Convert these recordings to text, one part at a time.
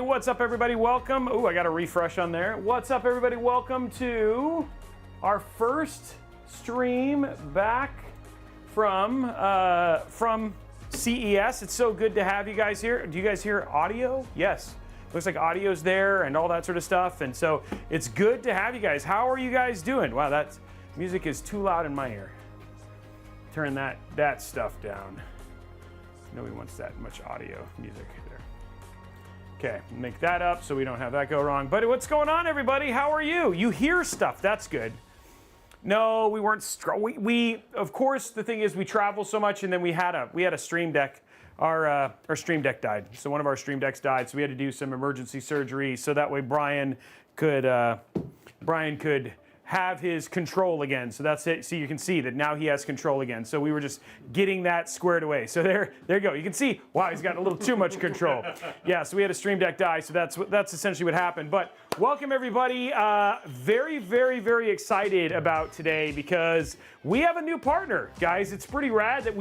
what's up everybody? Welcome. Oh, I got a refresh on there. What's up everybody? Welcome to our first stream back from CES. It's so good to have you guys here. Do you guys hear audio? Yes. Looks like audio's there and all that sort of stuff. And so it's good to have you guys. How are you guys doing? Wow, that music is too loud in my ear. Turn that stuff down. Nobody wants that much audio music there. Okay, make that up so we don't have that go wrong. But what's going on, everybody? How are you? You hear stuff. That's good. No, we weren't. We of course, the thing is we travel so much, and then we had a Stream Deck. Our Stream Deck died. So one of our Stream Decks died. So we had to do some emergency surgery so that way Brian could have his control again. So that's it. So you can see that now he has control again. So we were just getting that squared away. So there you go. You can see, wow, he's got a little too much control. Yeah, so we had a Stream Deck die. So that's essentially what happened. But welcome everybody. Very, very, very excited about today because we have a new partner, guys. It's pretty rad that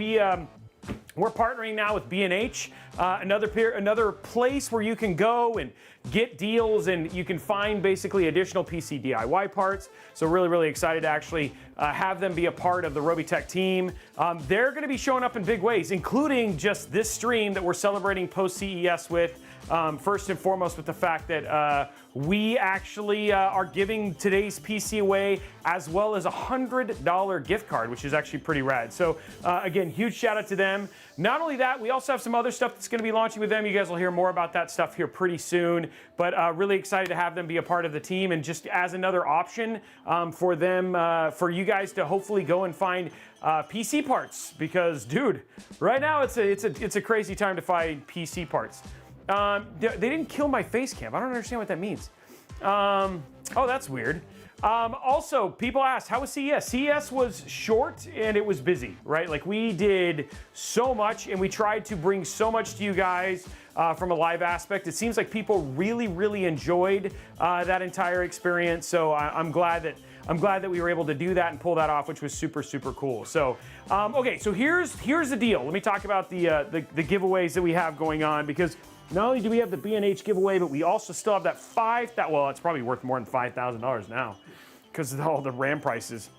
we're partnering now with B&H, another place where you can go and get deals and you can find basically additional PC DIY parts. So really, really excited to actually have them be a part of the Robeytech team. They're going to be showing up in big ways, including just this stream that we're celebrating post-CES with. First and foremost with the fact that we actually are giving today's PC away as well as a $100 gift card, which is actually pretty rad. So again, huge shout out to them. Not only that, we also have some other stuff that's going to be launching with them. You guys will hear more about that stuff here pretty soon, but really excited to have them be a part of the team and just as another option for them, for you guys to hopefully go and find PC parts because, dude, right now it's a crazy time to find PC parts. They didn't kill my face cam. I don't understand what that means. Oh, that's weird. Also, people asked, how was CES? CES was short and it was busy, right? Like we did so much and we tried to bring so much to you guys from a live aspect. It seems like people really, really enjoyed that entire experience. So I'm glad that we were able to do that and pull that off, which was super, super cool. So, okay, so here's the deal. Let me talk about the giveaways that we have going on because not only do we have the B&H giveaway, but we also still have that well, it's probably worth more than $5,000 now because of all the RAM prices.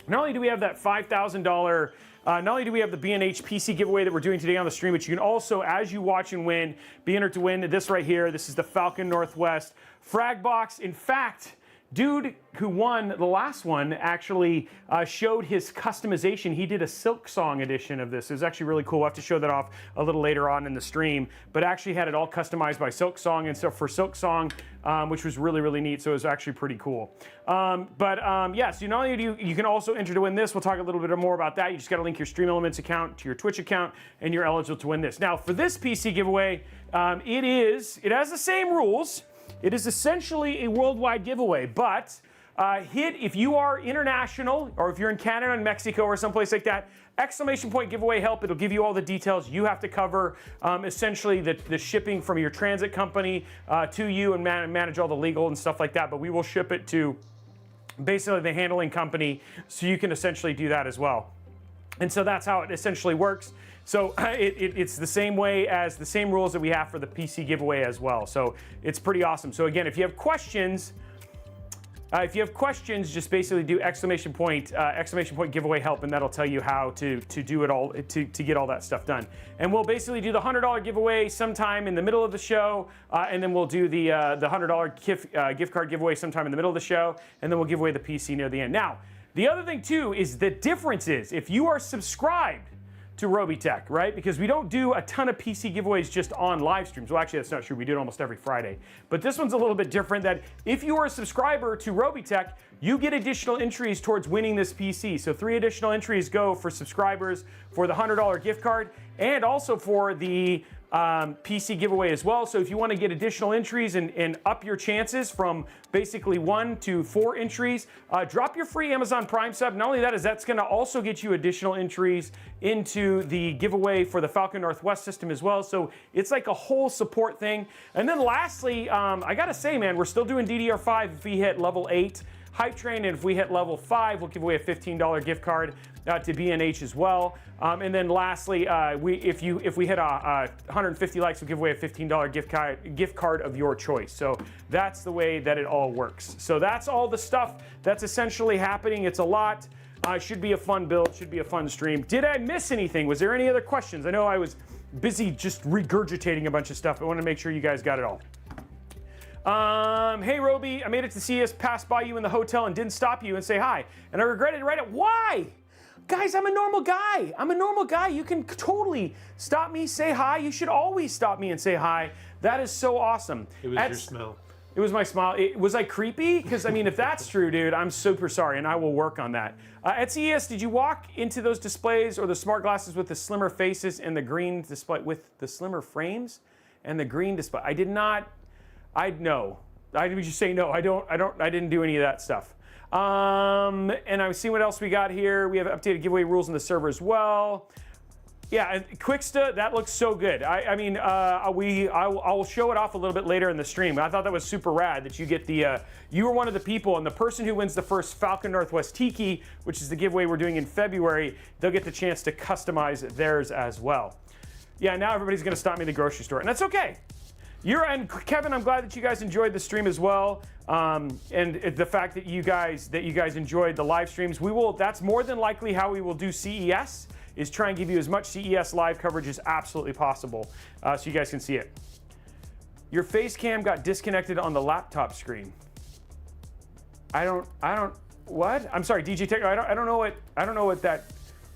Not only do we have that $5,000, not only do we have the B&H PC giveaway that we're doing today on the stream, but you can also, as you watch and win, be entered to win this right here. This is the Falcon Northwest Frag Box. In fact, dude who won the last one actually showed his customization. He did a Silksong edition of this. It was actually really cool. We'll have to show that off a little later on in the stream, but actually had it all customized by Silksong and stuff for Silksong, which was really, really neat. So it was actually pretty cool. Yeah, so not only do you can also enter to win this. We'll talk a little bit more about that. You just got to link your Stream Elements account to your Twitch account and you're eligible to win this. Now for this PC giveaway, it has the same rules. It is essentially a worldwide giveaway, but if you are international or if you're in Canada and Mexico or someplace like that, exclamation point giveaway help. It'll give you all the details. You have to cover essentially the shipping from your transit company to you and manage all the legal and stuff like that, but we will ship it to basically the handling company so you can essentially do that as well. And so that's how it essentially works. So it's the same way as the same rules that we have for the PC giveaway as well. So it's pretty awesome. So again, if you have questions, just basically do exclamation point giveaway help, and that'll tell you how to do it all, to get all that stuff done. And we'll basically do the $100 giveaway sometime in the middle of the show, and then we'll do the $100 gift card giveaway sometime in the middle of the show, and then we'll give away the PC near the end. Now, the other thing too is the difference is if you are subscribed to Robeytech, right? Because we don't do a ton of PC giveaways just on live streams. Well, actually, that's not true. We do it almost every Friday. But this one's a little bit different that if you are a subscriber to Robeytech, you get additional entries towards winning this PC. So 3 additional entries go for subscribers for the $100 gift card and also for the PC giveaway as well. So if you want to get additional entries and up your chances from basically 1 to 4 entries, drop your free Amazon Prime sub. Not only that, that's going to also get you additional entries into the giveaway for the Falcon Northwest system as well. So it's like a whole support thing. And then lastly, I got to say, man, we're still doing DDR5 if we hit level 8 Hype Train, and if we hit level 5, we'll give away a $15 gift card to B&H as well. And then lastly, if we hit 150 likes, we'll give away a $15 gift card of your choice. So that's the way that it all works. So that's all the stuff that's essentially happening. It's a lot. Should be a fun build, should be a fun stream. Did I miss anything? Was there any other questions? I know I was busy just regurgitating a bunch of stuff. I want to make sure you guys got it all. Hey Robey, I made it to CES, passed by you in the hotel and didn't stop you and say hi. And I regretted it right at why? Guys, I'm a normal guy. I'm a normal guy. You can totally stop me, say hi. You should always stop me and say hi. That is so awesome. It was your smell. It was my smile. Was I creepy? Because I mean, if that's true, dude, I'm super sorry, and I will work on that. At CES, did you walk into those displays or the smart glasses with the slimmer faces and the green display with the slimmer frames and the green display? I did not. I would just say no. I didn't do any of that stuff. And I see what else we got here. We have updated giveaway rules in the server as well. Yeah, Quicksta, that looks so good. I will show it off a little bit later in the stream. I thought that was super rad that you get the, you were one of the people, and the person who wins the first Falcon Northwest Tiki, which is the giveaway we're doing in February, they'll get the chance to customize theirs as well. Yeah, now everybody's gonna stop me at the grocery store, and that's okay. And Kevin, I'm glad that you guys enjoyed the stream as well, and the fact that you guys enjoyed the live streams. That's more than likely how we will do CES, is try and give you as much CES live coverage as absolutely possible, so you guys can see it. Your face cam got disconnected on the laptop screen. What? I'm sorry, DJ Tech. I don't know what that.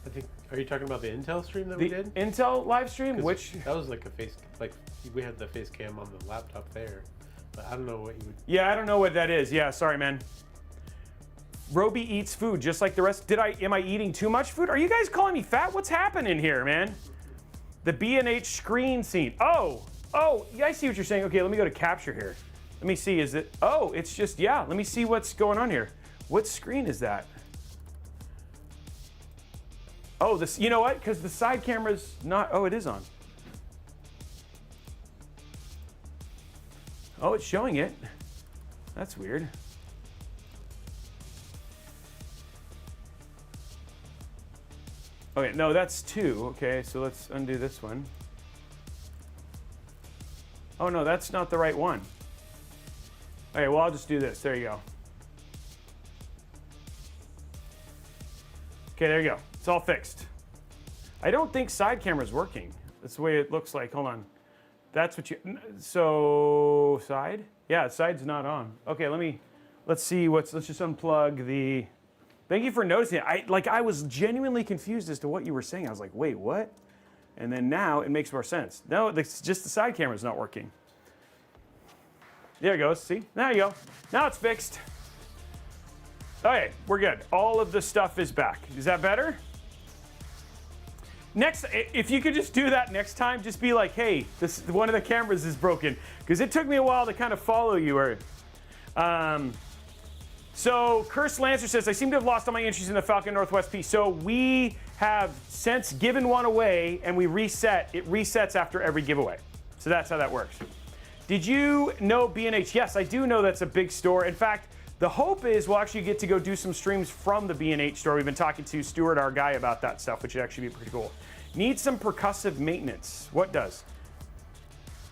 I think. Are you talking about the Intel stream that we did? Intel live stream, which that was like a face, like we had the face cam on the laptop there, but I don't know what you would. Yeah, I don't know what that is. Yeah, sorry, man. Robey eats food just like the rest. Am I eating too much food? Are you guys calling me fat? What's happening here, man? The B&H screen scene. Oh, yeah, I see what you're saying. Okay, let me go to capture here. Let me see, is it, it's just, yeah, let me see what's going on here. What screen is that? Oh, this, you know what? Because the side camera's not, it is on. Oh, it's showing it. That's weird. Okay, no, that's 2. Okay, so let's undo this one. Oh no, that's not the right one. Okay, well, I'll just do this. There you go. Okay, there you go. It's all fixed. I don't think side camera's working. That's the way it looks like. Hold on. That's what you, so side? Yeah, side's not on. Okay, let's see let's just unplug the, thank you for noticing it. I was genuinely confused as to what you were saying. I was like, wait, what? And then now it makes more sense. No, it's just the side camera's not working. There it goes, see? There you go. Now it's fixed. Okay, we're good. All of the stuff is back. Is that better? Next, if you could just do that next time, just be like, hey, one of the cameras is broken. Because it took me a while to kind of follow you. So Curse Lancer says, I seem to have lost all my entries in the Falcon Northwest piece. So we have since given one away and we reset. It resets after every giveaway. So that's how that works. Did you know B&H? Yes, I do know that's a big store. In fact, the hope is we'll actually get to go do some streams from the B&H store. We've been talking to Stuart, our guy, about that stuff, which would actually be pretty cool. Need some percussive maintenance. What does?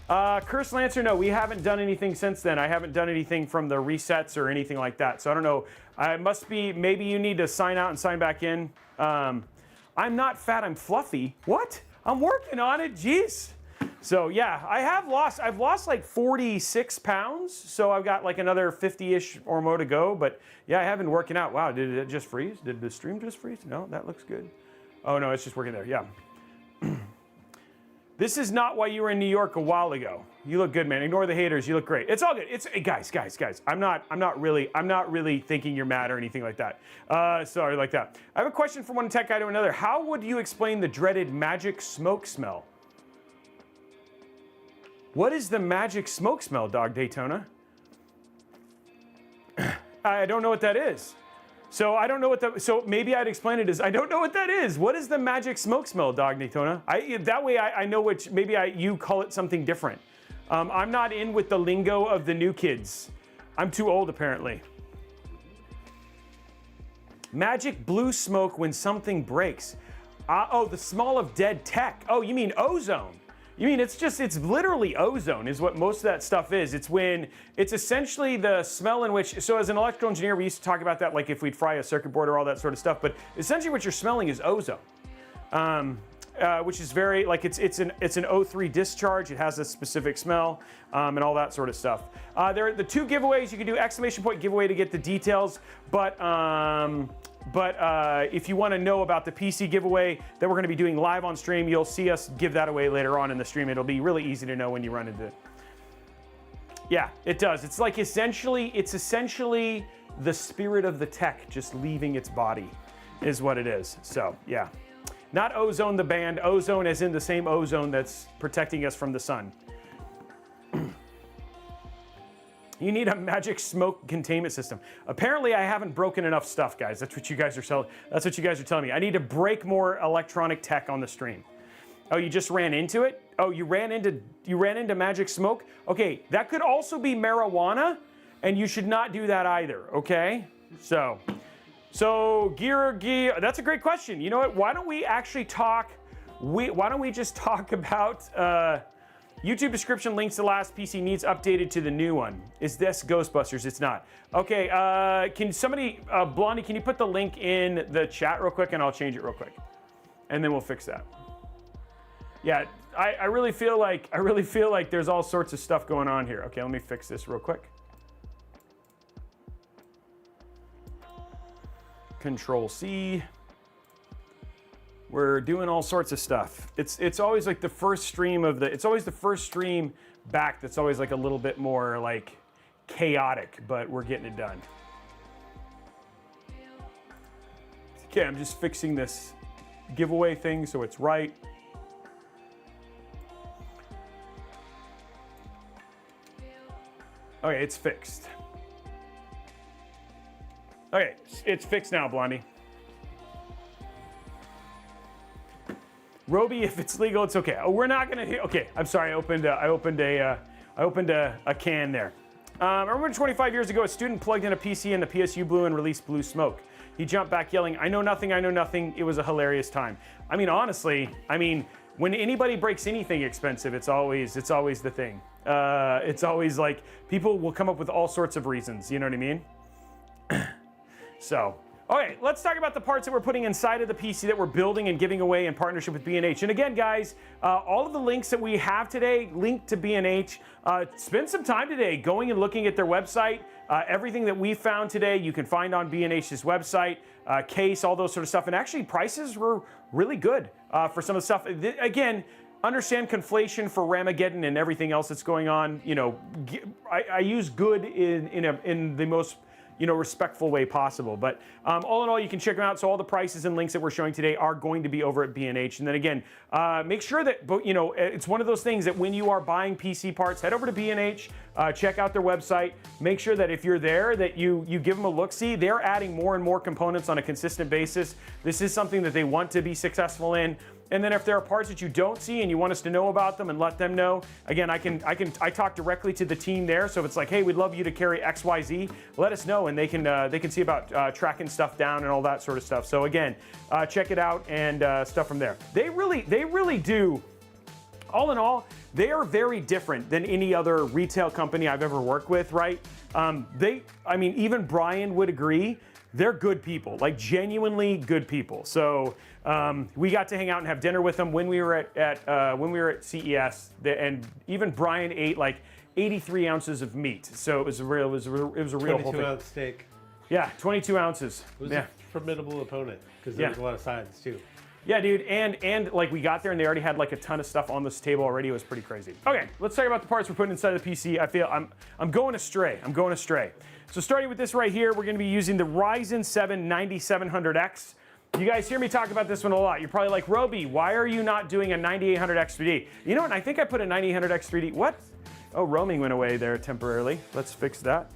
Curse Lancer, no, we haven't done anything since then. I haven't done anything from the resets or anything like that. So I don't know. I must be, maybe you need to sign out and sign back in. I'm not fat, I'm fluffy. What? I'm working on it, jeez. So yeah, I've lost like 46 pounds. So I've got like another 50-ish or more to go. But yeah, I have been working out. Wow, did it just freeze? Did the stream just freeze? No, that looks good. Oh no, it's just working there, yeah. This is not why you were in New York a while ago. You look good, man. Ignore the haters. You look great. It's all good. It's guys. I'm not really thinking you're mad or anything like that. Sorry, like that. I have a question from one tech guy to another. How would you explain the dreaded magic smoke smell? What is the magic smoke smell, Dog Daytona? I don't know what that is. So I don't know what so maybe I'd explain it as, I don't know what that is. What is the magic smoke smell, Dog Daytona? That way I know which, maybe you call it something different. I'm not in with the lingo of the new kids. I'm too old, apparently. Magic blue smoke when something breaks. Oh, the smell of dead tech. Oh, you mean ozone. You mean it's literally ozone is what most of that stuff is. It's essentially the smell in which, so as an electrical engineer, we used to talk about that, like if we'd fry a circuit board or all that sort of stuff, but essentially what you're smelling is ozone. Which is very, like it's an O3 discharge. It has a specific smell and all that sort of stuff. There are the 2 giveaways. You can do exclamation point giveaway to get the details, but if you want to know about the PC giveaway that we're going to be doing live on stream, you'll see us give that away later on in the stream. It'll be really easy to know when you run into it. Yeah, it does. It's like essentially the spirit of the tech just leaving its body is what it is. So yeah, not ozone the band, ozone as in the same ozone that's protecting us from the sun. You need a magic smoke containment system. Apparently, I haven't broken enough stuff, guys. That's what you guys are telling me. I need to break more electronic tech on the stream. Oh, you just ran into it? Oh, you ran into magic smoke? Okay, that could also be marijuana, and you should not do that either, okay? So gear, that's a great question. You know what? Why don't we actually talk, why don't we just talk about YouTube description links to last PC needs updated to the new one. Is this Ghostbusters? It's not. Okay, can somebody, Blondie, can you put the link in the chat real quick and I'll change it real quick. And then we'll fix that. Yeah, I really feel like there's all sorts of stuff going on here. Okay, let me fix this real quick. Control C. We're doing all sorts of stuff. It's always like the first stream back that's always like a little bit more like chaotic, but we're getting it done. Okay, I'm just fixing this giveaway thing so it's right. Okay, it's fixed. Okay, it's fixed now, Blondie. Robey, if it's legal, it's okay. Oh, we're not gonna. Okay, I'm sorry. I opened a can there. I remember 25 years ago, a student plugged in a PC and the PSU blew and released blue smoke. He jumped back yelling, "I know nothing! I know nothing!" It was a hilarious time. I mean, honestly, when anybody breaks anything expensive, it's always the thing. It's always like people will come up with all sorts of reasons. You know what I mean? So. Okay, let's talk about the parts that we're putting inside of the PC that we're building and giving away in partnership with B&H. And again, guys, all of the links that we have today linked to B&H. Spend some time today going and looking at their website. Everything that we found today, you can find on B&H's website, case, all those sort of stuff. And actually, prices were really good for some of the stuff. Again, understand conflation for Ramageddon and everything else that's going on. You know, I use good in the most respectful way possible. But all in all, you can check them out. So all the prices and links that we're showing today are going to be over at B&H. And then again, make sure that, it's one of those things that when you are buying PC parts, head over to B&H, check out their website. Make sure that if you're there, that you give them a look-see. They're adding more and more components on a consistent basis. This is something that they want to be successful in. And then if there are parts that you don't see and you want us to know about them and let them know, again, I talk directly to the team there. So if it's like, hey, we'd love you to carry XYZ, let us know, and they can see about tracking stuff down and all that sort of stuff. So again, check it out and stuff from there. They really do. All in all, they are very different than any other retail company I've ever worked with, right? Even Brian would agree. They're good people, like genuinely good people. So we got to hang out and have dinner with them when we were at CES, and even Brian ate like 83 ounces of meat. So it was a real whole thing. 22-ounce steak. Yeah, 22 ounces. It was a formidable opponent because there was a lot of sides too. Yeah, dude, and like we got there and they already had like a ton of stuff on this table already. It was pretty crazy. Okay, let's talk about the parts we're putting inside of the PC. I feel I'm going astray. So starting with this right here, we're going to be using the Ryzen 7 9700X. You guys hear me talk about this one a lot. You're probably like, Robey, why are you not doing a 9800X 3D? You know what? I think I put a 9800X 3D. What? Oh, roaming went away there temporarily. Let's fix that.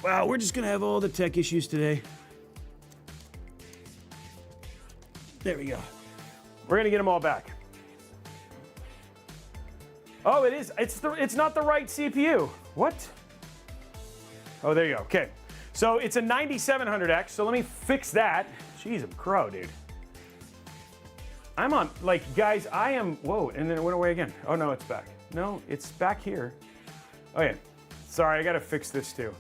Wow, we're just going to have all the tech issues today. There we go. We're going to get them all back. Oh, it is. It's not the right CPU. What? Oh, there you go. Okay. So it's a 9700X, so let me fix that. Jeez, I'm crow, dude. I'm on, like, guys, I am, whoa, and then it went away again. Oh no, it's back. No, it's back here. Oh yeah, sorry, I gotta fix this too.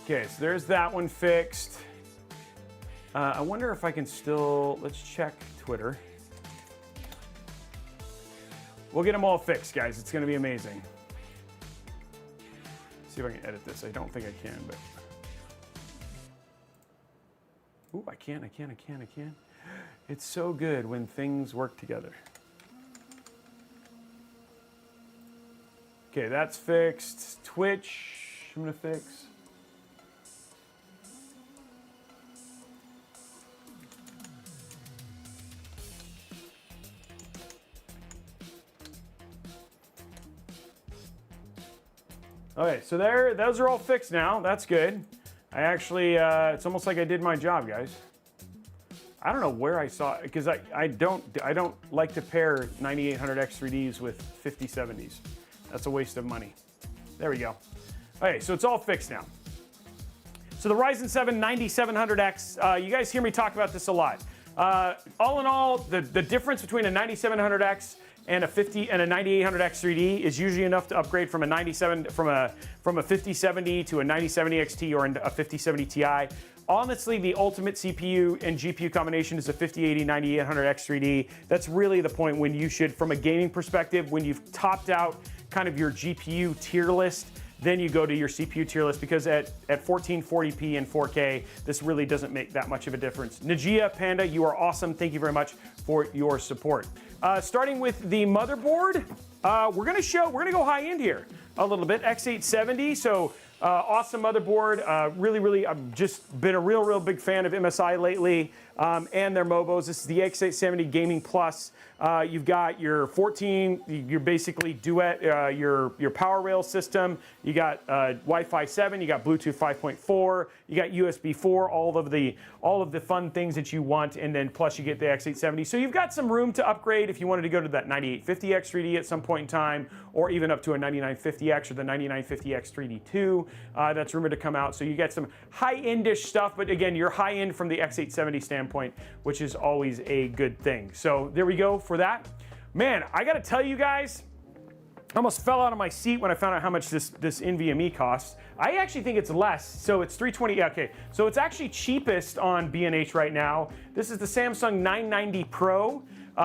Okay, so there's that one fixed. I wonder if I can still, let's check Twitter. We'll get them all fixed, guys. It's gonna be amazing. See if I can edit this. I don't think I can, but. Ooh, I can. It's so good when things work together. Okay, that's fixed. Twitch, I'm gonna fix. Okay, so those are all fixed now. That's good. I actually, it's almost like I did my job, guys. I don't know where I saw it, because I don't like to pair 9800X3Ds with 5070s. That's a waste of money. There we go. Okay, so it's all fixed now. So the Ryzen 7 9700X, you guys hear me talk about this a lot. All in all, the difference between a 9700X and a 9800X3D is usually enough to upgrade from a 5070 to a 9070 XT or a 5070 Ti. Honestly, the ultimate CPU and GPU combination is a 5080 9800X3D. That's really the point when you should, from a gaming perspective, when you've topped out kind of your GPU tier list, then you go to your CPU tier list, because at 1440p and 4K, this really doesn't make that much of a difference. Najia Panda, you are awesome. Thank you very much for your support. Starting with the motherboard, we're gonna go high end here a little bit. X870, so awesome motherboard. Really, I've just been a real big fan of MSI lately and their Mobos. This is the X870 Gaming Plus. You've got your 14, you're basically duet, your power rail system. You got Wi-Fi 7, you got Bluetooth 5.4, you got USB 4, all of the fun things that you want, and then plus you get the X870. So you've got some room to upgrade if you wanted to go to that 9850X 3D at some point in time, or even up to a 9950X or the 9950X 3D2. That's rumored to come out. So you get some high-end-ish stuff, but again, you're high-end from the X870 standpoint, which is always a good thing. So there we go for that. Man, I gotta tell you guys, I almost fell out of my seat when I found out how much this NVMe costs. I actually think it's less, so it's $320, okay. So it's actually cheapest on B&H right now. This is the Samsung 990 Pro.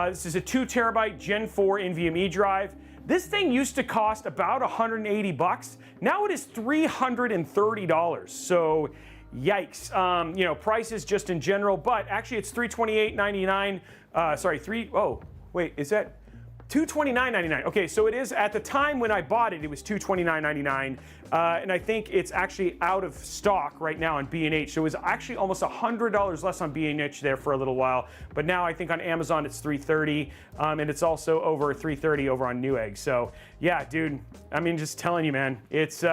This is a 2 terabyte Gen 4 NVMe drive. This thing used to cost about 180 bucks. Now it is $330. So yikes. You know, prices just in general, but actually it's $328.99. Sorry, oh, wait, is that $229.99? Okay, so it is, at the time when I bought it, it was $229.99. And I think it's actually out of stock right now on B&H. So it was actually almost $100 less on B&H there for a little while. But now I think on Amazon it's $330, and it's also over $330 over on Newegg. So yeah, dude, I mean, just telling you, man, it's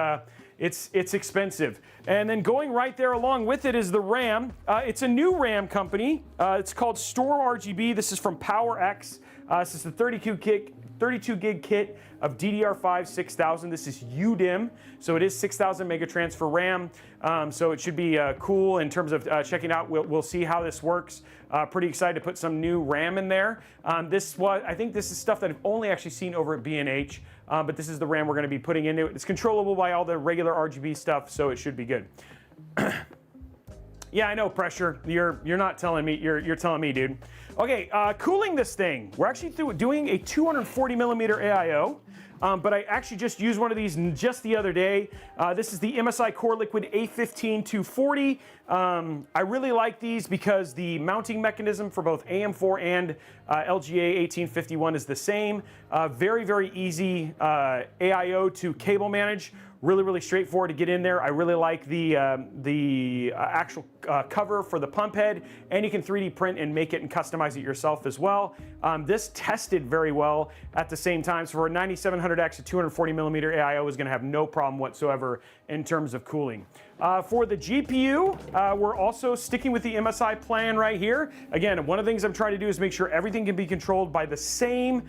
expensive. And then going right there along with it is the RAM. It's a new RAM company. It's called Store RGB. This is from PowerX. This is the 32 gig kit of DDR5 6000. This is UDIM, so it is 6000 megatransfer RAM. So it should be cool in terms of checking out. We'll see how this works. Pretty excited to put some new RAM in there. I think this is stuff that I've only actually seen over at B&H, but this is the RAM we're going to be putting into it. It's controllable by all the regular RGB stuff, so it should be good. Yeah, I know, Pressure. You're not telling me. You're telling me, dude. Okay, cooling this thing. We're actually doing a 240 millimeter AIO, but I actually just used one of these just the other day. This is the MSI Core Liquid A15-240. I really like these because the mounting mechanism for both AM4 and LGA 1851 is the same. Very easy AIO to cable manage. Really straightforward to get in there. I really like the actual cover for the pump head, and you can 3D print and make it and customize it yourself as well. This tested very well at the same time. So for a 9700X, a 240 millimeter AIO is going to have no problem whatsoever in terms of cooling. For the GPU, we're also sticking with the MSI plan right here. Again, one of the things I'm trying to do is make sure everything can be controlled by the same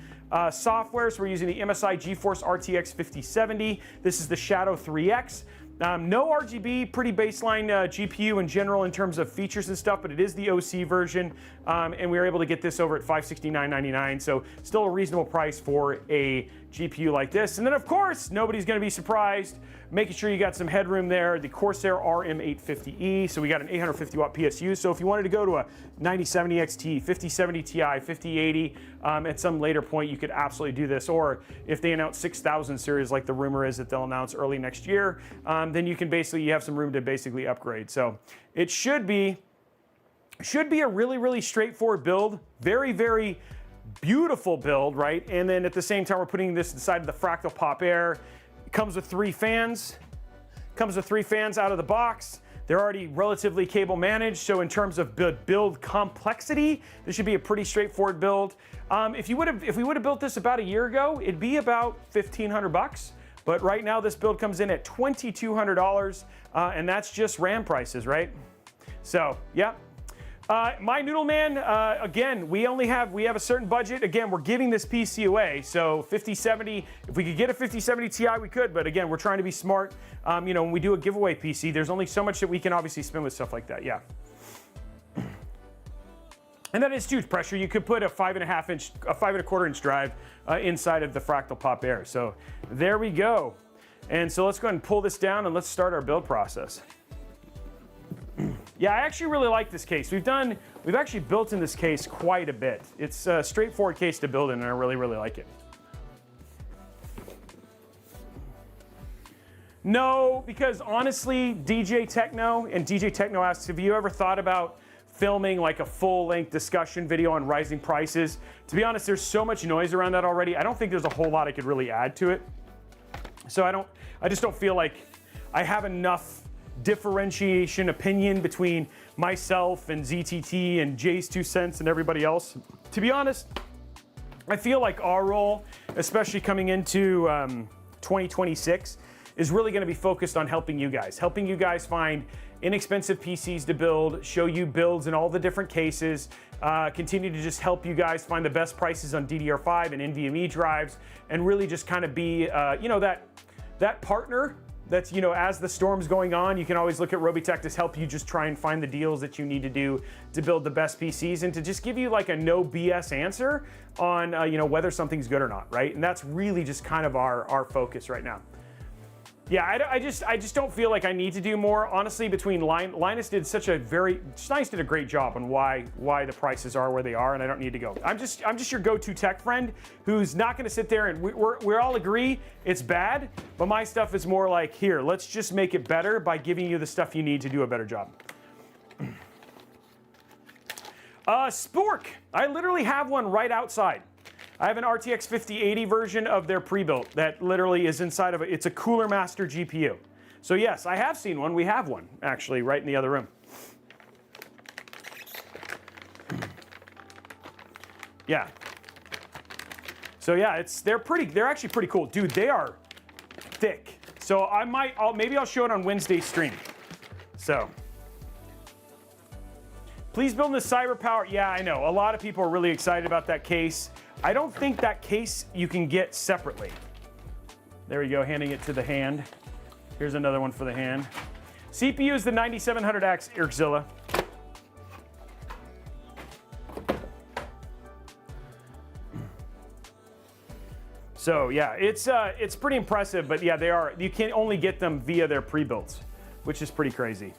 software. So we're using the MSI GeForce RTX 5070. This is the Shadow 3X. No RGB, pretty baseline GPU in general in terms of features and stuff, but it is the OC version, and we were able to get this over at $569.99, so still a reasonable price for a GPU like this. And then, of course, nobody's going to be surprised, making sure you got some headroom there, the Corsair RM850E, so we got an 850 watt PSU, so if you wanted to go to a 9070 XT, 5070 Ti, 5080, at some later point, you could absolutely do this, or if they announce 6000 series like the rumor is that they'll announce early next year, then you can basically, you have some room to basically upgrade. So it should be a really, really straightforward build, very, very beautiful build, right? And then at the same time, we're putting this inside of the Fractal Pop Air. It comes with 3 fans. Comes with 3 fans out of the box. They're already relatively cable managed, so in terms of build complexity, this should be a pretty straightforward build. If we would have built this about a year ago, it'd be about $1,500. But right now, this build comes in at $2,200, and that's just RAM prices, right? So, yeah. My Noodle Man, again, we have a certain budget. Again, we're giving this PC away, so 5070, if we could get a 5070 Ti, we could, but again, we're trying to be smart. You know, when we do a giveaway PC, there's only so much that we can obviously spend with stuff like that, yeah. And that is huge pressure. You could put a 5.25 inch drive inside of the Fractal Pop Air. So there we go. And so let's go ahead and pull this down and let's start our build process. Yeah, I actually really like this case. We've actually built in this case quite a bit. It's a straightforward case to build in, and I really, really like it. No, because honestly, DJ Techno asks, have you ever thought about filming like a full-length discussion video on rising prices? To be honest, there's so much noise around that already. I don't think there's a whole lot I could really add to it. So I just don't feel like I have enough differentiation opinion between myself and ZTT and Jay's 2 cents and everybody else. To be honest, I feel like our role, especially coming into 2026, is really going to be focused on helping you guys find inexpensive PCs to build, show you builds in all the different cases, continue to just help you guys find the best prices on DDR5 and NVMe drives, and really just kind of be, you know, that partner that's, you know, as the storm's going on, you can always look at Robeytech to help you just try and find the deals that you need to do to build the best PCs and to just give you like a no BS answer on, you know, whether something's good or not, right? And that's really just kind of our focus right now. Yeah, I just don't feel like I need to do more. Honestly, between Linus did a great job on why the prices are where they are, and I don't need to go. I'm just your go-to tech friend who's not going to sit there and we all agree it's bad, but my stuff is more like, here, let's just make it better by giving you the stuff you need to do a better job. Spork, I literally have one right outside. I have an RTX 5080 version of their pre-built that literally is inside of it's a Cooler Master GPU. So yes, I have seen one. We have one actually right in the other room. Yeah. So yeah, they're actually pretty cool. Dude, they are thick. So maybe I'll show it on Wednesday's stream. So please build in the cyber power. Yeah, I know. A lot of people are really excited about that case. I don't think that case you can get separately. There we go, handing it to the hand. Here's another one for the hand. CPU is the 9700X Erkzilla. So yeah, it's pretty impressive, but yeah, you can only get them via their pre-builds, which is pretty crazy.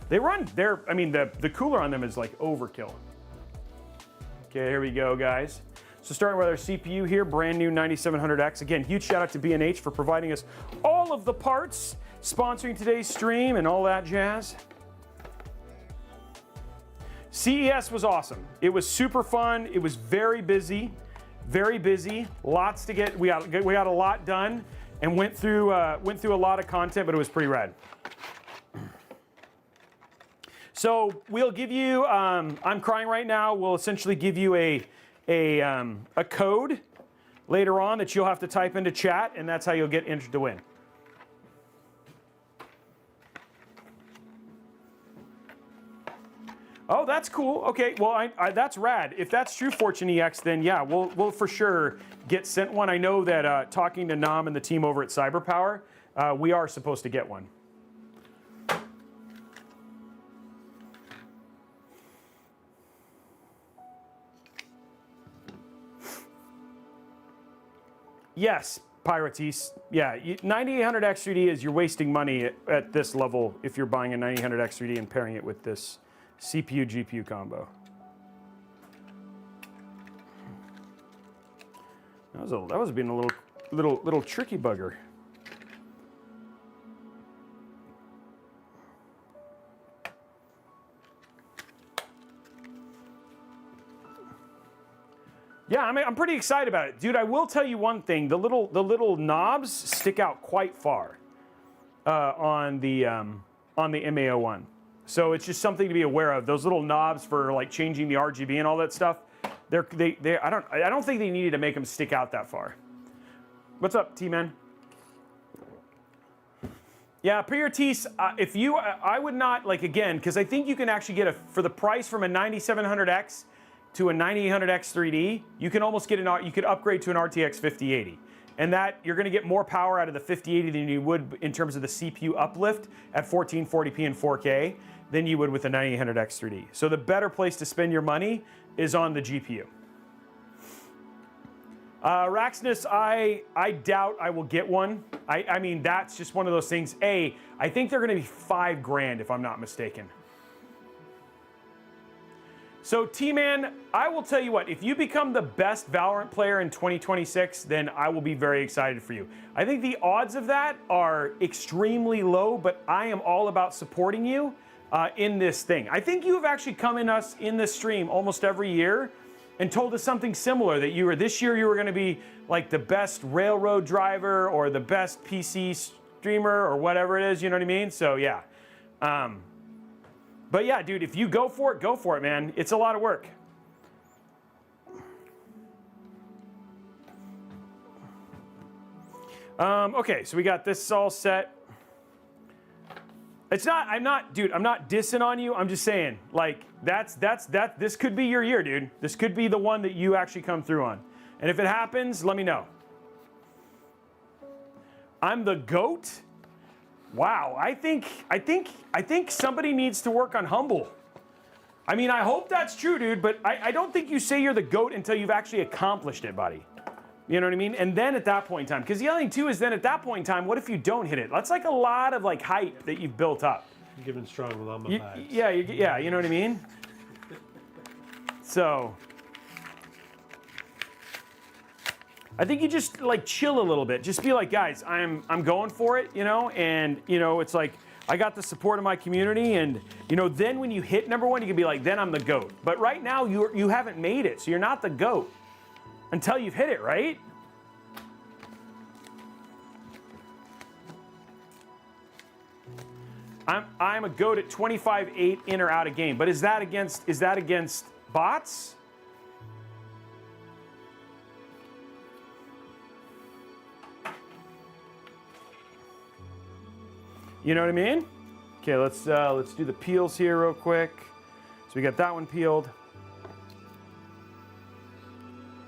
The cooler on them is like overkill. Okay, here we go, guys. So starting with our CPU here, brand new 9700X. Again, huge shout out to B&H for providing us all of the parts, sponsoring today's stream and all that jazz. CES was awesome. It was super fun. It was very busy, lots to get. We got a lot done and went through a lot of content, but it was pretty rad. So we'll give you, I'm crying right now, we'll essentially give you a code later on that you'll have to type into chat, and that's how you'll get entered to win. Oh, that's cool. Okay, well, that's rad. If that's true, Fortune EX, then yeah, we'll for sure get sent one. I know that talking to Nam and the team over at CyberPower, we are supposed to get one. Yes, Pirates. Yeah, 9800X3D is you're wasting money at this level if you're buying a 9800X3D and pairing it with this CPU GPU combo. That was being a little tricky bugger. Yeah, I'm pretty excited about it, dude. I will tell you one thing: the little knobs stick out quite far on the MA01. So it's just something to be aware of. Those little knobs for like changing the RGB and all that stuff. I don't think they needed to make them stick out that far. What's up, T-Man? Yeah, Prioritice, I would not, like, again, because I think you can actually get for the price from a 9700X to a 9800X 3D, you can almost get you could upgrade to an RTX 5080. And that, you're gonna get more power out of the 5080 than you would in terms of the CPU uplift at 1440p and 4K than you would with a 9800X 3D. So the better place to spend your money is on the GPU. Raxness, I doubt I will get one. I mean, that's just one of those things. I think they're gonna be $5,000 if I'm not mistaken. So T-Man, I will tell you what, if you become the best Valorant player in 2026, then I will be very excited for you. I think the odds of that are extremely low, but I am all about supporting you in this thing. I think you have actually come in this stream almost every year and told us something similar, that this year you were gonna be like the best railroad driver or the best PC streamer or whatever it is, you know what I mean? So yeah. But yeah, dude, if you go for it, man. It's a lot of work. Okay, so we got this all set. I'm not dissing on you. I'm just saying, like, this could be your year, dude. This could be the one that you actually come through on. And if it happens, let me know. I'm the GOAT? Wow, I think somebody needs to work on humble. I mean, I hope that's true, dude, but I don't think you say you're the GOAT until you've actually accomplished it, buddy. You know what I mean? And then at that point in time, because the other thing too is then at that point in time, what if you don't hit it? That's like a lot of like hype that you've built up. You're giving strong llama vibes. Yeah, you know what I mean? So I think you just like chill a little bit. Just be like, guys, I'm going for it, you know, and you know, it's like I got the support of my community, and you know, then when you hit number one, you can be like, then I'm the GOAT. But right now you haven't made it, so you're not the GOAT until you've hit it, right? I'm a GOAT at 25-8 in or out of game. But is that against bots? You know what I mean? Okay, let's do the peels here real quick. So we got that one peeled.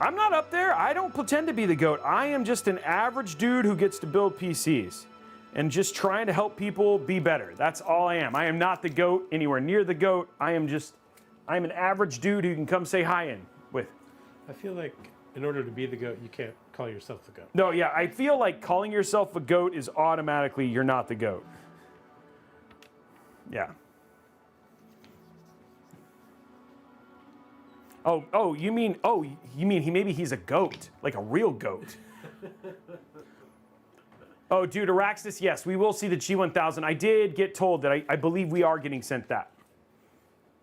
I'm not up there. I don't pretend to be the GOAT. I am just an average dude who gets to build PCs and just trying to help people be better. That's all I am. I am not the GOAT, anywhere near the GOAT. I'm an average dude who can come say hi in with. I feel like in order to be the GOAT, you can't call yourself the GOAT. No, yeah, I feel like calling yourself a GOAT is automatically you're not the GOAT. Yeah. You mean maybe he's a goat, like a real goat. Oh, dude, Araxis, yes, we will see the G1000. I did get told that I believe we are getting sent that.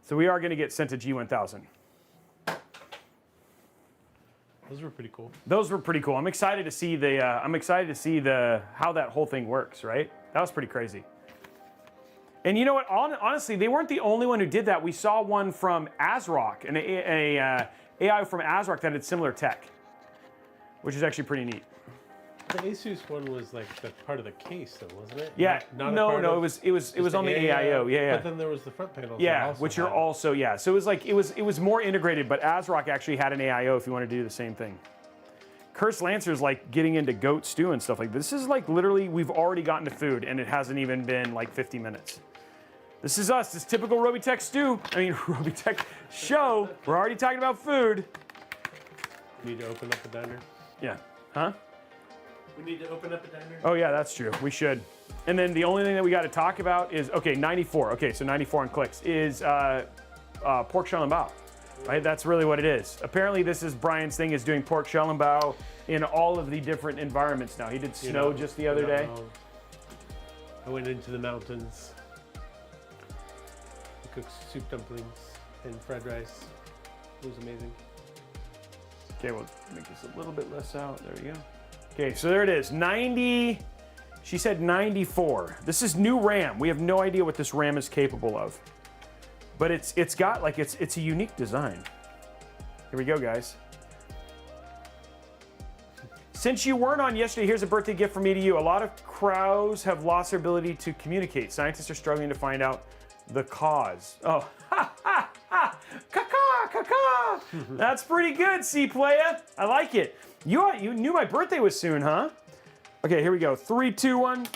So we are going to get sent a G1000. Those were pretty cool. Those were pretty cool. I'm excited to see how that whole thing works, right? That was pretty crazy. And you know what? Honestly, they weren't the only one who did that. We saw one from ASRock, an AI from ASRock that had similar tech, which is actually pretty neat. The Asus one was like the part of the case, though, wasn't it? Yeah, Not a no, part no, of it was on the AIO, yeah. But then there was the front panel. Yeah, which are also, yeah. So it was like, it was more integrated, but ASRock actually had an AIO if you want to do the same thing. Curse Lancer's like getting into goat stew and stuff like this. This is like literally, we've already gotten to food and it hasn't even been like 50 minutes. This is us, this typical Robeytech stew. I mean, Robeytech show. We're already talking about food. Need to open up the diner? Yeah, huh? We need to open up a diner? Oh yeah, that's true, we should. And then the only thing that we got to talk about is, okay, 94. Okay, so 94 on clicks is pork shell and bao. Right, that's really what it is. Apparently this is Brian's thing, is doing pork shell and bao in all of the different environments now. He did snow just the other day. I went into the mountains. I cooked soup dumplings and fried rice. It was amazing. Okay, we'll make this a little bit less out. There we go. Okay, so there it is. 90, she said 94. This is new RAM. We have no idea what this RAM is capable of. But it's got like, it's a unique design. Here we go, guys. Since you weren't on yesterday, here's a birthday gift from me to you. A lot of crows have lost their ability to communicate. Scientists are struggling to find out the cause. Oh, ha, ha, ha, caca, caca. That's pretty good, C-Playa. I like it. You knew my birthday was soon, huh? Okay, here we go. 3, 2, 1.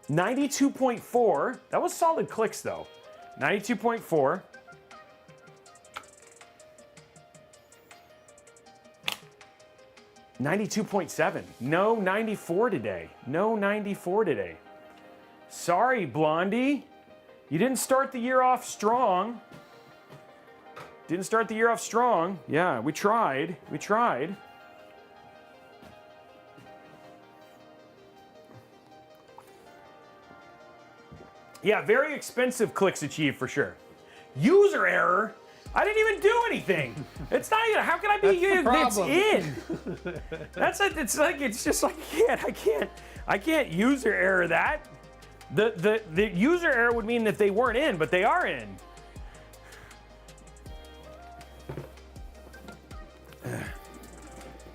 92.4. That was solid clicks, though. 92.4. $92.7. No 94 today. No 94 today. Sorry, Blondie. You didn't start the year off strong. Didn't start the year off strong. Yeah, we tried. We tried. Yeah, very expensive clicks achieved for sure. User error? I didn't even do anything. It's not even, how can I be, it's in. That's it, it's like, it's just like, I can't user error that. The user error would mean that they weren't in, but they are in.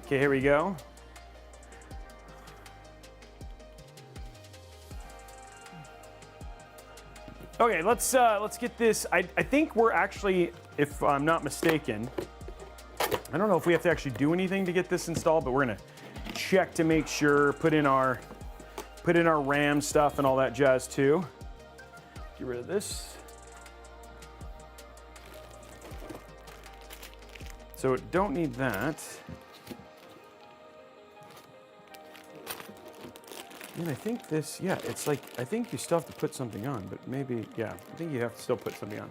Okay, here we go. Okay, let's get this. I think we're actually, if I'm not mistaken, I don't know if we have to actually do anything to get this installed, but we're gonna check to make sure, put in our RAM stuff and all that jazz too. Get rid of this. So don't need that. And I think this, yeah, it's like, I think you still have to put something on, but maybe, yeah, I think you have to still put something on.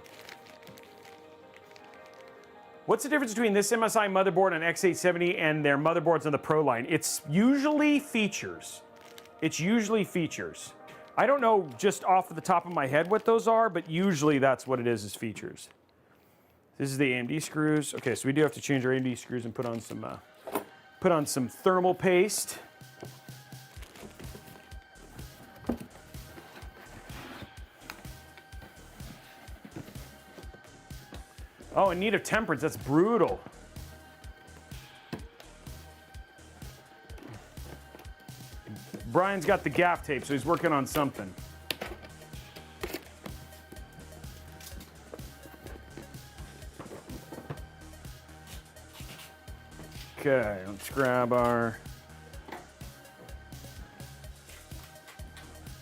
What's the difference between this MSI motherboard on X870 and their motherboards on the Pro line? It's usually features. It's usually features. I don't know just off the top of my head what those are, but usually that's what it is features. This is the AMD screws. Okay, so we do have to change our AMD screws and put on some thermal paste. Oh, in need of temperance, that's brutal. Brian's got the gaff tape, so he's working on something. Okay, let's grab our...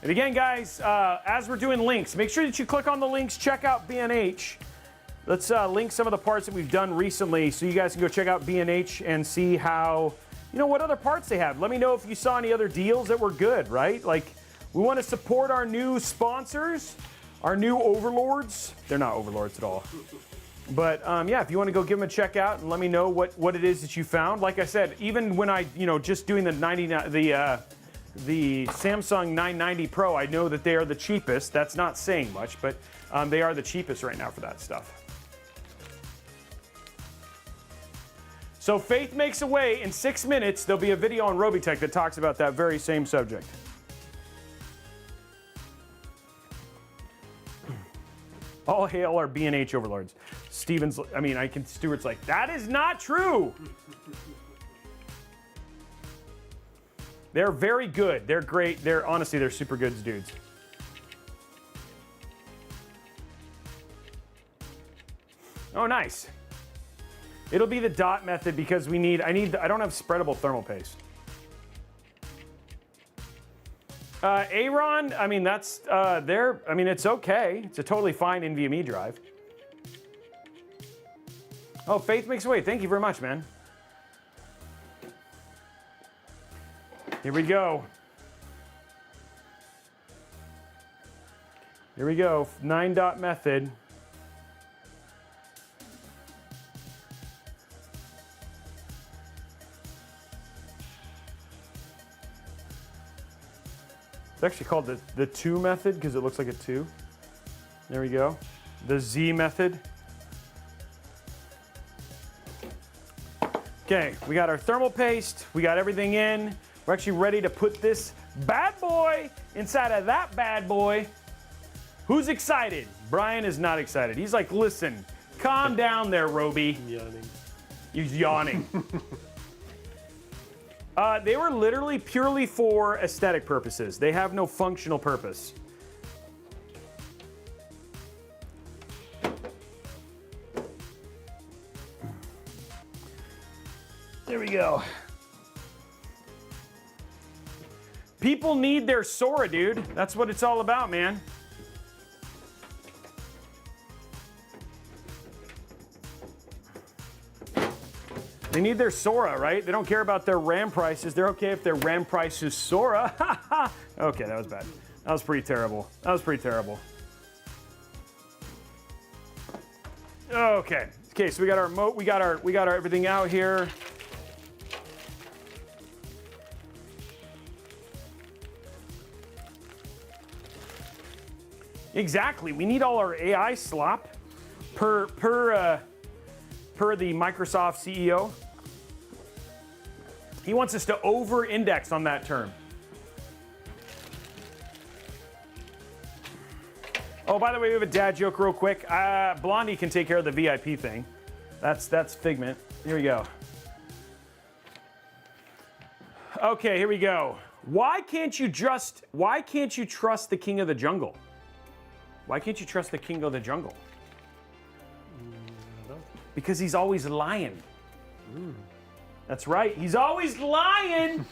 And again, guys, as we're doing links, make sure that you click on the links, check out B&H. Let's link some of the parts that we've done recently so you guys can go check out B&H and see how, what other parts they have. Let me know if you saw any other deals that were good, right? Like, we want to support our new sponsors, our new overlords. They're not overlords at all. But yeah, if you want to go give them a check out and let me know what it is that you found. Like I said, even when I, just doing the Samsung 990 Pro, I know that they are the cheapest. That's not saying much, but they are the cheapest right now for that stuff. So Faith makes a way. In 6 minutes, there'll be a video on Robeytech that talks about that very same subject. All hail our B&H overlords. Steven's, Stuart's like, that is not true. They're very good. They're great. They're honestly, they're super good dudes. Oh, nice. It'll be the dot method because I don't have spreadable thermal paste. Aaron, I mean, it's okay. It's a totally fine NVMe drive. Oh, Faith makes away. Thank you very much, man. Here we go. Here we go. 9-dot method. It's actually called the 2 method because it looks like a 2. There we go. The Z method. Okay, we got our thermal paste. We got everything in. We're actually ready to put this bad boy inside of that bad boy. Who's excited? Brian is not excited. He's like, listen, calm down there, Robey. Yawning. He's yawning. They were literally purely for aesthetic purposes. They have no functional purpose. There we go. People need their Sora, dude. That's what it's all about, man. They need their Sora, right? They don't care about their RAM prices. They're okay if their RAM price is Sora. Okay, that was bad. That was pretty terrible. That was pretty terrible. Okay. Okay, so we got our moat, we got our everything out here. Exactly. We need all our AI slop per the Microsoft CEO. He wants us to over-index on that term. Oh, by the way, we have a dad joke real quick. Blondie can take care of the VIP thing. That's Figment. Here we go. Okay, here we go. Why can't you trust the king of the jungle? Why can't you trust the king of the jungle? Because he's always lying. That's right. He's always lying.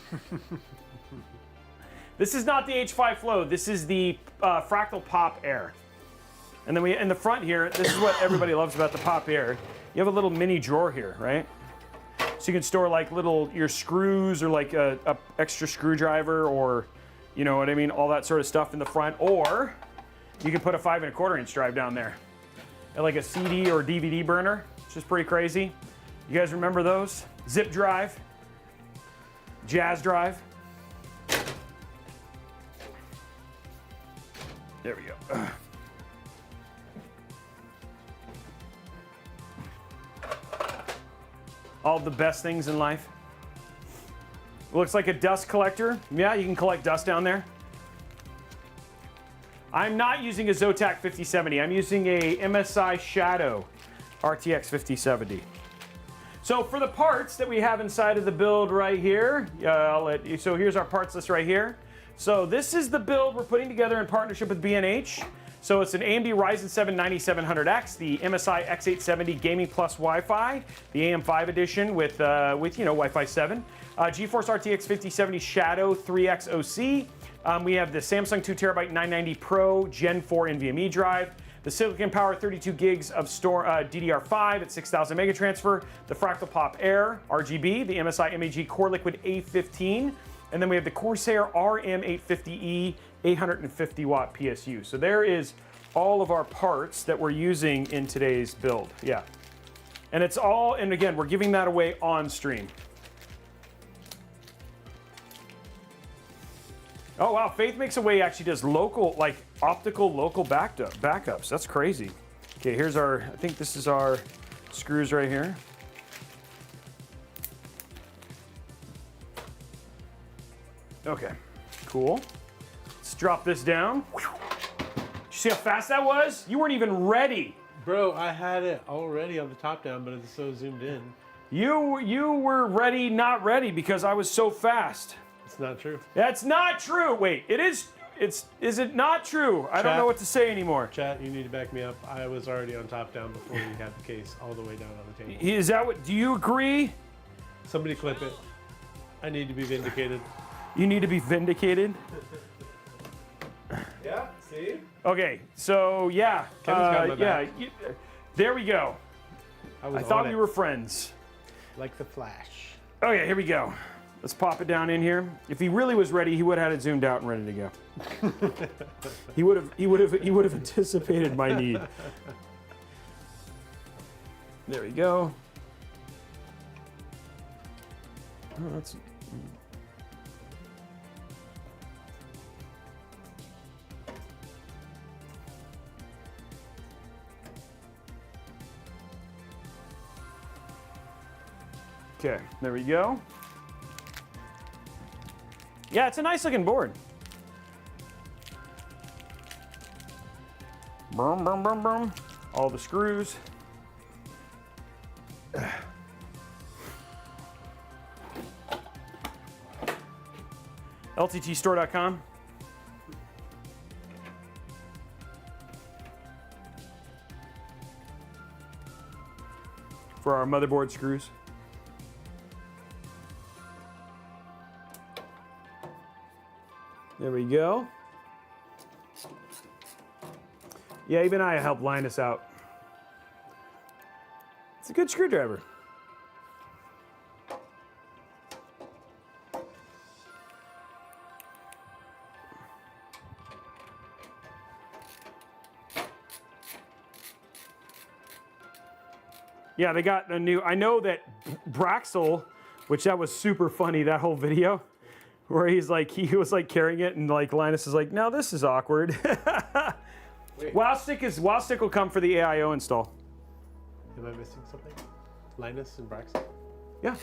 This is not the H5 Flow. This is the Fractal Pop Air. And then in the front here, this is what everybody loves about the Pop Air. You have a little mini drawer here, right? So you can store like your screws or like a extra screwdriver or, you know what I mean, all that sort of stuff in the front. Or you can put a 5 1/4 inch drive down there. And like a CD or DVD burner, which is pretty crazy. You guys remember those? Zip drive, Jazz drive. There we go. All the best things in life. Looks like a dust collector. Yeah, you can collect dust down there. I'm not using a Zotac 5070. I'm using a MSI Shadow RTX 5070. So for the parts that we have inside of the build right here, so here's our parts list right here. So this is the build we're putting together in partnership with B&H. So it's an AMD Ryzen 7 9700X, the MSI X870 Gaming Plus Wi-Fi, the AM5 edition with Wi-Fi 7, GeForce RTX 5070 Shadow 3X OC. We have the Samsung 2TB 990 Pro Gen 4 NVMe drive, the Silicon Power 32 gigs of DDR5 at 6,000 mega transfer, the Fractal Pop Air RGB, the MSI MAG Core Liquid A15, and then we have the Corsair RM850E 850 watt PSU. So there is all of our parts that we're using in today's build. Yeah. And it's all, and again, we're giving that away on stream. Oh wow, Faith Makes a Way actually does local, like optical local backups. That's crazy. Okay, here's our, I think this is our screws right here. Okay, cool. Let's drop this down. Did you see how fast that was? You weren't even ready. Bro, I had it already on the top down, but it's so zoomed in. You were ready, not ready, because I was so fast. It's not true. That's not true. Wait, it is. Is it not true? I don't Chat. know what to say anymore. Chat, you need to back me up. I was already on top down before we had the case all the way down on the table. Is that what? Do you agree? Somebody clip it. I need to be vindicated. You need to be vindicated. Yeah, see? Okay, so yeah, Kevin's got my back. there we go. I thought we were friends. Like the Flash. Okay, here we go. Let's pop it down in here. If he really was ready, he would have had it zoomed out and ready to go. he would have anticipated my need. There we go. Oh, that's. Okay, there we go. Yeah, it's a nice looking board. Boom, boom, boom, boom. All the screws. LTTstore.com. For our motherboard screws. There we go. Yeah, even I helped line this out. It's a good screwdriver. Yeah, they got a new, I know that Braxel, which that was super funny, that whole video, where he was like carrying it and like Linus is like, now this is awkward. WowStick will come for the AIO install. Am I missing something? Linus and Braxton? Yeah.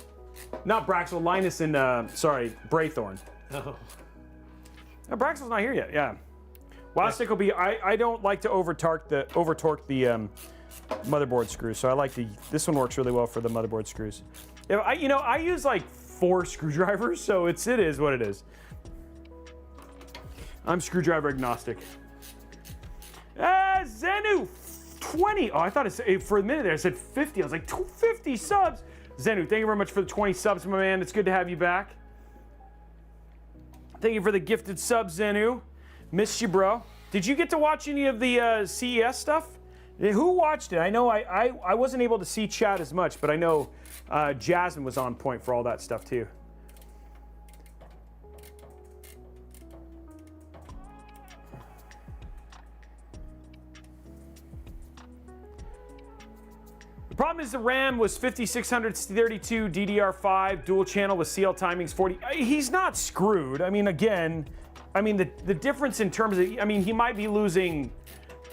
Not Braxel, Linus and, Braythorn. Oh. No, Braxel's not here yet, yeah. WowStick will be, I don't like to over torque the motherboard screws, so I like this one works really well for the motherboard screws. I use like 4 screwdrivers, so it is what it is. I'm screwdriver agnostic. Zenu 20. Oh, I thought for a minute there I said 50. I was like 250 subs. Zenu, thank you very much for the 20 subs, my man. It's good to have you back. Thank you for the gifted subs, Zenu. Missed you, bro. Did you get to watch any of the CES stuff? Who watched it? I know I wasn't able to see chat as much, but I know Jasmine was on point for all that stuff too. The problem is the RAM was 5632 DDR5, dual channel with CL timings 40. He's not screwed. I mean, again, the difference in terms of, he might be losing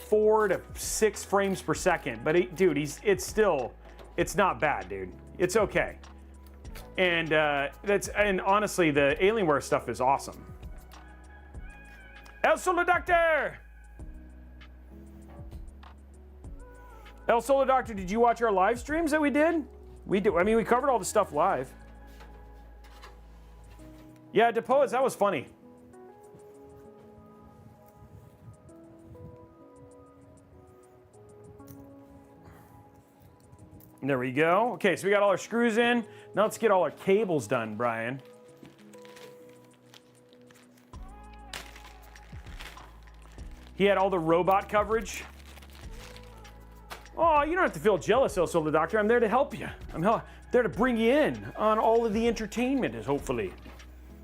4 to 6 frames per second, but it's not bad, dude. It's okay. And honestly, the Alienware stuff is awesome. El Solo Doctor! El Solo Doctor, did you watch our live streams that we did? We did. We covered all the stuff live. Yeah, Depoets, that was funny. There we go. Okay, so we got all our screws in. Now let's get all our cables done, Brian. He had all the robot coverage. Oh, you don't have to feel jealous, El Solo Doctor. I'm there to help you. I'm there to bring you in on all of the entertainment, hopefully.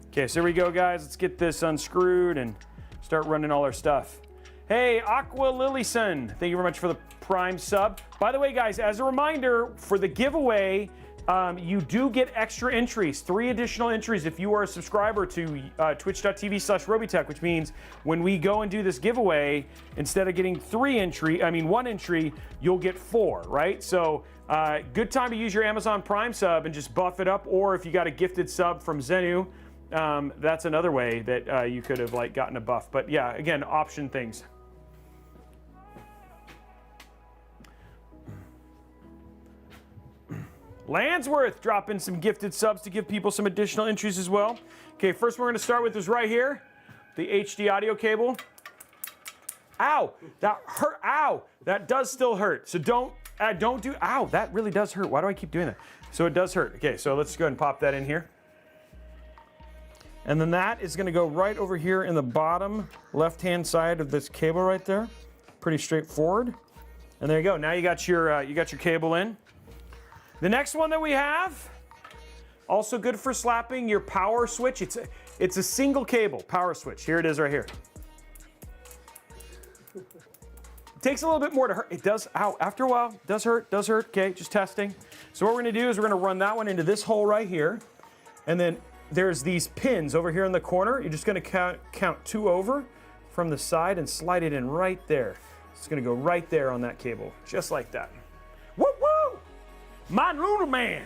Okay, so here we go, guys. Let's get this unscrewed and start running all our stuff. Hey, Aqua Lilyson, thank you very much for the Prime sub. By the way, guys, as a reminder, for the giveaway, you do get extra entries, 3 additional entries if you are a subscriber to twitch.tv/Robeytech, which means when we go and do this giveaway, instead of getting 1 entry, you'll get 4, right? So good time to use your Amazon Prime sub and just buff it up, or if you got a gifted sub from Zenu, that's another way that you could have gotten a buff. But yeah, again, option things. Landsworth dropping some gifted subs to give people some additional entries as well. Okay, first we're going to start with is right here, the HD audio cable. Ow, that hurt. Ow, that does still hurt. So don't do. Ow, that really does hurt. Why do I keep doing that? So it does hurt. Okay, so let's go ahead and pop that in here. And then that is going to go right over here in the bottom left-hand side of this cable right there. Pretty straightforward. And there you go. Now you got your cable in. The next one that we have, also good for slapping your power switch. It's a single cable power switch. Here it is right here. It takes a little bit more to hurt. It does, ow, after a while, does hurt. Okay, just testing. So what we're gonna do is we're gonna run that one into this hole right here. And then there's these pins over here in the corner. You're just gonna count 2 over from the side and slide it in right there. It's gonna go right there on that cable, just like that. Woo woo! My noodle man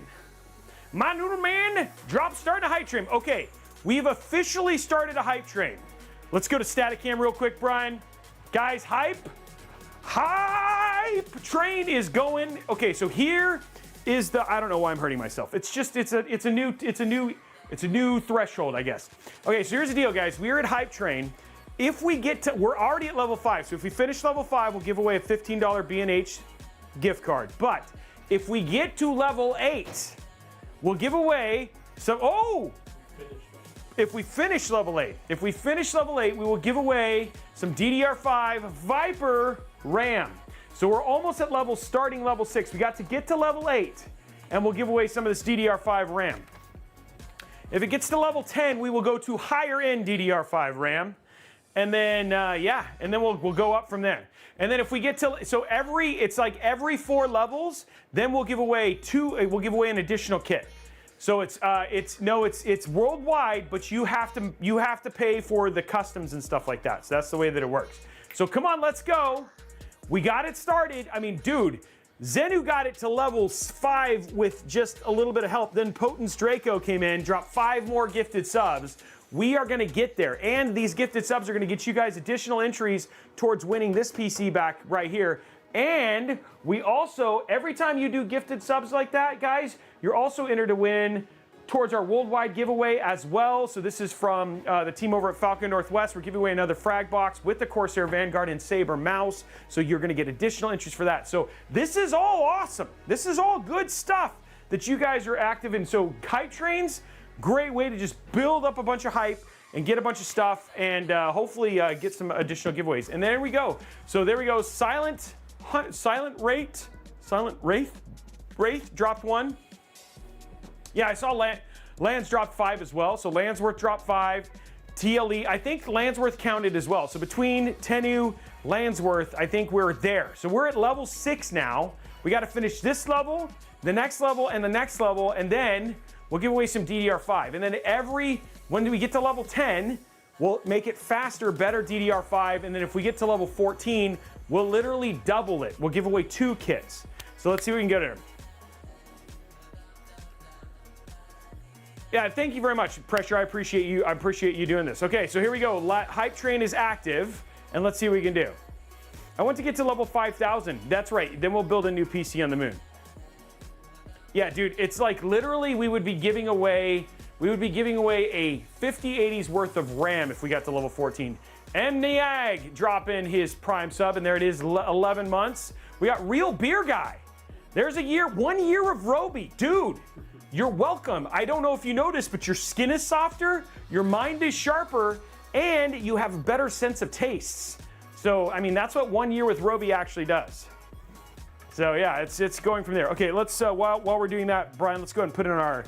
starting a hype train. Okay, we've officially started a hype train. Let's go to Staticam real quick, Brian. Guys, hype train is going. Okay, so here is the, I don't know why I'm hurting myself. It's just, it's a new threshold, I guess. Okay, so here's the deal, guys. We're at hype train. If we get to, we're already at level 5. So if we finish level 5, we'll give away a $15 B&H gift card. But if we get to level 8, we'll give away some, if we finish level 8, we will give away some DDR5 Viper RAM. So we're almost at starting level 6. We got to get to level 8, and we'll give away some of this DDR5 RAM. If it gets to level 10, we will go to higher end DDR5 RAM, and then and then we'll go up from there. And then if we get to, so it's like every 4 levels, then we'll give away an additional kit. So it's worldwide, but you have to pay for the customs and stuff like that. So that's the way that it works. So come on, let's go. We got it started. I mean, dude, Zenu got it to level 5 with just a little bit of help. Then Potence Draco came in, dropped 5 more gifted subs. We are gonna get there. And these gifted subs are gonna get you guys additional entries towards winning this PC back right here. And we also, every time you do gifted subs like that, guys, you're also entered to win towards our worldwide giveaway as well. So this is from the team over at Falcon Northwest. We're giving away another frag box with the Corsair Vanguard and Saber mouse. So you're gonna get additional entries for that. So this is all awesome. This is all good stuff that you guys are active in. So hype trains, great way to just build up a bunch of hype and get a bunch of stuff and hopefully get some additional giveaways. And there we go. So there we go. Silent Wraith dropped 1. Yeah, I saw Lands dropped 5 as well. So Landsworth dropped 5. TLE, I think Landsworth counted as well. So between Tenu, Landsworth, I think we're there. So we're at level 6 now. We got to finish this level, the next level, and the next level, and then we'll give away some DDR5. And then when we get to level 10, we'll make it faster, better DDR5. And then if we get to level 14, we'll literally double it. We'll give away 2 kits. So let's see what we can get here. Yeah, thank you very much, Pressure. I appreciate you doing this. Okay, so here we go. Hype train is active, and let's see what we can do. I want to get to level 5,000. That's right. Then we'll build a new PC on the moon. Yeah, dude, it's like literally we would be giving away a 5080s worth of RAM if we got to level 14. M. Niag drop in his Prime sub, and there it is, 11 months. We got Real Beer Guy. There's 1 year of Robey. Dude, you're welcome. I don't know if you noticed, but your skin is softer, your mind is sharper, and you have a better sense of tastes. So, I mean, that's what 1 year with Robey actually does. So yeah, it's going from there. Okay, let's while we're doing that, Brian, let's go ahead and put in our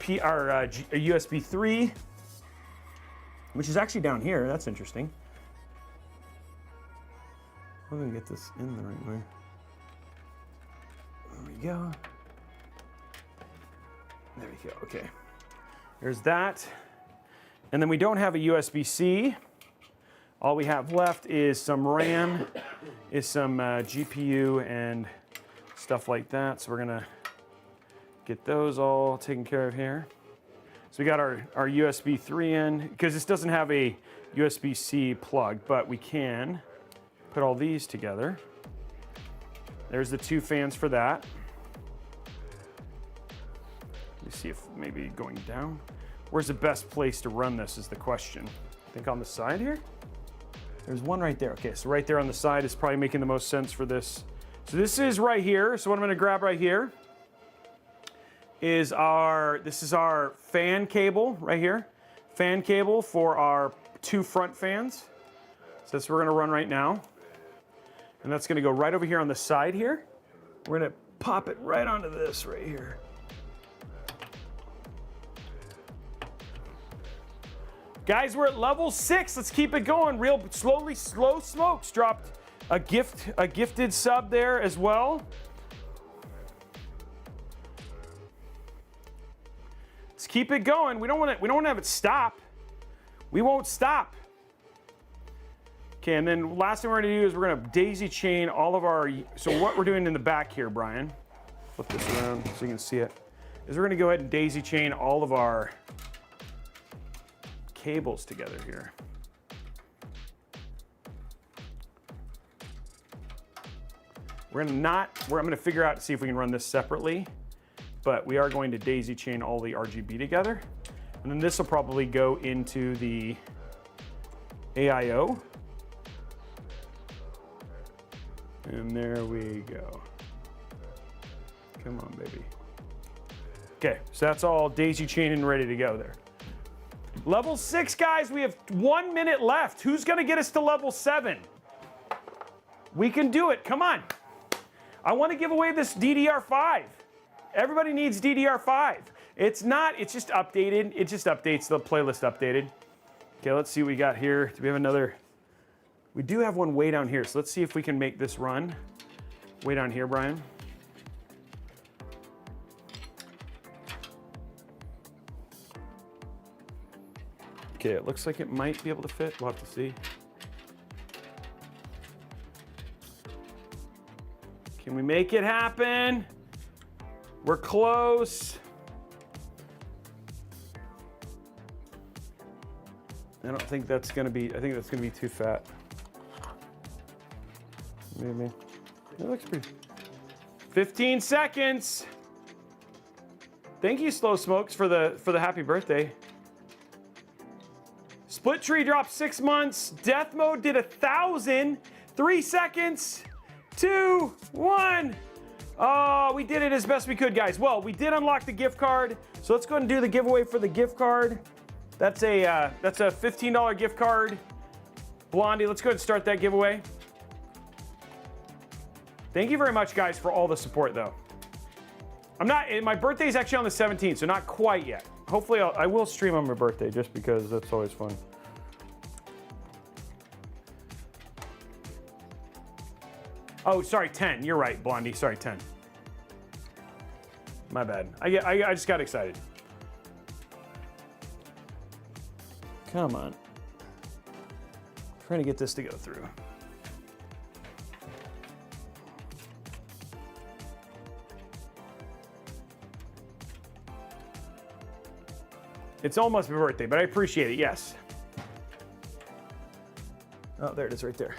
USB 3, which is actually down here. That's interesting. I'm gonna get this in the right way. There we go. There we go. Okay. There's that. And then we don't have a USB-C. All we have left is some RAM, is some GPU and stuff like that. So we're gonna get those all taken care of here. So we got our USB 3 in, because this doesn't have a USB-C plug, but we can put all these together. There's the 2 fans for that. Let me see if maybe going down. Where's the best place to run this is the question. I think on the side here? There's one right there. Okay, so right there on the side is probably making the most sense for this. So this is right here. So what I'm gonna grab right here is this is our fan cable right here. Fan cable for our 2 front fans. So that's what we're gonna run right now. And that's gonna go right over here on the side here. We're gonna pop it right onto this right here. Guys, we're at level 6. Let's keep it going. Real slowly, Slow Smokes dropped a gifted sub there as well. Let's keep it going. We don't want to have it stop. We won't stop. Okay, and then last thing we're gonna do is we're gonna daisy chain all of our, so what we're doing in the back here, Brian, flip this around so you can see it, is we're gonna go ahead and daisy chain all of our cables together here. I'm gonna figure out to see if we can run this separately, but we are going to daisy chain all the RGB together. And then this will probably go into the AIO. And there we go. Come on, baby. Okay, so that's all daisy chained and ready to go there. Level 6, guys, we have 1 minute left. Who's gonna get us to level 7? We can do it, come on. I wanna give away this DDR5. Everybody needs DDR5. It's just updated. It just updates, the playlist updated. Okay, let's see what we got here. Do we have another? We do have one way down here, so let's see if we can make this run. Way down here, Brian. Okay, it looks like it might be able to fit. We'll have to see. Can we make it happen? We're close. I don't think that's gonna be, I think that's gonna be too fat. Maybe. That looks pretty. 15 seconds. Thank you, Slow Smokes, for the happy birthday. Split Tree dropped 6 months. Death Mode did 1,000. 3 seconds. 2, 1. Oh, we did it as best we could, guys. Well, we did unlock the gift card, so let's go ahead and do the giveaway for the gift card. That's a $15 gift card. Blondie, let's go ahead and start that giveaway. Thank you very much, guys, for all the support, though. My birthday is actually on the 17th, so not quite yet. Hopefully, I will stream on my birthday, just because that's always fun. Oh, sorry, 10. You're right, Blondie. Sorry, 10. My bad. I just got excited. Come on. Trying to get this to go through. It's almost my birthday, but I appreciate it, yes. Oh, there it is right there.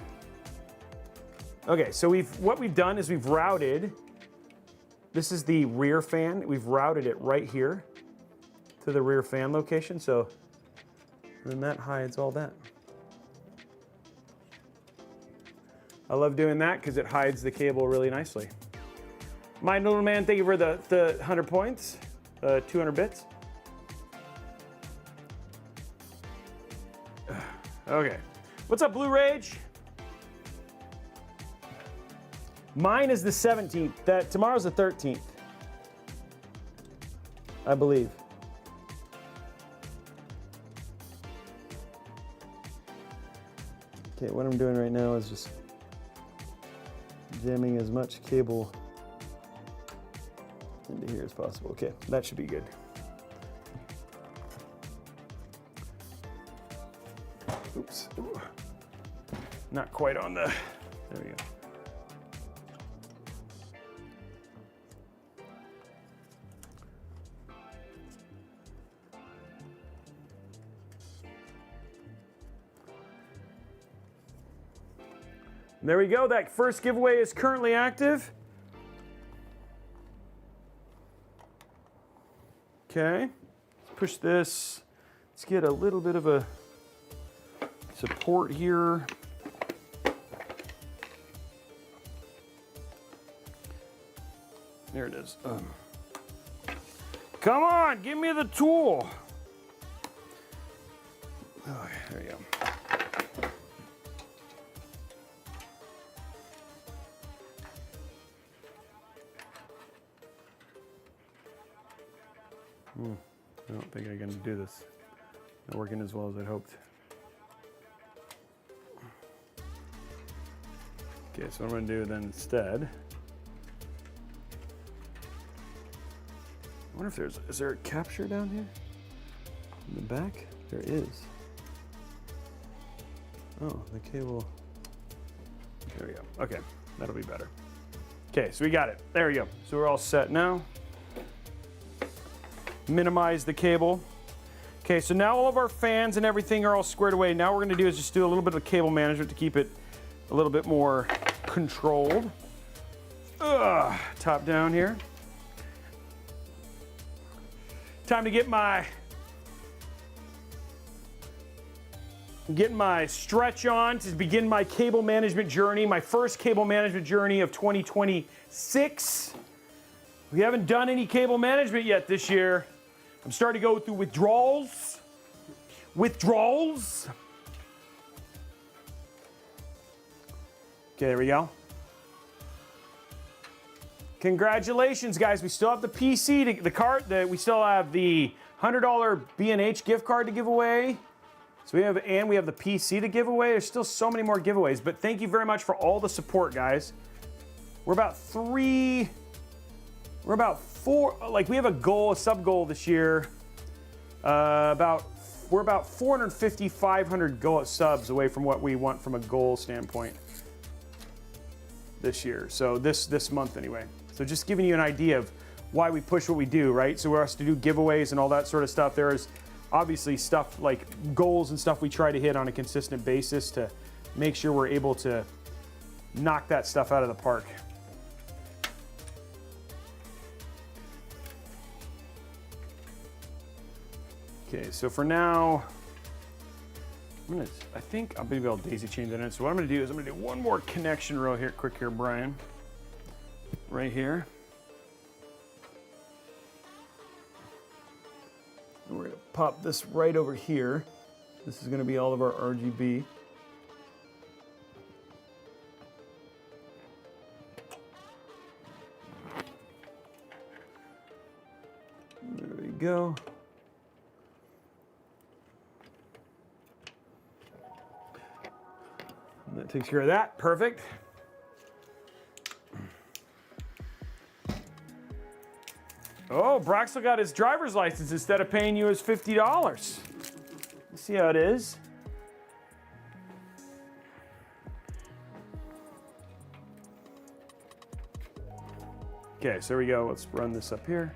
Okay, so what we've done is we've routed, this is the rear fan, we've routed it right here to the rear fan location, so then that hides all that. I love doing that because it hides the cable really nicely. My little man, thank you for the 100 points, 200 bits. Okay, what's up, Blue Rage? Mine is the 17th. Tomorrow's the 13th, I believe. Okay, what I'm doing right now is just jamming as much cable into here as possible. Okay, that should be good. Oops. Ooh. Not quite on the, there we go. There we go, that first giveaway is currently active. Okay, let's push this. Let's get a little bit of a support here. There it is. Come on, give me the tool. Oh, there you go. I don't think I can do this. Not working as well as I'd hoped. Okay, so what I'm gonna do then instead, I wonder if is there a capture down here? In the back? There is. Oh, the cable. There we go. Okay, that'll be better. Okay, so we got it. There we go. So we're all set now. Minimize the cable. Okay, so now all of our fans and everything are all squared away. Now what we're gonna do is just do a little bit of cable management to keep it a little bit more controlled. Top down here. Time to get my stretch on to begin my cable management journey, my first cable management journey of 2026. We haven't done any cable management yet this year. I'm starting to go through withdrawals. Okay, there we go. Congratulations, guys. We still have the PC, we still have the $100 B&H gift card to give away. So we have the PC to give away. There's still so many more giveaways, but thank you very much for all the support, guys. We're about four, like we have a goal, a sub goal this year. We're about 450, 500 subs away from what we want from a goal standpoint this year. So this month anyway. So just giving you an idea of why we push what we do, right? So we're asked to do giveaways and all that sort of stuff. There is obviously stuff like goals and stuff we try to hit on a consistent basis to make sure we're able to knock that stuff out of the park. Okay, so for now, I think I'm gonna be able to daisy chain that in. So what I'm gonna do is I'm gonna do one more connection real quick here, Brian. Right here. And we're gonna pop this right over here. This is gonna be all of our RGB. There we go. And that takes care of that. Perfect. Oh, Braxel got his driver's license instead of paying you his $50. Let's see how it is. Okay, so there we go. Let's run this up here.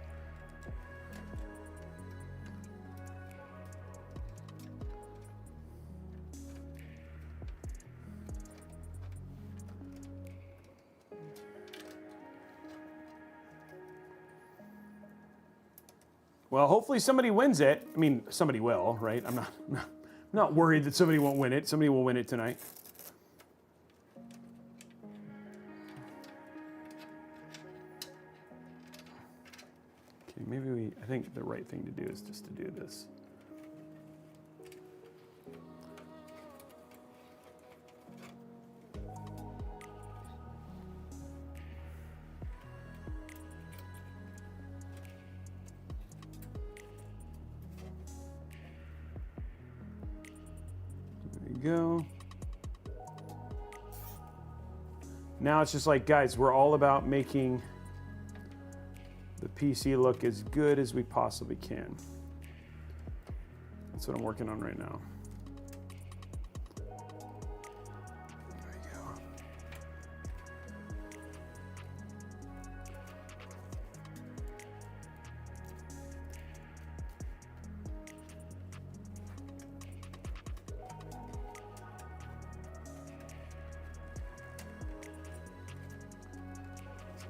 Well, hopefully somebody wins it. I mean, somebody will, right? I'm not worried that somebody won't win it. Somebody will win it tonight. Okay, maybe I think the right thing to do is just to do this. Go. Now it's just like, guys, we're all about making the PC look as good as we possibly can. That's what I'm working on right now. There we go.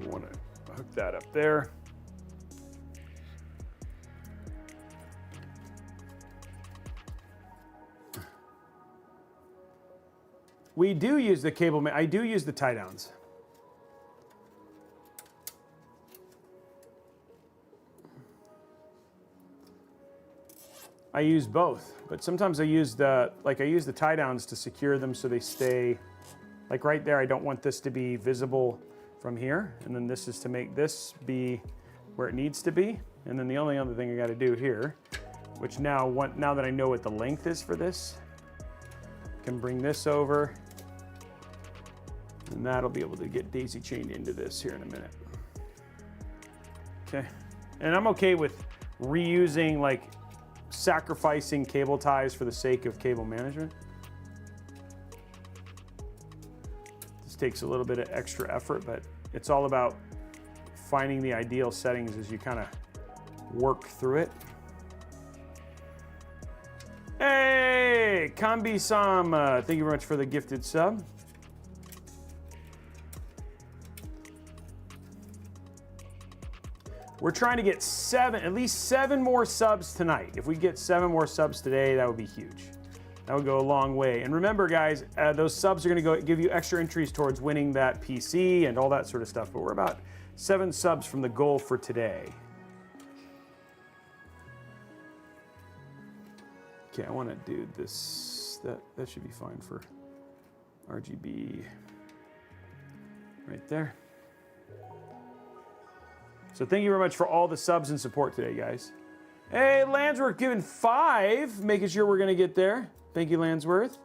We want to hook that up there. We do use the cable, I do use the tie downs. I use both, but sometimes I use the tie downs to secure them so they stay, like right there, I don't want this to be visible from here. And then this is to make this be where it needs to be. And then the only other thing I gotta do here, which now that I know what the length is for this, I can bring this over and that'll be able to get daisy chained into this here in a minute. Okay, and I'm okay with reusing, like sacrificing cable ties for the sake of cable management. This takes a little bit of extra effort, but it's all about finding the ideal settings as you kind of work through it. Hey, Kambi-sama, thank you very much for the gifted sub. We're trying to get at least seven more subs tonight. If we get 7 more subs today, that would be huge. That would go a long way. And remember, guys, those subs are gonna give you extra entries towards winning that PC and all that sort of stuff. But we're about 7 subs from the goal for today. Okay, I wanna do this. That should be fine for RGB right there. So thank you very much for all the subs and support today, guys. Hey, Landsworth giving 5, making sure we're gonna get there. Thank you, Landsworth.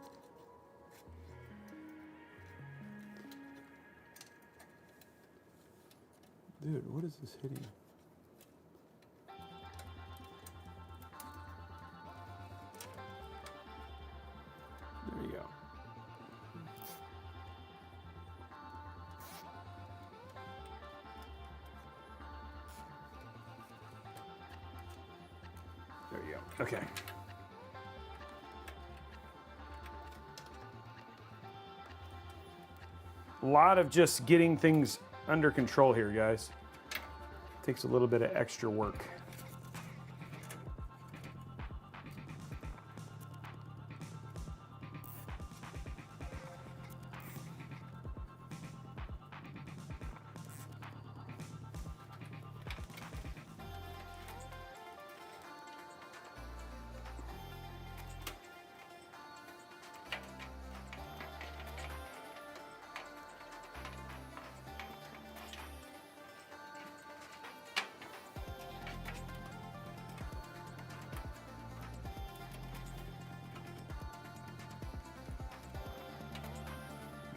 Dude, what is this hitting? There you go. There you go. Okay. A lot of just getting things under control here, guys. Takes a little bit of extra work.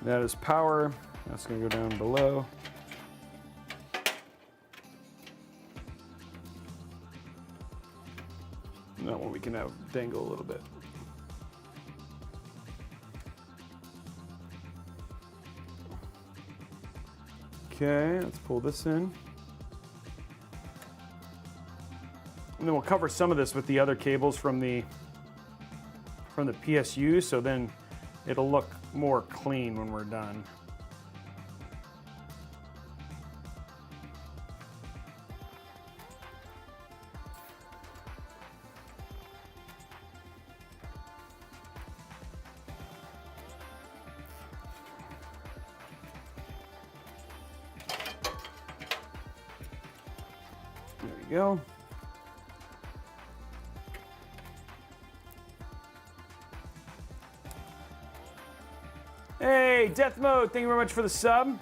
That is power. That's gonna go down below. And that one we can have dangle a little bit. Okay, let's pull this in. And then we'll cover some of this with the other cables from the PSU, so then it'll look more clean when we're done. There we go. Hey, Death Mode, thank you very much for the sub.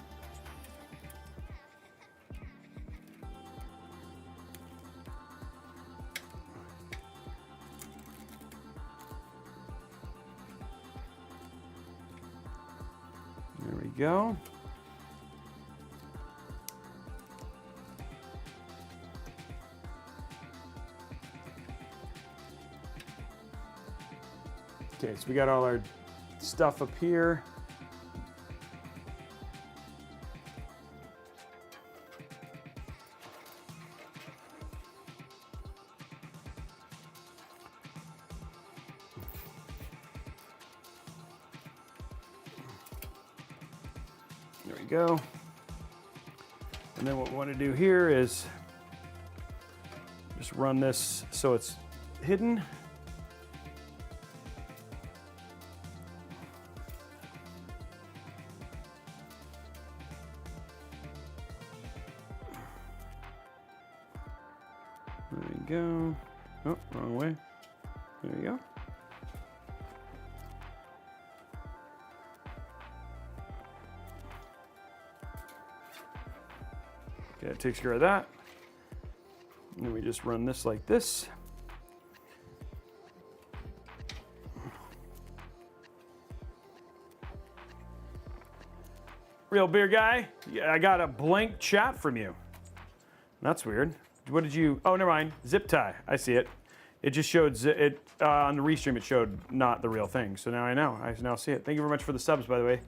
There we go. Okay, so we got all our stuff up here. There we go. And then what we want to do here is just run this so it's hidden. There we go. Oh, wrong way. There we go. Okay, it takes care of that. And then we just run this like this. Real beer guy, yeah, I got a blank chat from you. That's weird. What did you, oh, never mind. Zip tie, I see it. It just showed, on the restream it showed not the real thing. So now I know, I now see it. Thank you very much for the subs, by the way.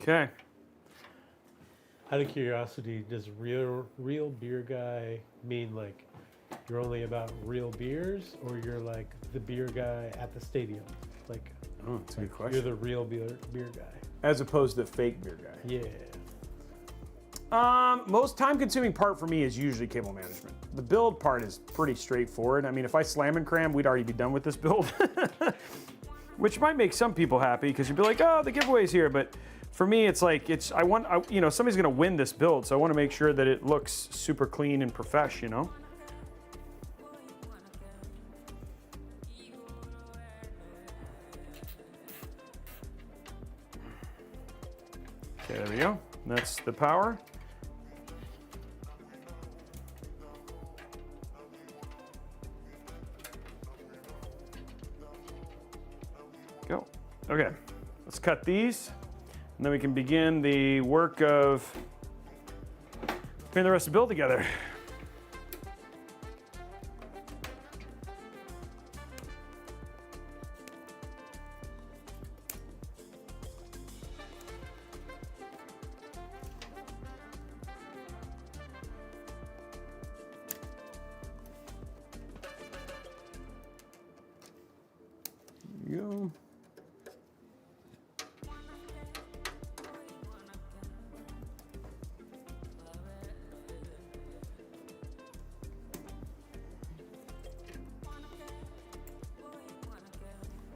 Okay. Out of curiosity, does real beer guy mean like you're only about real beers, or you're like the beer guy at the stadium? Like, Oh, that's a good question. you're the real beer guy. As opposed to fake beer guy. Yeah. Most time-consuming part for me is usually cable management. The build part is pretty straightforward. I mean, if I slam and cram, we'd already be done with this build. Which might make some people happy, because you'd be like, oh, the giveaway's here. But for me, it's like, you know, somebody's gonna win this build, so I wanna make sure that it looks super clean and profesh, you know? Okay, there we go. That's the power. Go. Okay, let's cut these, and then we can begin the work of putting the rest of the build together. Go.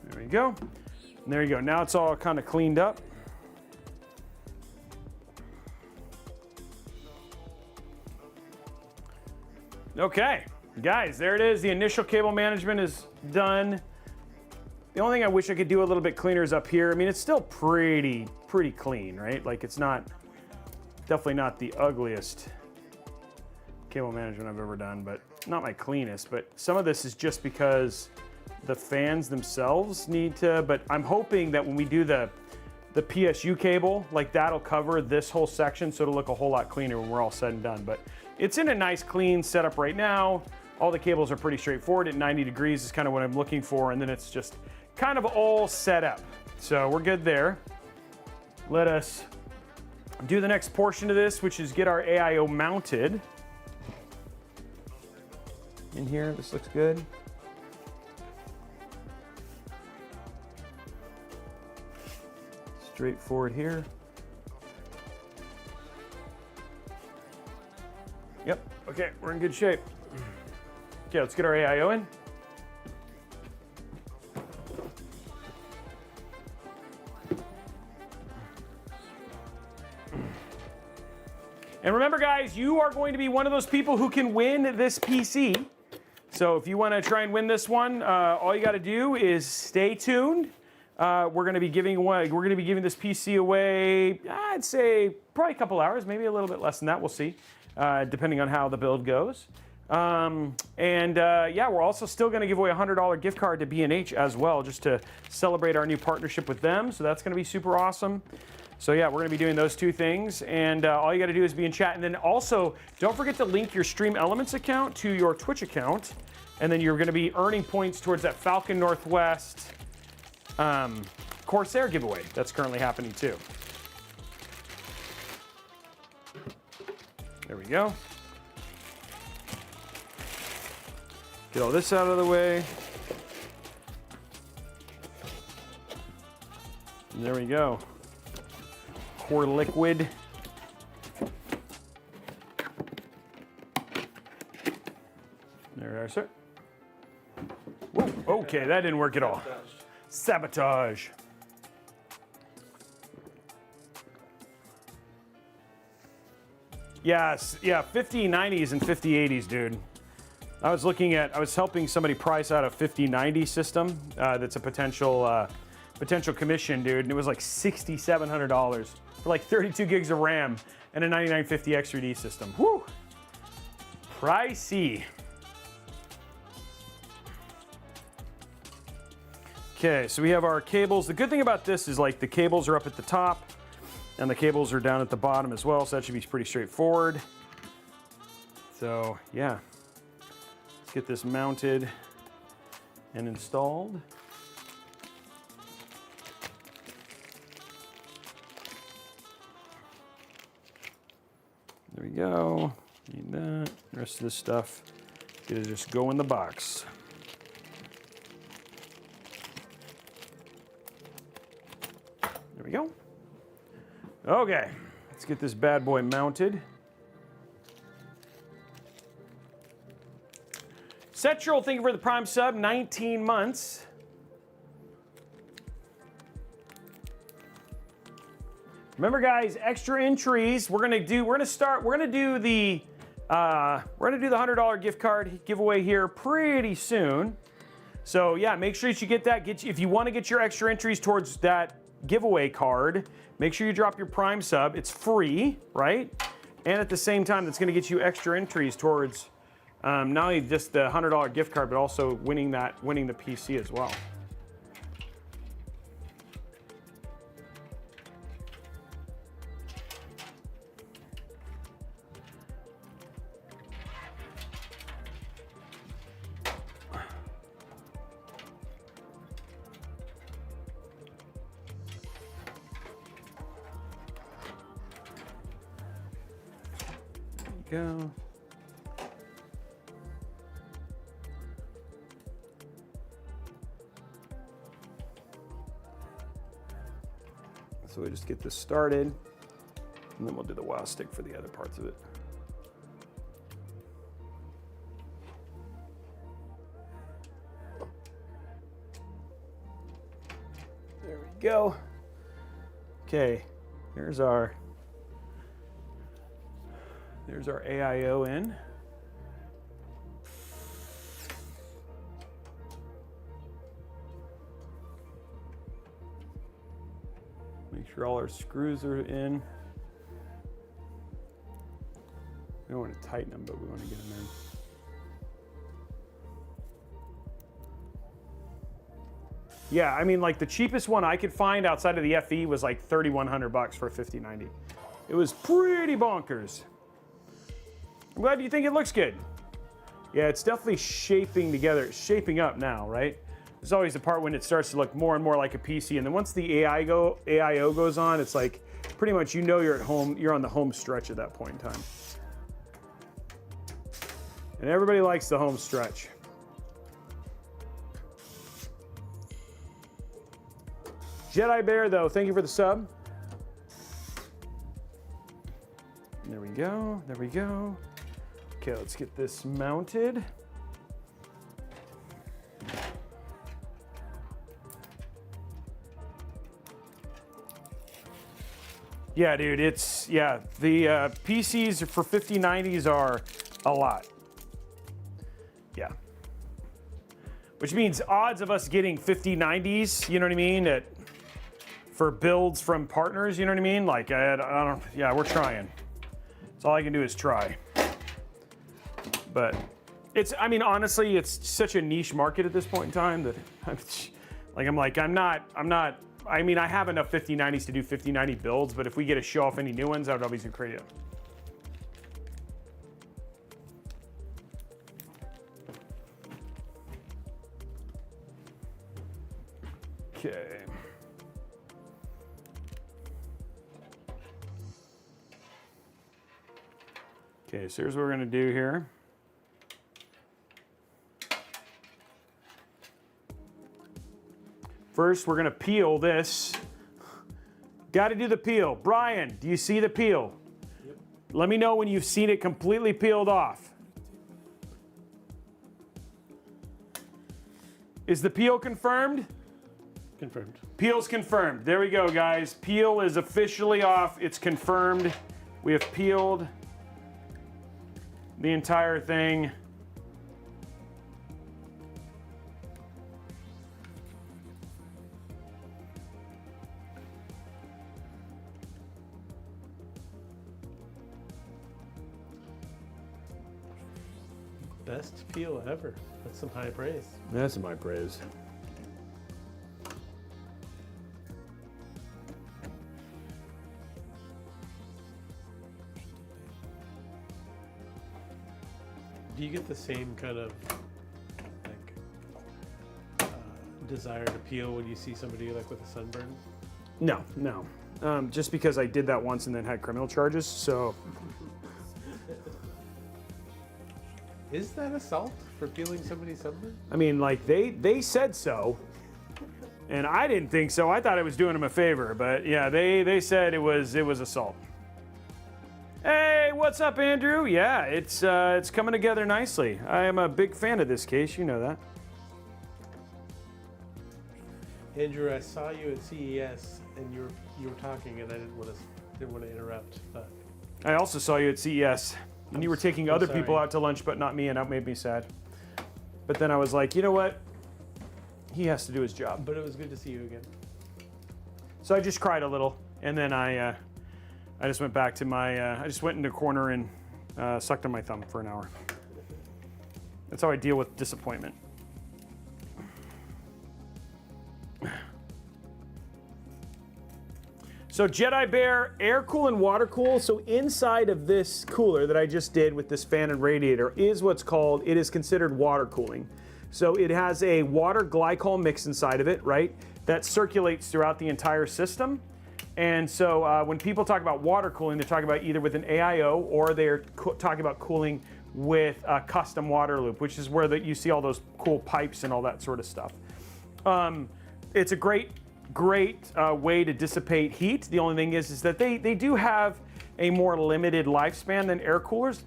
There we go. And there you go. Now it's all kind of cleaned up. Okay, guys, there it is. The initial cable management is done. The only thing I wish I could do a little bit cleaner is up here. I mean, it's still pretty clean, right? Like, it's not, definitely not the ugliest cable management I've ever done, but not my cleanest. But some of this is just because the fans themselves need to, but I'm hoping that when we do the PSU cable, like, that'll cover this whole section, so it'll look a whole lot cleaner when we're all said and done. But it's in a nice, clean setup right now. All the cables are pretty straightforward. At 90 degrees is kind of what I'm looking for, and then it's just kind of all set up. So we're good there. Let us do the next portion of this, which is get our AIO mounted. In here, this looks good. Straightforward here. Yep, okay, we're in good shape. Okay, let's get our AIO in. And remember, guys, you are going to be one of those people who can win this PC. So if you want to try and win this one, all you got to do is stay tuned. We're going to be giving this PC away. I'd say probably a couple hours, maybe a little bit less than that. We'll see, depending on how the build goes. Yeah, we're also still going to give away a $100 gift card to B&H as well, just to celebrate our new partnership with them. So that's going to be super awesome. So yeah, we're going to be doing those two things, and all you got to do is be in chat. And then also, don't forget to link your Stream Elements account to your Twitch account, and then you're going to be earning points towards that Falcon Northwest Corsair giveaway that's currently happening too. There we go. Get all this out of the way. And there we go. Core liquid. There we are, sir. Whoa, okay, that didn't work at all. Sabotage. Yes, yeah, 5090s and 5080s, dude. I was helping somebody price out a 5090 system that's a potential commission, dude, and it was like $6,700 for like 32 gigs of RAM and a 9950 X3D system. Whew, pricey. Okay, so we have our cables. The good thing about this is like the cables are up at the top and the cables are down at the bottom as well, so that should be pretty straightforward. So yeah, let's get this mounted and installed. There we go. Need that. The rest of this stuff is just go in the box. There we go. Okay, let's get this bad boy mounted. Central, thank you for the Prime sub, 19 months. Remember, guys, extra entries. We're gonna do the $100 gift card giveaway here pretty soon. So yeah, make sure that you get that. If you want to get your extra entries towards that giveaway card, make sure you drop your Prime sub. It's free, right? And at the same time, that's going to get you extra entries towards not only just the $100 gift card, but also winning the PC as well. Go. So we just get this started, and then we'll do the wow stick for the other parts of it. There we go. Okay, there's our AIO in. Make sure all our screws are in. We don't want to tighten them, but we want to get them in. Yeah, I mean, like the cheapest one I could find outside of the FE was like $3,100 for a 5090. It was pretty bonkers. I'm glad you think it looks good. Yeah, it's definitely shaping together. It's shaping up now, right? There's always the part when it starts to look more and more like a PC, and then once the AIO goes on, it's like pretty much you know you're at home, you're on the home stretch at that point in time. And everybody likes the home stretch. Jedi Bear, though, thank you for the sub. There we go, there we go. Okay, let's get this mounted. Yeah, dude, the PCs for 5090s are a lot. Yeah. Which means odds of us getting 5090s, you know what I mean, for builds from partners, you know what I mean? Like, I don't, yeah, we're trying. That's all I can do is try. But I mean, honestly, it's such a niche market at this point in time that I mean, I have enough 5090s to do 5090 builds, but if we get to show off any new ones, I would obviously create it. Okay. Okay, so here's what we're gonna do here. First, we're gonna peel this. Got to do the peel. Brian, do you see the peel? Yep. Let me know when you've seen it completely peeled off. Is the peel confirmed? Confirmed. Peel's confirmed. There we go, guys. Peel is officially off. It's confirmed. We have peeled the entire thing. Best peel ever. That's some high praise. That's my praise. Do you get the same kind of like desire to peel when you see somebody like with a sunburn? No, no. Just because I did that once and then had criminal charges, so. Is that assault for peeling somebody's sunburn? I mean, like, they said so, and I didn't think so. I thought I was doing them a favor, but yeah, they said it was assault. Hey, what's up, Andrew? Yeah, it's coming together nicely. I am a big fan of this case, you know that. Andrew, I saw you at CES and you were talking, and I didn't want to interrupt, but I also saw you at CES, and you were taking I'm other people sorry. out to lunch, but not me, and that made me sad. But then I was like, you know what? He has to do his job. but it was good to see you again. So I just cried a little, and then I just went back to my, I just went in the corner and sucked on my thumb for an hour. That's how I deal with disappointment. So Jedi Bear, air cool and water cool. So inside of this cooler that I just did with this fan and radiator is what's called, it is considered water cooling. So it has a water glycol mix inside of it, right? That circulates throughout the entire system. And so when people talk about water cooling, they're talking about either with an AIO or they're talking about cooling with a custom water loop, which is where you see all those cool pipes and all that sort of stuff. It's a great way to dissipate heat. The only thing is that they do have a more limited lifespan than air coolers.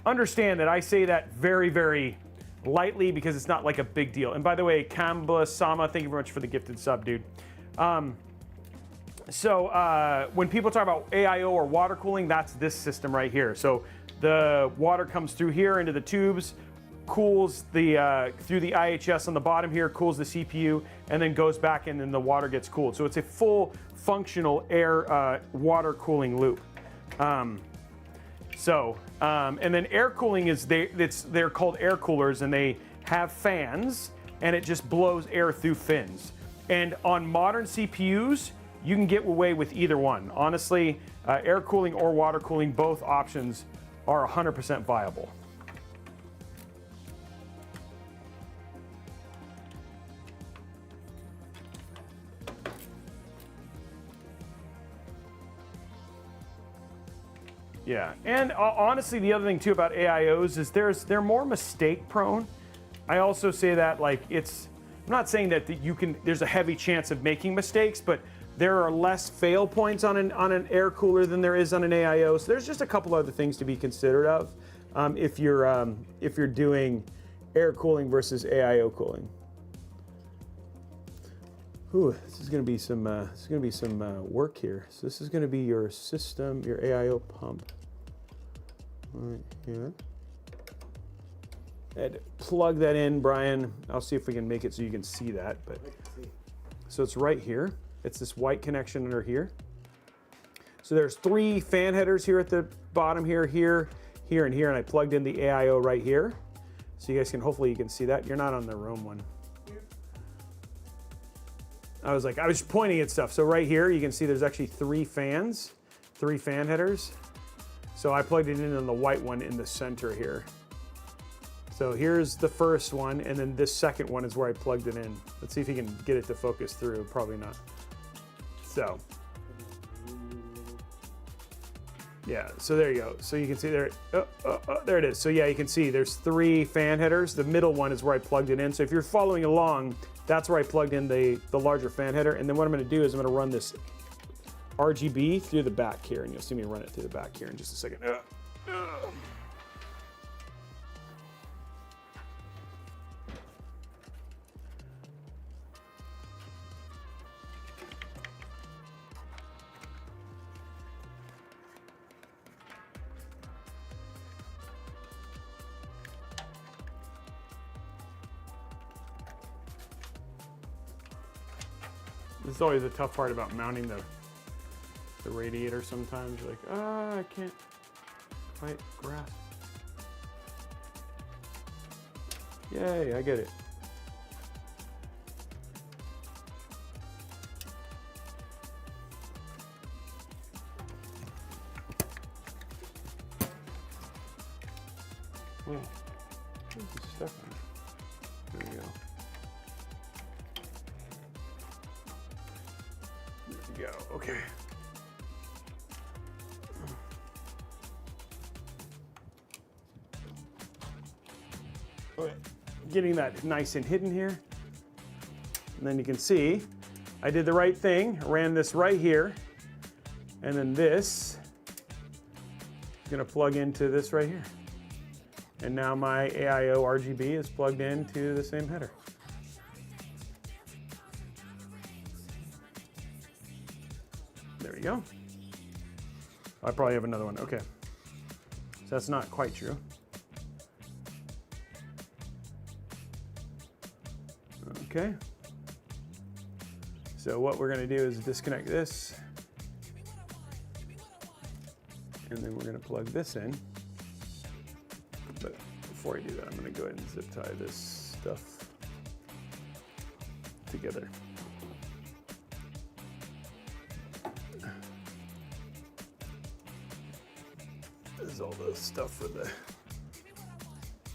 Understand that I say that very, very lightly because it's not like a big deal. And by the way, Kamba Sama, thank you very much for the gifted sub, dude. So when people talk about AIO or water cooling, that's this system right here. So the water comes through here into the tubes, cools the through the IHS on the bottom here, cools the CPU, and then goes back in and the water gets cooled. So it's a full functional air water cooling loop. And then air cooling is they're called air coolers, and they have fans, and it just blows air through fins. And on modern CPUs, you can get away with either one. Honestly, air cooling or water cooling, both options are 100% viable. Yeah, and honestly, the other thing too about AIOs is they're more mistake prone. I also say that like I'm not saying that there's a heavy chance of making mistakes, but there are less fail points on an air cooler than there is on an AIO. So there's just a couple other things to be considered of if you're doing air cooling versus AIO cooling. Ooh, this is going to be some work here. So this is going to be your system, your AIO pump, right here. And plug that in, Brian. I'll see if we can make it so you can see that. But so it's right here. It's this white connection under here. So there's 3 fan headers here at the bottom here, here, here, and here. And I plugged in the AIO right here. So you guys can, hopefully you can see that. You're not on the room one. I was pointing at stuff. So right here, you can see there's actually 3 fan headers. So I plugged it in on the white one in the center here. So here's the first one, and then this second one is where I plugged it in. Let's see if you can get it to focus through. Probably not. So, yeah, so there you go. So you can see there, there it is. So yeah, you can see there's 3 fan headers. The middle one is where I plugged it in. So if you're following along, that's where I plugged in the larger fan header. And then what I'm gonna do is I'm gonna run this RGB through the back here, and you'll see me run it through the back here in just a second. This is always a tough part about mounting the radiator sometimes. You're like, I can't quite grasp. Yay, I get it. Where's the stuff in it? There we go. There we go, okay. Okay, getting that nice and hidden here. And then you can see, I did the right thing, ran this right here, and then this is gonna plug into this right here. And now my AIO RGB is plugged into the same header. There we go. I probably have another one, okay. So that's not quite true. Okay. So what we're gonna do is disconnect this. And then we're gonna plug this in. But before I do that, I'm gonna go ahead and zip tie this stuff together. This is all the stuff for the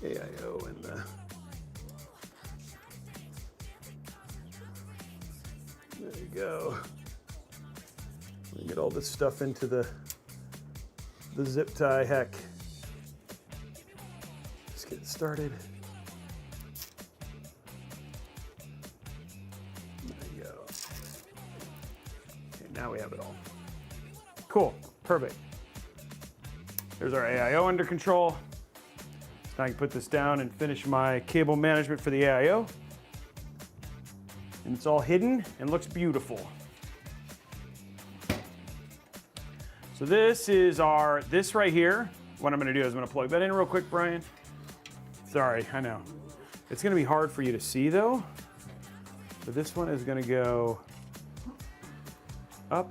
AIO and the there you go. We get all this stuff into the zip tie heck. Let's get started. There you go. Okay, now we have it all. Cool, perfect. There's our AIO under control. Now I can put this down and finish my cable management for the AIO. And it's all hidden and looks beautiful. So this is this right here. What I'm gonna do is I'm gonna plug that in real quick, Brian. Sorry, I know. It's gonna be hard for you to see though. So this one is gonna go up.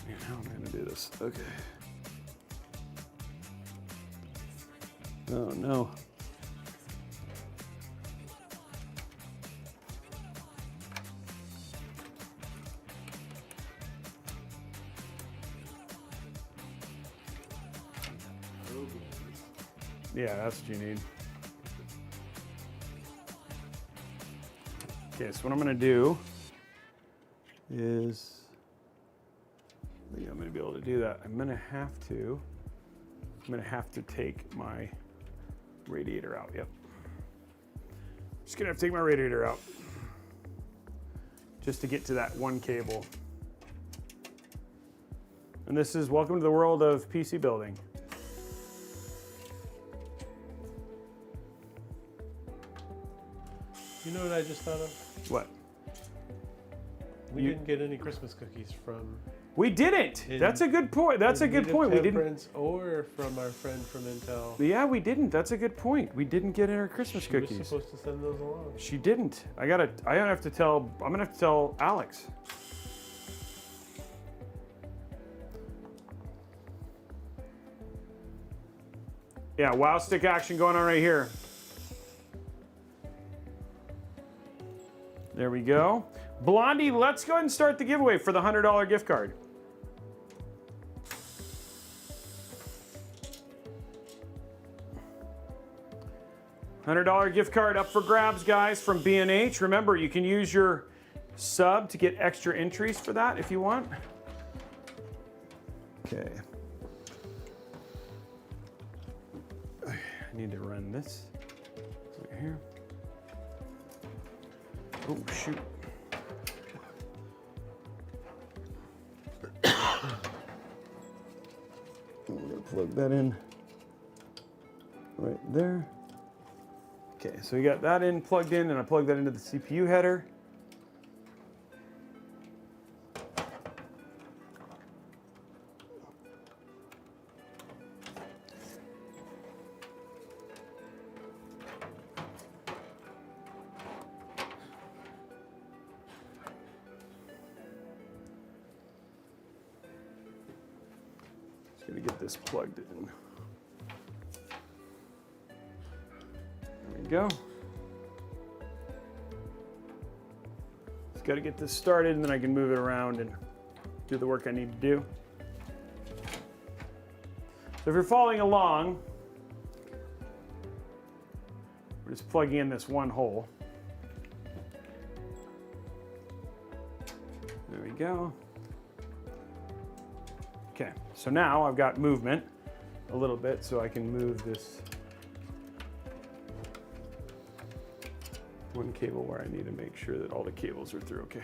Man, how am I gonna do this? Okay. Oh no. Yeah, that's what you need. Okay, so what I'm gonna do is, I think I'm gonna be able to do that. I'm gonna have to take my radiator out, yep. Just gonna have to take my radiator out just to get to that one cable. And this is welcome to the world of PC building. You know what I just thought of? What? We didn't get any Christmas cookies from. We didn't. That's a good point. That's a good point. We didn't. Or from our friend from Intel. Yeah, we didn't. That's a good point. We didn't get our Christmas cookies. She was supposed to send those along. She didn't. I'm gonna have to tell Alex. Yeah, wow stick action going on right here. There we go. Blondie, let's go ahead and start the giveaway for the $100 gift card. $100 gift card up for grabs, guys, from B&H. Remember, you can use your sub to get extra entries for that if you want. Okay. I need to run this right here. Oh, shoot. I'm gonna plug that in right there. Okay, so we got that in plugged in, and I plugged that into the CPU header. Gonna get this plugged in. There we go. Just got to get this started, and then I can move it around and do the work I need to do. So if you're following along, we're just plugging in this one hole. There we go. Okay, so now I've got movement a little bit, so I can move this one cable where I need to make sure that all the cables are through. Okay.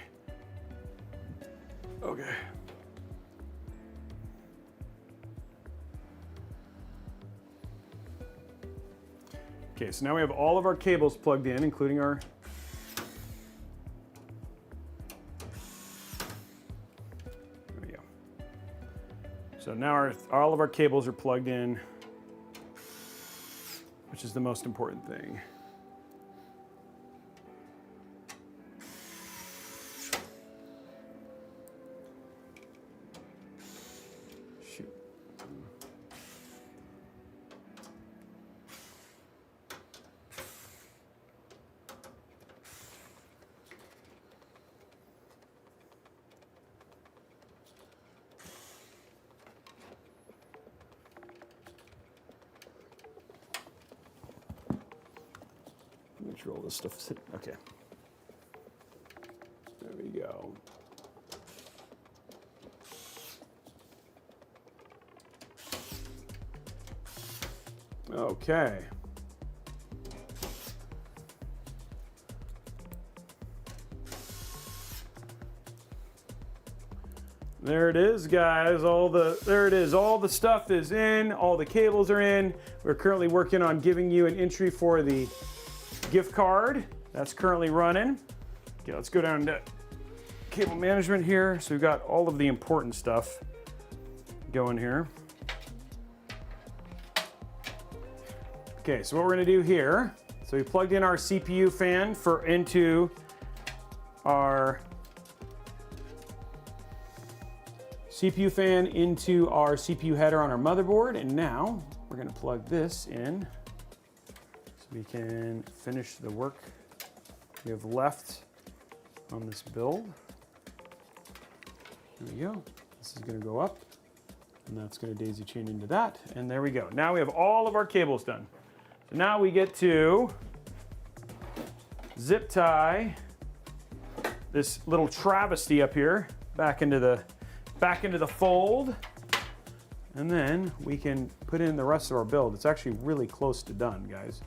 Okay. Okay, so now we have all of our cables plugged in, including our there we go. So now all of our cables are plugged in, which is the most important thing. Shoot. Make sure all this stuff's hit. Okay. There we go. Okay. There it is, guys. There it is. All the stuff is in. All the cables are in. We're currently working on giving you an entry for the gift card. That's currently running. Okay, let's go down to cable management here. So we've got all of the important stuff going here. Okay, so what we're gonna do here, so we plugged in our CPU fan into our CPU header on our motherboard, and now we're gonna plug this in so we can finish the work we have left on this build. There we go. This is gonna go up, and that's gonna daisy chain into that, and there we go. Now we have all of our cables done. So now we get to zip tie this little travesty up here back into the fold, and then we can put in the rest of our build. It's actually really close to done, guys.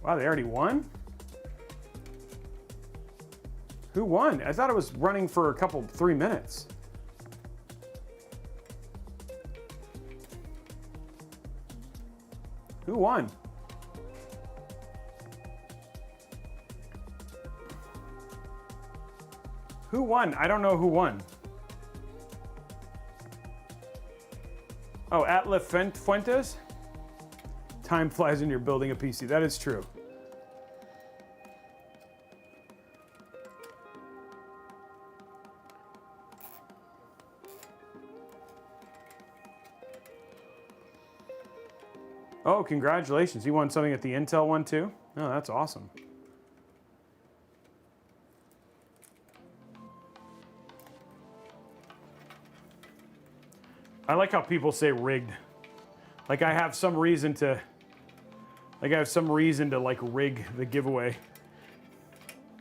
Wow, they already won? Who won? I thought it was running for 3 minutes. Who won? Who won? I don't know who won. Oh, Atlas Fuentes? Time flies when you're building a PC. That is true. Oh, congratulations. You won something at the Intel one too? Oh, that's awesome. I like how people say rigged. Like I have some reason to like rig the giveaway.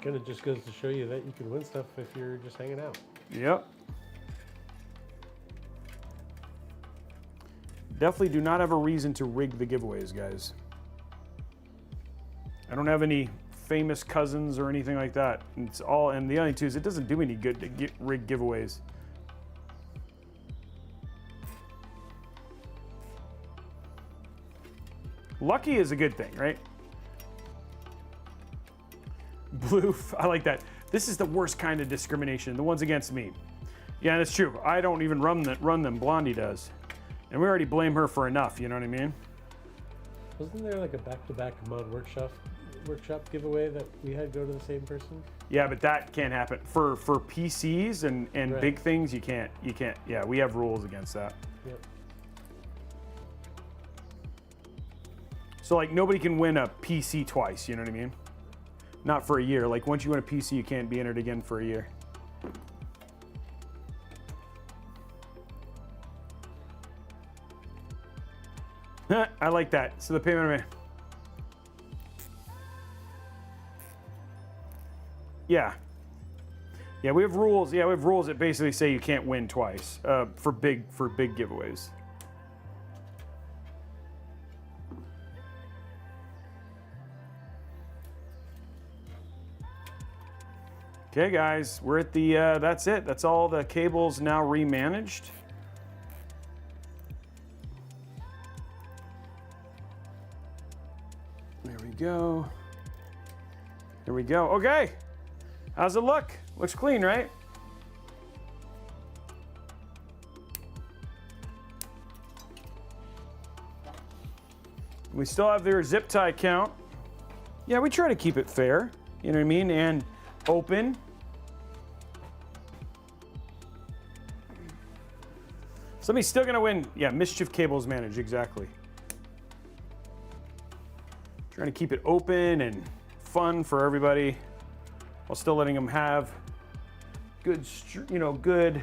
Kind of just goes to show you that you can win stuff if you're just hanging out. Yep. Definitely do not have a reason to rig the giveaways, guys. I don't have any famous cousins or anything like that. It's all, and the only two is it doesn't do any good to rig giveaways. Lucky is a good thing, right? Blue, I like that. This is the worst kind of discrimination, the ones against me. Yeah, that's true. I don't even run them. Blondie does. And we already blame her for enough, you know what I mean? Wasn't there like a back-to-back mod workshop giveaway that we had go to the same person? Yeah, but that can't happen for PCs and Right. big things. You can't. Yeah, we have rules against that. Yep. So like nobody can win a PC twice. You know what I mean? Not for a year. Like once you win a PC, you can't be entered again for a year. I like that. So the payment. Yeah. Yeah, we have rules. Yeah, we have rules that basically say you can't win twice for big giveaways. Okay, guys, we're at the. That's it. That's all the cables now remanaged. There we go. There we go. Okay. How's it look? Looks clean, right? We still have their zip tie count. Yeah, we try to keep it fair. You know what I mean? And open. Somebody's still gonna win. Yeah, Mischief Cables Managed, exactly. Trying to keep it open and fun for everybody, while still letting them have good, good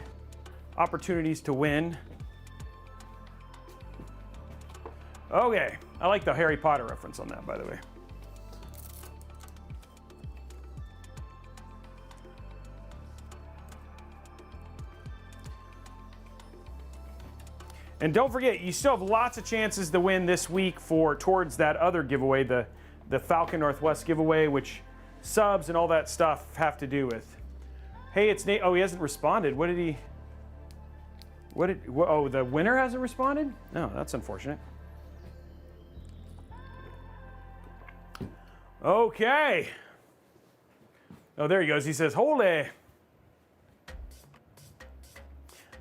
opportunities to win. Okay, I like the Harry Potter reference on that, by the way. And don't forget, you still have lots of chances to win this week towards that other giveaway, the Falcon Northwest giveaway, which subs and all that stuff have to do with. Hey, it's Nate. Oh, he hasn't responded. Oh, the winner hasn't responded? No, that's unfortunate. Okay. Oh, there he goes. He says, holy.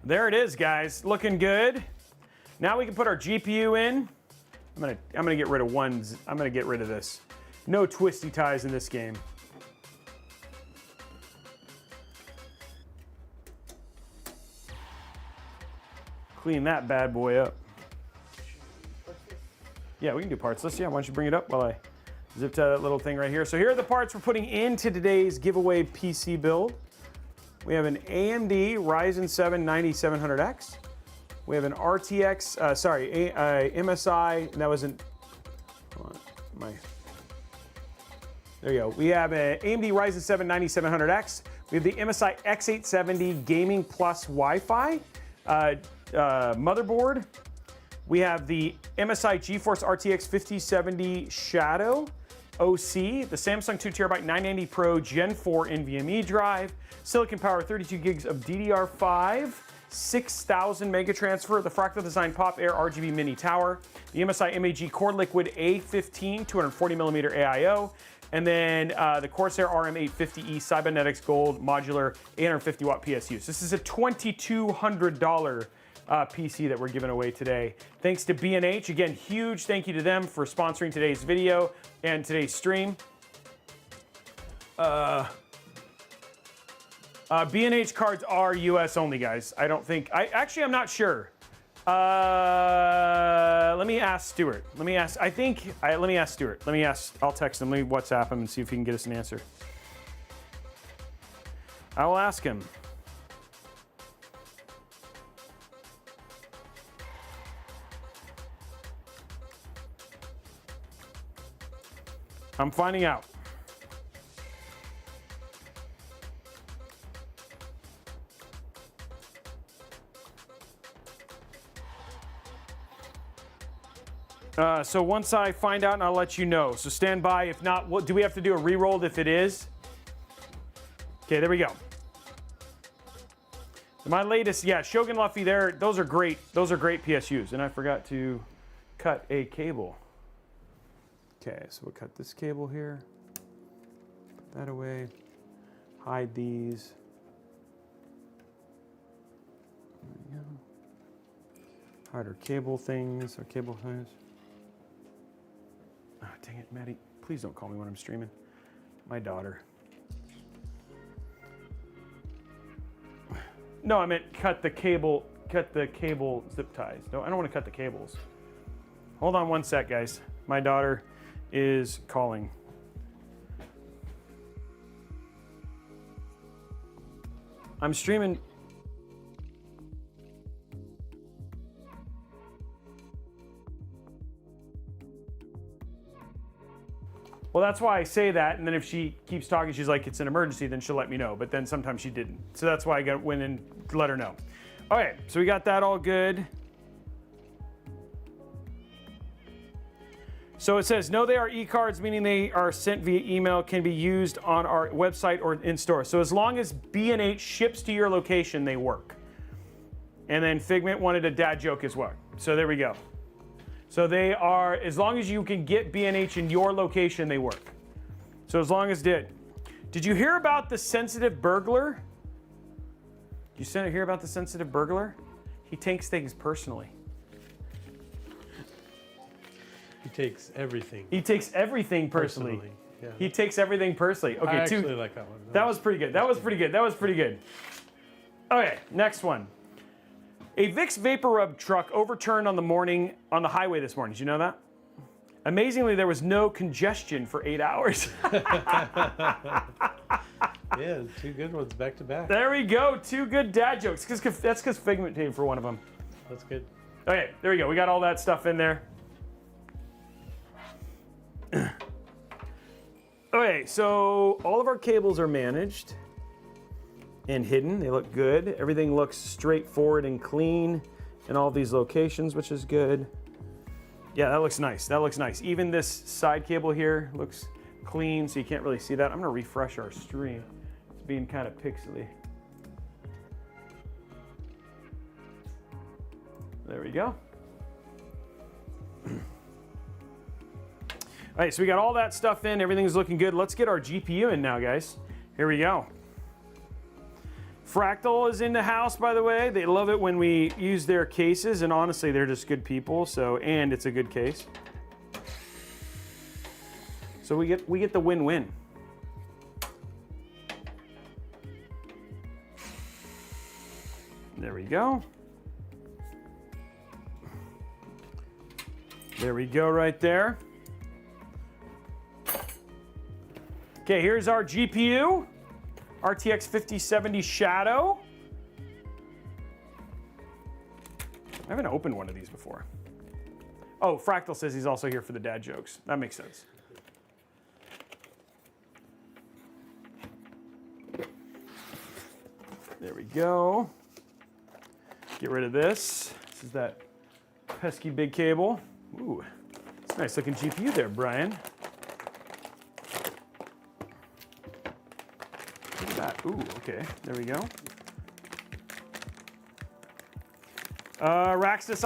There it is, guys. Looking good. Now we can put our GPU in. I'm gonna get rid of ones. I'm gonna get rid of this. No twisty ties in this game. Clean that bad boy up. Yeah, we can do parts list. Yeah, why don't you bring it up while I zip tie that little thing right here. So here are the parts we're putting into today's giveaway PC build. We have an AMD Ryzen 7 9700X. We have an RTX, MSI, and that wasn't, hold on, there you go. We have an AMD Ryzen 7 9700X. We have the MSI X870 Gaming Plus Wi-Fi motherboard. We have the MSI GeForce RTX 5070 Shadow OC, the Samsung 2TB 990 Pro Gen 4 NVMe drive, Silicon Power 32 gigs of DDR5, 6,000 mega transfer, the Fractal Design Pop Air RGB Mini Tower, the MSI MAG Core Liquid A15 240mm AIO, and then the Corsair RM850E Cybernetics Gold Modular 850 watt PSUs. This is a $2,200 PC that we're giving away today. Thanks to B&H. Again, huge thank you to them for sponsoring today's video and today's stream. B&H cards are US only, guys. I'm not sure. Let me ask Stuart. Let me ask Stuart. I'll text him, let me WhatsApp him and see if he can get us an answer. I will ask him. I'm finding out. So once I find out, I'll let you know. So stand by. If not, do we have to do a re-roll if it is? Okay, there we go. My latest, yeah, Shogun Luffy there. Those are great. Those are great PSUs. And I forgot to cut a cable. Okay, so we'll cut this cable here. Put that away. Hide these. There we go. Hide our cable things, our cable things. Oh, dang it, Maddie. Please don't call me when I'm streaming. My daughter. No, I meant cut the cable zip ties. No, I don't want to cut the cables. Hold on one sec, guys. My daughter is calling. I'm streaming. Well, that's why I say that, and then if she keeps talking, she's like, it's an emergency, then she'll let me know. But then sometimes she didn't. So that's why I went and let her know. Okay, so we got that all good. So it says, no, they are e-cards, meaning they are sent via email, can be used on our website or in store. So as long as B&H ships to your location, they work. And then Figment wanted a dad joke as well. So there we go. So they are, as long as you can get B&H in your location, they work. So as long as did you hear about the sensitive burglar? Did you hear about the sensitive burglar? He takes things personally. He takes everything. He takes everything personally. Yeah. He takes everything personally. Okay, I actually like that one. That was pretty good. That was pretty good. That was pretty good. Okay, next one. A Vicks Vapor Rub truck overturned on the highway this morning. Did you know that? Amazingly, there was no congestion for 8 hours. Yeah, 2 good ones back to back. There we go. 2 good dad jokes. That's because Figment paid for one of them. That's good. Okay, there we go. We got all that stuff in there. Okay, so all of our cables are managed and hidden. They look good. Everything looks straightforward and clean in all these locations, which is good. Yeah, that looks nice. That looks nice. Even this side cable here looks clean, so you can't really see that. I'm gonna refresh our stream. It's being kind of pixely. There we go. All right, so we got all that stuff in. Everything's looking good. Let's get our GPU in now, guys. Here we go. Fractal is in the house, by the way. They love it when we use their cases, and honestly, they're just good people. So, and it's a good case. So we get the win-win. There we go. There we go, right there. Okay, here's our GPU, RTX 5070 Shadow. I haven't opened one of these before. Oh, Fractal says he's also here for the dad jokes. That makes sense. There we go. Get rid of this. This is that pesky big cable. Ooh, it's a nice looking GPU there, Brian. Look at that. Ooh, okay. There we go. Raxus,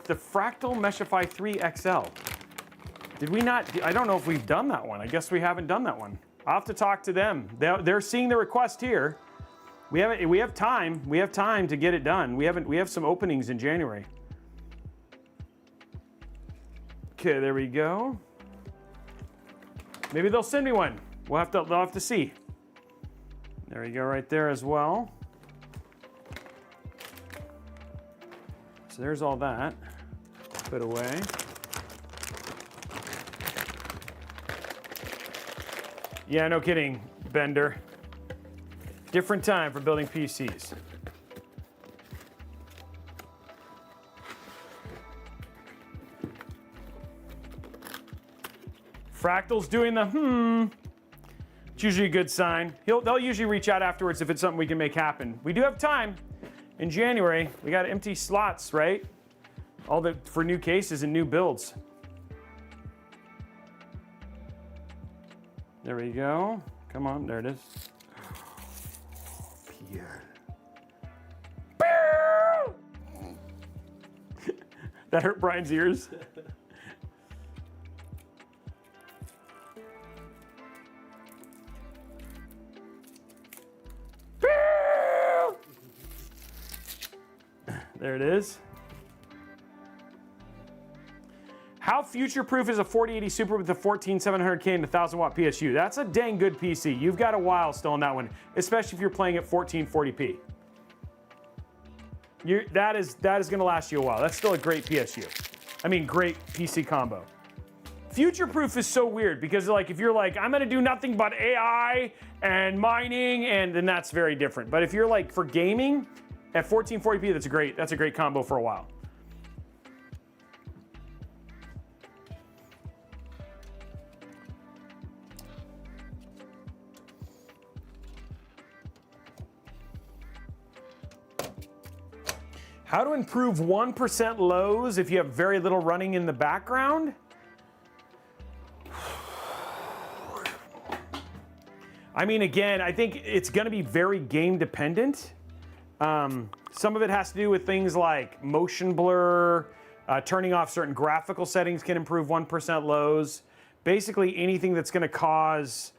the Fractal Meshify 3 XL. Did we not? I don't know if we've done that one. I guess we haven't done that one. I'll have to talk to them. They're seeing the request here. We have time. We have time to get it done. We have some openings in January. Okay, there we go. Maybe they'll send me one. They'll have to see. There we go, right there as well. So there's all that. Put away. Yeah, no kidding, Bender. Different time for building PCs. Fractal's doing the It's usually a good sign. They'll usually reach out afterwards if it's something we can make happen. We do have time. In January, we got empty slots, right? For new cases and new builds. There we go. Come on, there it is. Pierre. That hurt Brian's ears. There it is. How future-proof is a 4080 Super with a 14700K and a 1000-watt PSU? That's a dang good PC. You've got a while still on that one, especially if you're playing at 1440p. That is going to last you a while. That's still a great PSU. I mean, great PC combo. Future-proof is so weird because, like, if you're like, I'm going to do nothing but AI and mining, and then that's very different. But if you're like for gaming at 1440p, that's a great combo for a while. How to improve 1% lows if you have very little running in the background? I mean, again, I think it's going to be very game dependent. Some of it has to do with things like motion blur, turning off certain graphical settings can improve 1% lows. Basically anything that's going to cause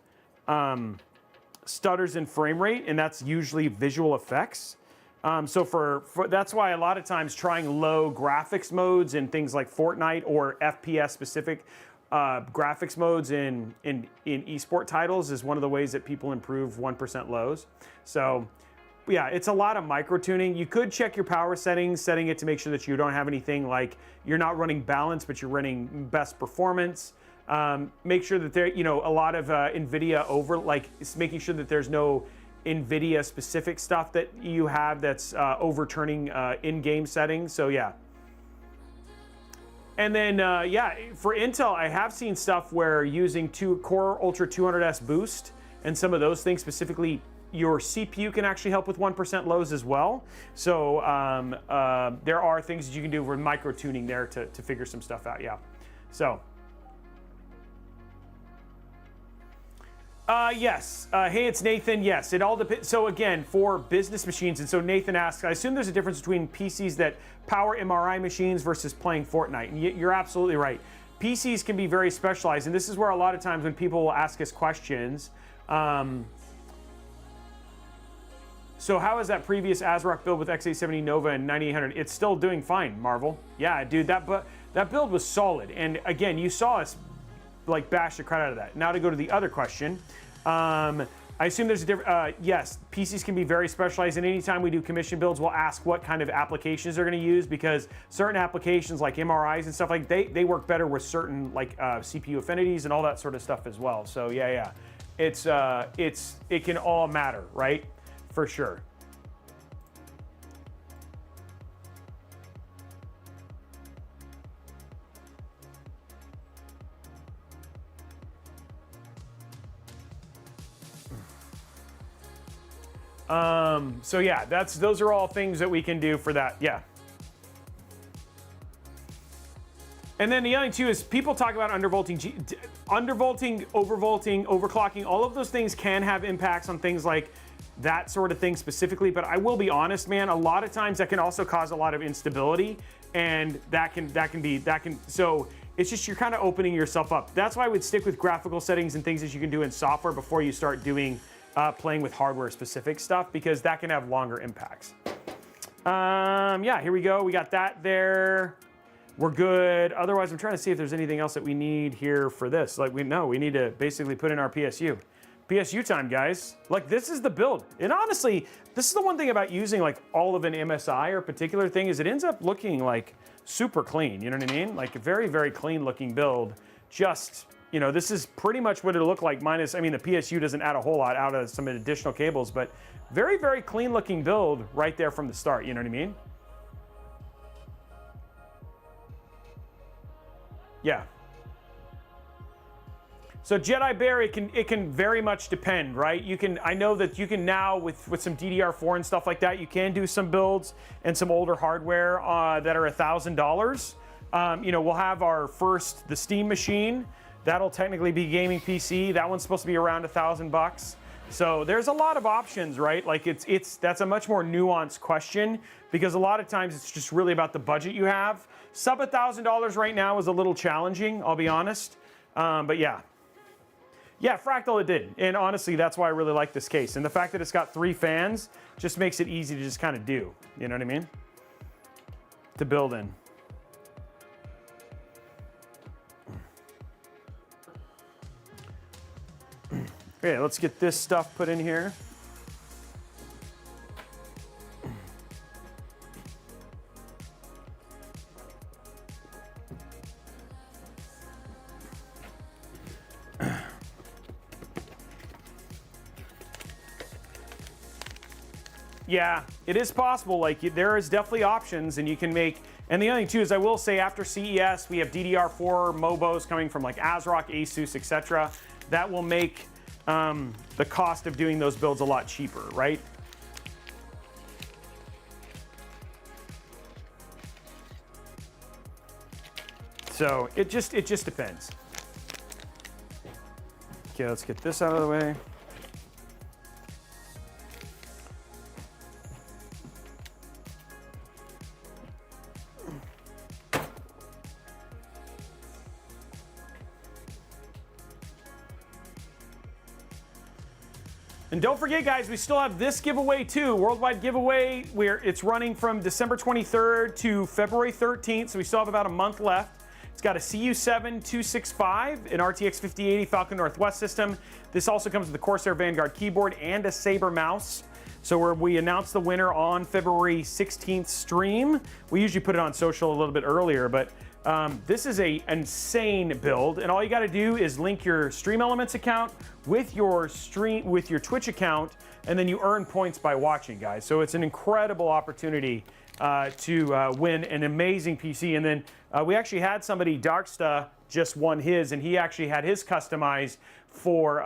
stutters in frame rate, and that's usually visual effects. So that's why a lot of times trying low graphics modes in things like Fortnite or FPS specific graphics modes in esport titles is one of the ways that people improve 1% lows. So yeah, it's a lot of micro tuning. You could check your power settings, setting it to make sure that you don't have anything like you're not running balance, but you're running best performance. Make sure that there, a lot of NVIDIA it's making sure that there's no NVIDIA specific stuff that you have that's overturning in-game settings. So yeah. And then for Intel, I have seen stuff where using Core Ultra 200S boost and some of those things, specifically your CPU can actually help with 1% lows as well. So there are things that you can do with micro tuning there to figure some stuff out. Yeah. So. Yes. Hey, it's Nathan. Yes, it all depends. So again, for business machines, and so Nathan asks, I assume there's a difference between PCs that power MRI machines versus playing Fortnite. And you're absolutely right. PCs can be very specialized, and this is where a lot of times when people will ask us questions, so how is that previous ASRock build with x870 Nova and 9800? It's still doing fine, Marvel. Yeah, dude, that build was solid. And again, you saw us like bash the crap out of that. Now to go to the other question. I assume there's a different, yes, PCs can be very specialized, and anytime we do commission builds, we'll ask what kind of applications they're gonna use, because certain applications like MRIs and stuff, like they work better with certain like CPU affinities and all that sort of stuff as well. So yeah. It can all matter, right? For sure. So yeah, those are all things that we can do for that. Yeah. And then the other thing too is people talk about undervolting, overvolting, overclocking. All of those things can have impacts on things like that sort of thing specifically. But I will be honest, man, a lot of times that can also cause a lot of instability, and so it's just you're kind of opening yourself up. That's why I would stick with graphical settings and things that you can do in software before you start doing playing with hardware specific stuff, because that can have longer impacts. Yeah, here we go. We got that there. We're good. Otherwise, I'm trying to see if there's anything else that we need here for this. Like we need to basically put in our PSU. PSU time, guys. Like this is the build. And honestly, this is the one thing about using like all of an MSI or particular thing is it ends up looking like super clean. You know what I mean? Like a very, very clean looking build. Just, this is pretty much what it'll look like minus, I mean, the PSU doesn't add a whole lot out of some additional cables, but very, very clean looking build right there from the start. You know what I mean? Yeah. So Jedi Bear, it can very much depend, right? I know that you can now with some DDR4 and stuff like that, you can do some builds and some older hardware that are $1,000. We'll have the Steam machine. That'll technically be gaming PC. That one's supposed to be around $1,000. So there's a lot of options, right? Like that's a much more nuanced question, because a lot of times it's just really about the budget you have. Sub $1,000 right now is a little challenging, I'll be honest. But yeah. Yeah, Fractal it did. And honestly, that's why I really like this case. And the fact that it's got 3 fans just makes it easy to just kind of do. You know what I mean? To build in. Okay, let's get this stuff put in here. Yeah, it is possible. Like, there is definitely options, and you can make. And the other thing too is, I will say, after CES, we have DDR4 MOBOs coming from like ASRock, Asus, etc. That will make the cost of doing those builds a lot cheaper, right? So it just depends. Okay, let's get this out of the way. And don't forget, guys, we still have this giveaway too, worldwide giveaway, where it's running from December 23rd to February 13th, so we still have about a month left. It's got a CU7-265, an RTX 5080 Falcon Northwest system. This also comes with a Corsair Vanguard keyboard and a Sabre mouse. So we announced the winner on February 16th stream. We usually put it on social a little bit earlier, but this is an insane build, and all you got to do is link your Stream Elements account with your Twitch account, and then you earn points by watching, guys. So it's an incredible opportunity to win an amazing PC. And then we actually had somebody, Darksta, just won his, and he actually had his customized for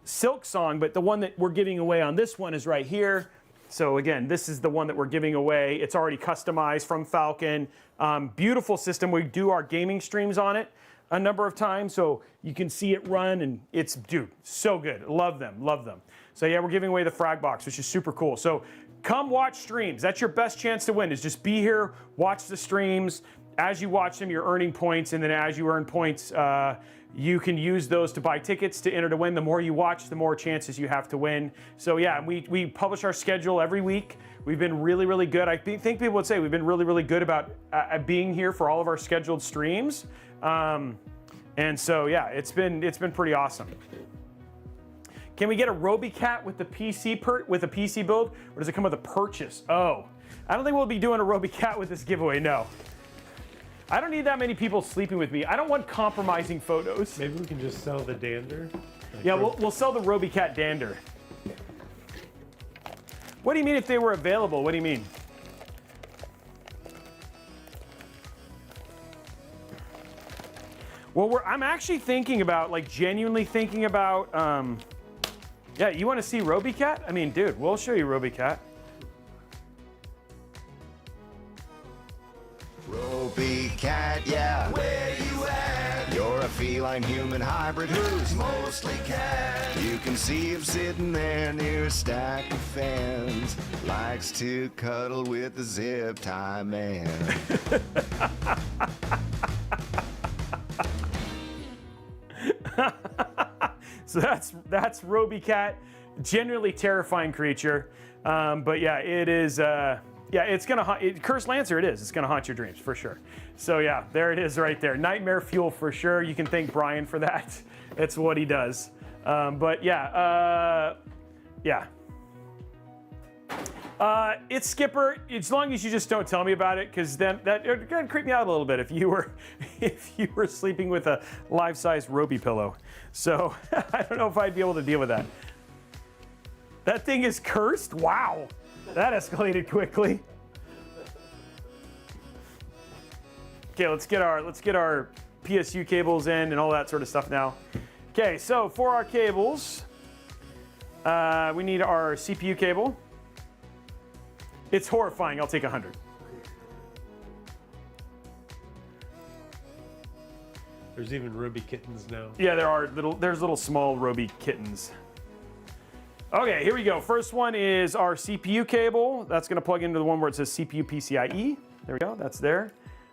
Silksong, but the one that we're giving away on this one is right here. So again, this is the one that we're giving away. It's already customized from Falcon. Beautiful system. We do our gaming streams on it a number of times, so you can see it run, and it's, dude, so good. Love them, love them. So yeah, we're giving away the frag box, which is super cool. So come watch streams. That's your best chance to win, is just be here, watch the streams. As you watch them, you're earning points, and then as you earn points, you can use those to buy tickets to enter to win. The more you watch, the more chances you have to win. So yeah, we publish our schedule every week. We've been really, really good. I think people would say we've been really, really good about being here for all of our scheduled streams. And so yeah, it's been pretty awesome. Can we get a Robeycat with the PC build, or does it come with a purchase? Oh, I don't think we'll be doing a Robeycat with this giveaway. No. I don't need that many people sleeping with me. I don't want compromising photos. Maybe we can just sell the dander. Like, yeah, we'll sell the Robeycat dander. What do you mean if they were available? What do you mean? Well, I'm actually thinking about, like, genuinely thinking about, yeah, you want to see Robeycat? I mean, dude, we'll show you Robeycat. Robeycat, yeah. Where you at? You're a feline human hybrid who's mostly cat. You can see him sitting there near a stack of fans. Likes to cuddle with the zip tie man. So that's Robeycat, generally terrifying creature, but yeah, it is. Yeah, it's gonna haunt. Cursed Lancer, it is. It's gonna haunt your dreams for sure. So yeah, there it is right there. Nightmare fuel for sure. You can thank Brian for that. It's what he does. But yeah, yeah. It's Skipper. As long as you just don't tell me about it, because then it could creep me out a little bit if you were sleeping with a life-size Robey pillow. So I don't know if I'd be able to deal with that. That thing is cursed? Wow. That escalated quickly. Okay, let's get our PSU cables in and all that sort of stuff now. Okay, so for our cables, we need our CPU cable. It's horrifying. I'll take 100. There's even Robey kittens now. Yeah, there's little small Robey kittens. Okay, here we go. First one is our CPU cable. That's going to plug into the one where it says CPU PCIe. There we go. That's there.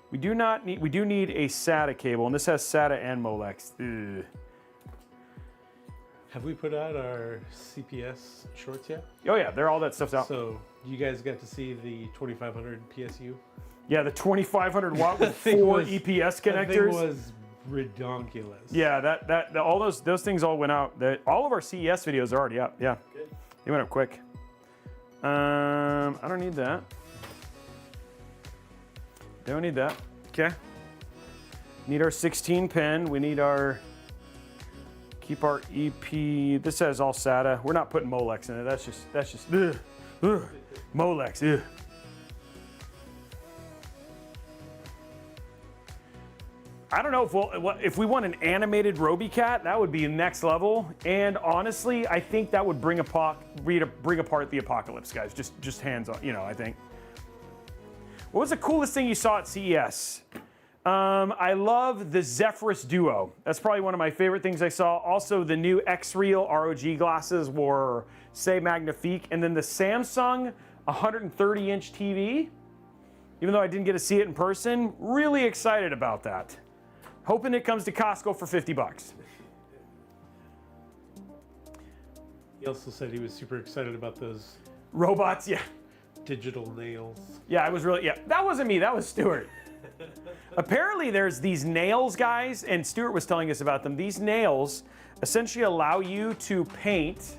We do need a SATA cable, and this has SATA and Molex. Ugh. Have we put out our CPS shorts yet? Oh yeah, all that stuff's out. So you guys got to see the 2500 PSU? Yeah, the 2500 watt with 4 EPS connectors. That thing was redonkulous. Yeah, all those things all went out. All of our CES videos are already up. Yeah, Good. they went up quick. I don't need that. Don't need that. Okay. Need our 16 pin. We need our. Keep our EP. This has all SATA. We're not putting Molex in it. That's just. Ugh. Molex. Ugh. I don't know if we want an animated Robey cat, that would be next level. And honestly, I think that would bring apart the apocalypse, guys. Just hands on, I think. What was the coolest thing you saw at CES? I love the Zephyrus Duo. That's probably one of my favorite things I saw. Also, the new X-Real ROG glasses were C'est Magnifique. And then the Samsung 130-inch TV. Even though I didn't get to see it in person, really excited about that. Hoping it comes to Costco for $50. He also said he was super excited about those Robots, yeah. digital nails. Yeah, I was really, yeah. That wasn't me, that was Stuart. Apparently there's these nails, guys, and Stuart was telling us about them. These nails essentially allow you to paint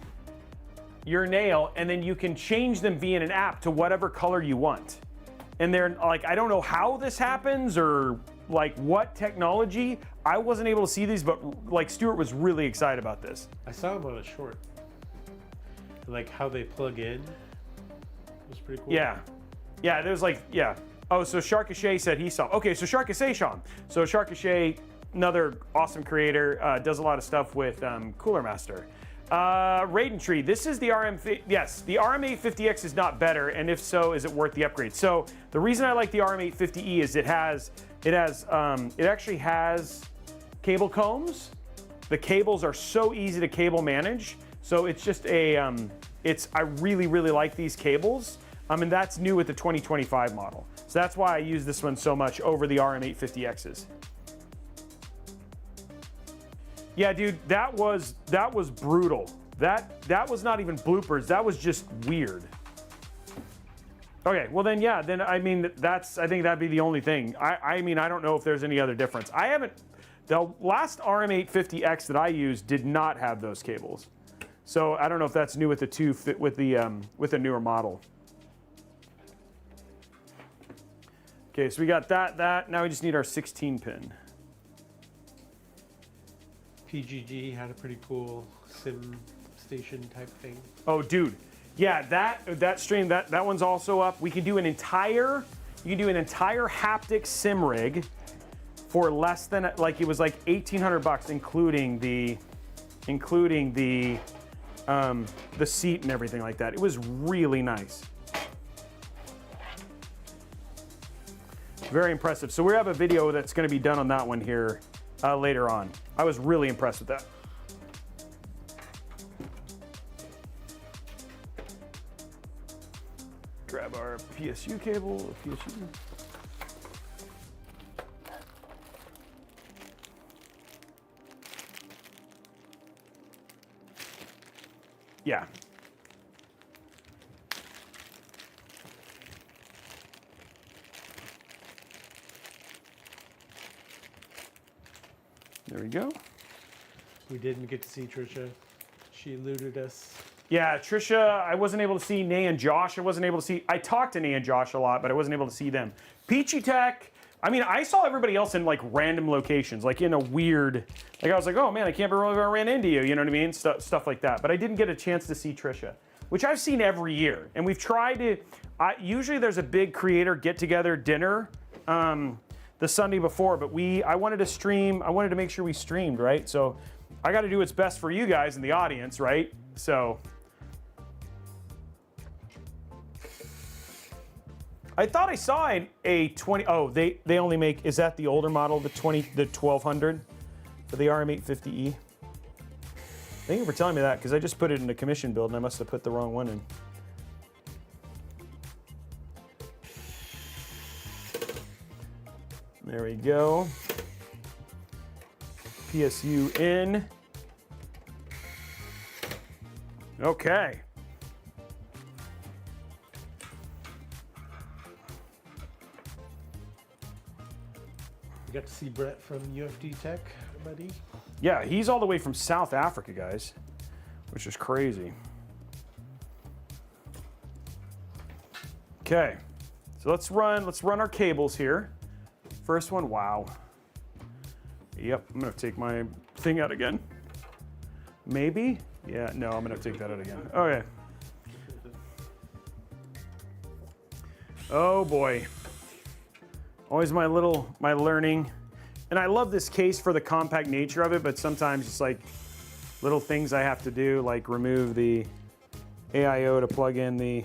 your nail, and then you can change them via an app to whatever color you want. And they're like, I don't know how this happens or like what technology. I wasn't able to see these, but like Stuart was really excited about this. I saw him on a short. Like how they plug in was pretty cool. Yeah. Yeah, there's like, yeah. Oh, so Sharkachet said he saw. Okay, so Sharkachet, Sean. So Sharkachet, another awesome creator, does a lot of stuff with Cooler Master. Raiden Tree, this is the yes, the RM850X is not better, and if so, is it worth the upgrade? So the reason I like the RM850E is it actually has cable combs. The cables are so easy to cable manage. So it's just I really, really like these cables. And that's new with the 2025 model. So that's why I use this one so much over the RM850Xs. Yeah, dude, that was brutal. That was not even bloopers. That was just weird. Okay, well then, yeah, then I mean I think that'd be the only thing. I mean I don't know if there's any other difference. The last RM850X that I used did not have those cables. So I don't know if that's new with the newer model. Okay, so we got that. Now we just need our 16 pin. PGG had a pretty cool sim station type thing. Oh, dude. Yeah, that stream, that one's also up. We can do an entire haptic sim rig for less than, like, it was like $1,800, including the seat and everything like that. It was really nice. Very impressive. So we have a video that's going to be done on that one here later on. I was really impressed with that. Grab our PSU cable, PSU. Yeah. There we go. We didn't get to see Trisha. She eluded us. Yeah, Trisha, I wasn't able to see. Nay and Josh, I wasn't able to see. I talked to Nay and Josh a lot, but I wasn't able to see them. Peachy Tech, I mean, I saw everybody else in like random locations, like in a weird, like I was like, oh man, I can't believe I ran into you, you know what I mean? Stuff like that. But I didn't get a chance to see Trisha, which I've seen every year. And we've tried to, usually there's a big creator get-together dinner the Sunday before, but I wanted to stream, I wanted to make sure we streamed, right? So I got to do what's best for you guys in the audience, right? So I thought I saw a 20, oh, they only make, is that the older model, the 1200 for the RM850E? Thank you for telling me that, because I just put it in a commission build and I must have put the wrong one in. There we go. PSU in. Okay. You got to see Brett from UFD Tech, buddy. Yeah, he's all the way from South Africa, guys, which is crazy. Okay, so let's run our cables here. First one, wow. Yep, I'm gonna take my thing out again. Maybe? Yeah, no, I'm gonna take that out again. Okay. Oh boy. Always my learning. And I love this case for the compact nature of it, but sometimes it's like little things I have to do, like remove the AIO to plug in the...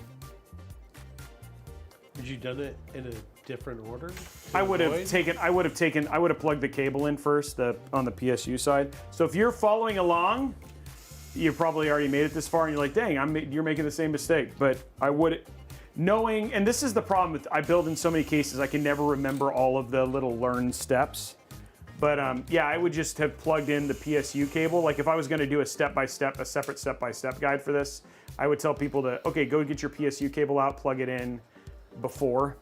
Would you done it in a different order? I would have plugged the cable in first on the PSU side. So if you're following along, you probably already made it this far and you're like, dang, you're making the same mistake. But I would, knowing, and this is the problem with, I build in so many cases, I can never remember all of the little learned steps. But yeah, I would just have plugged in the PSU cable. Like if I was gonna do a step-by-step, a separate step-by-step guide for this, I would tell people to, okay, go get your PSU cable out, plug it in before.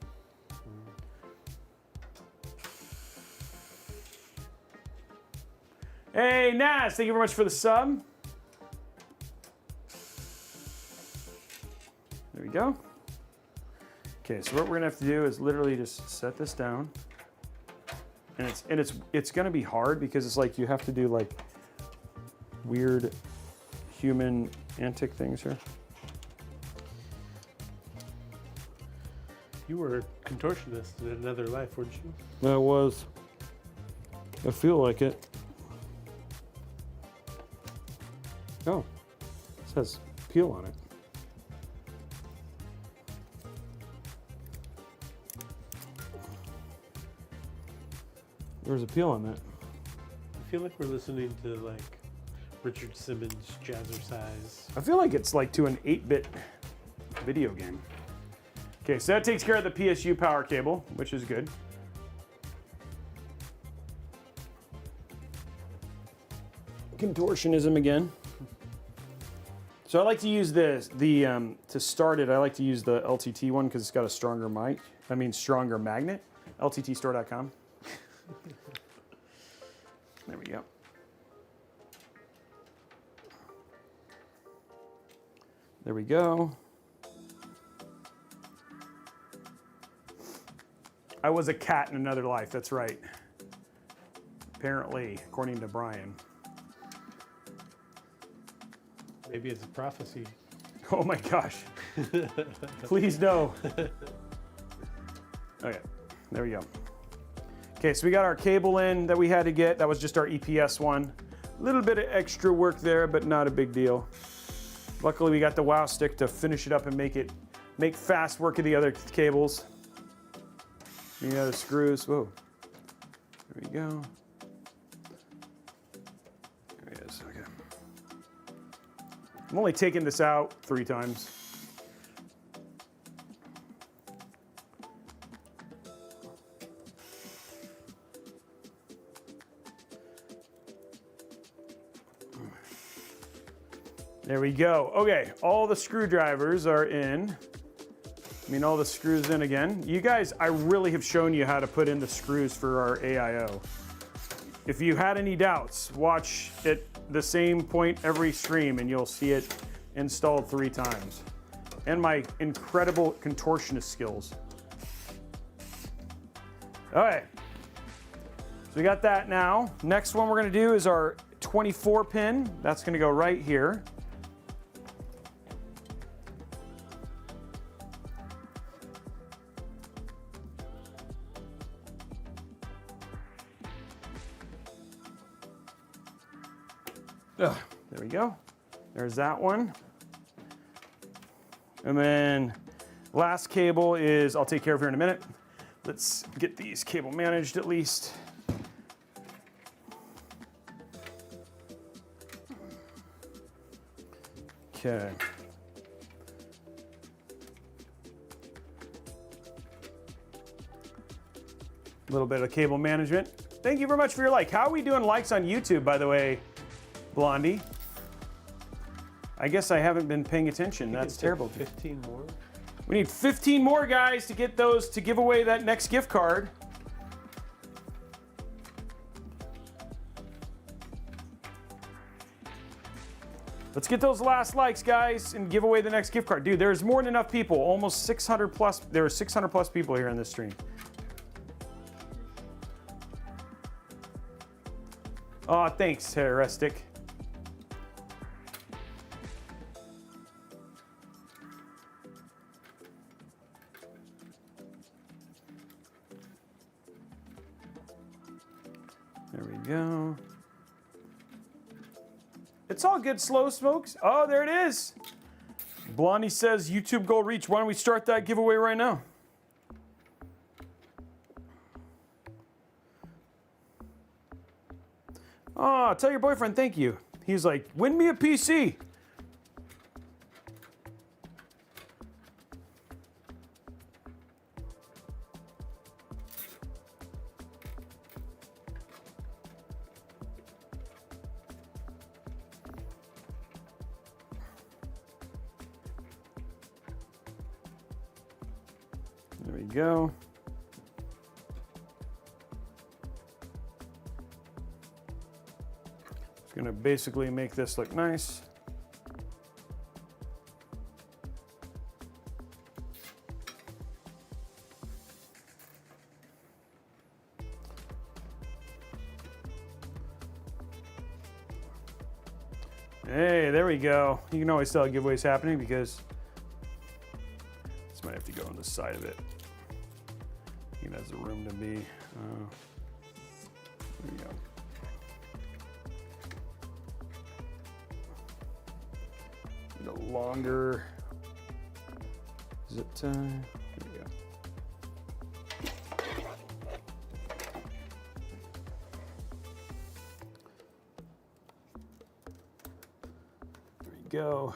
Hey, Naz, thank you very much for the sub. There we go. Okay, so what we're gonna have to do is literally just set this down. And it's gonna be hard because it's like you have to do like weird human antic things here. You were a contortionist in another life, weren't you? That was. I feel like it. Oh, it says peel on it. There's a peel on that. I feel like we're listening to like Richard Simmons jazzercise. I feel like it's like to an 8-bit video game. Okay, so that takes care of the PSU power cable, which is good. Contortionism again. So I like to use to start it, I like to use the LTT one because it's got a stronger stronger magnet. LTTstore.com. There we go. There we go. I was a cat in another life, that's right. Apparently, according to Brian. Maybe it's a prophecy. Oh my gosh. Please no. Okay, there we go. Okay, so we got our cable in that we had to get. That was just our EPS one. A little bit of extra work there, but not a big deal. Luckily, we got the WOW stick to finish it up and make fast work of the other cables. The other screws. Whoa. There we go. There he is. Okay. I'm only taking this out 3 times. There we go. Okay, all the screwdrivers are in. All the screws in again. You guys, I really have shown you how to put in the screws for our AIO. If you had any doubts, watch it the same point every stream and you'll see it installed 3 times. And my incredible contortionist skills. All right, so we got that now. Next one we're gonna do is our 24 pin. That's gonna go right here. There we go. There's that one. And then last cable is, I'll take care of here in a minute. Let's get these cable managed at least. Okay. A little bit of cable management. Thank you very much for your like. How are we doing likes on YouTube, by the way, Blondie? I guess I haven't been paying attention. That's terrible. 15 more. We need 15 more guys to get those to give away that next gift card. Let's get those last likes, guys, and give away the next gift card. Dude, there's more than enough people. Almost 600 plus. There are 600 plus people here in this stream. Oh, thanks, Heuristic. There we go. It's all good, Slow Smokes. Oh, there it is. Blondie says YouTube goal reach. Why don't we start that giveaway right now? Oh, tell your boyfriend thank you. He's like, win me a PC. There we go. Just gonna basically make this look nice. Hey, there we go. You can always tell a giveaway's happening because this might have to go on the side of it. I think it has the room to be. There we go. Need a longer zip tie. There we go. There we go.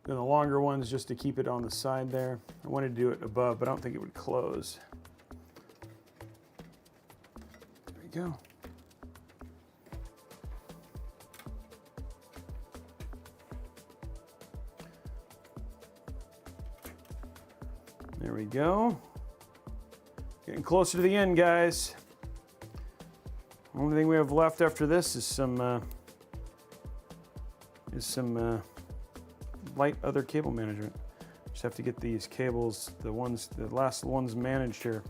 Then the longer ones just to keep it on the side there. I wanted to do it above, but I don't think it would close. There we go. There we go. Getting closer to the end, guys. Only thing we have left after this is some light other cable management. Just have to get these cables, the last ones managed here.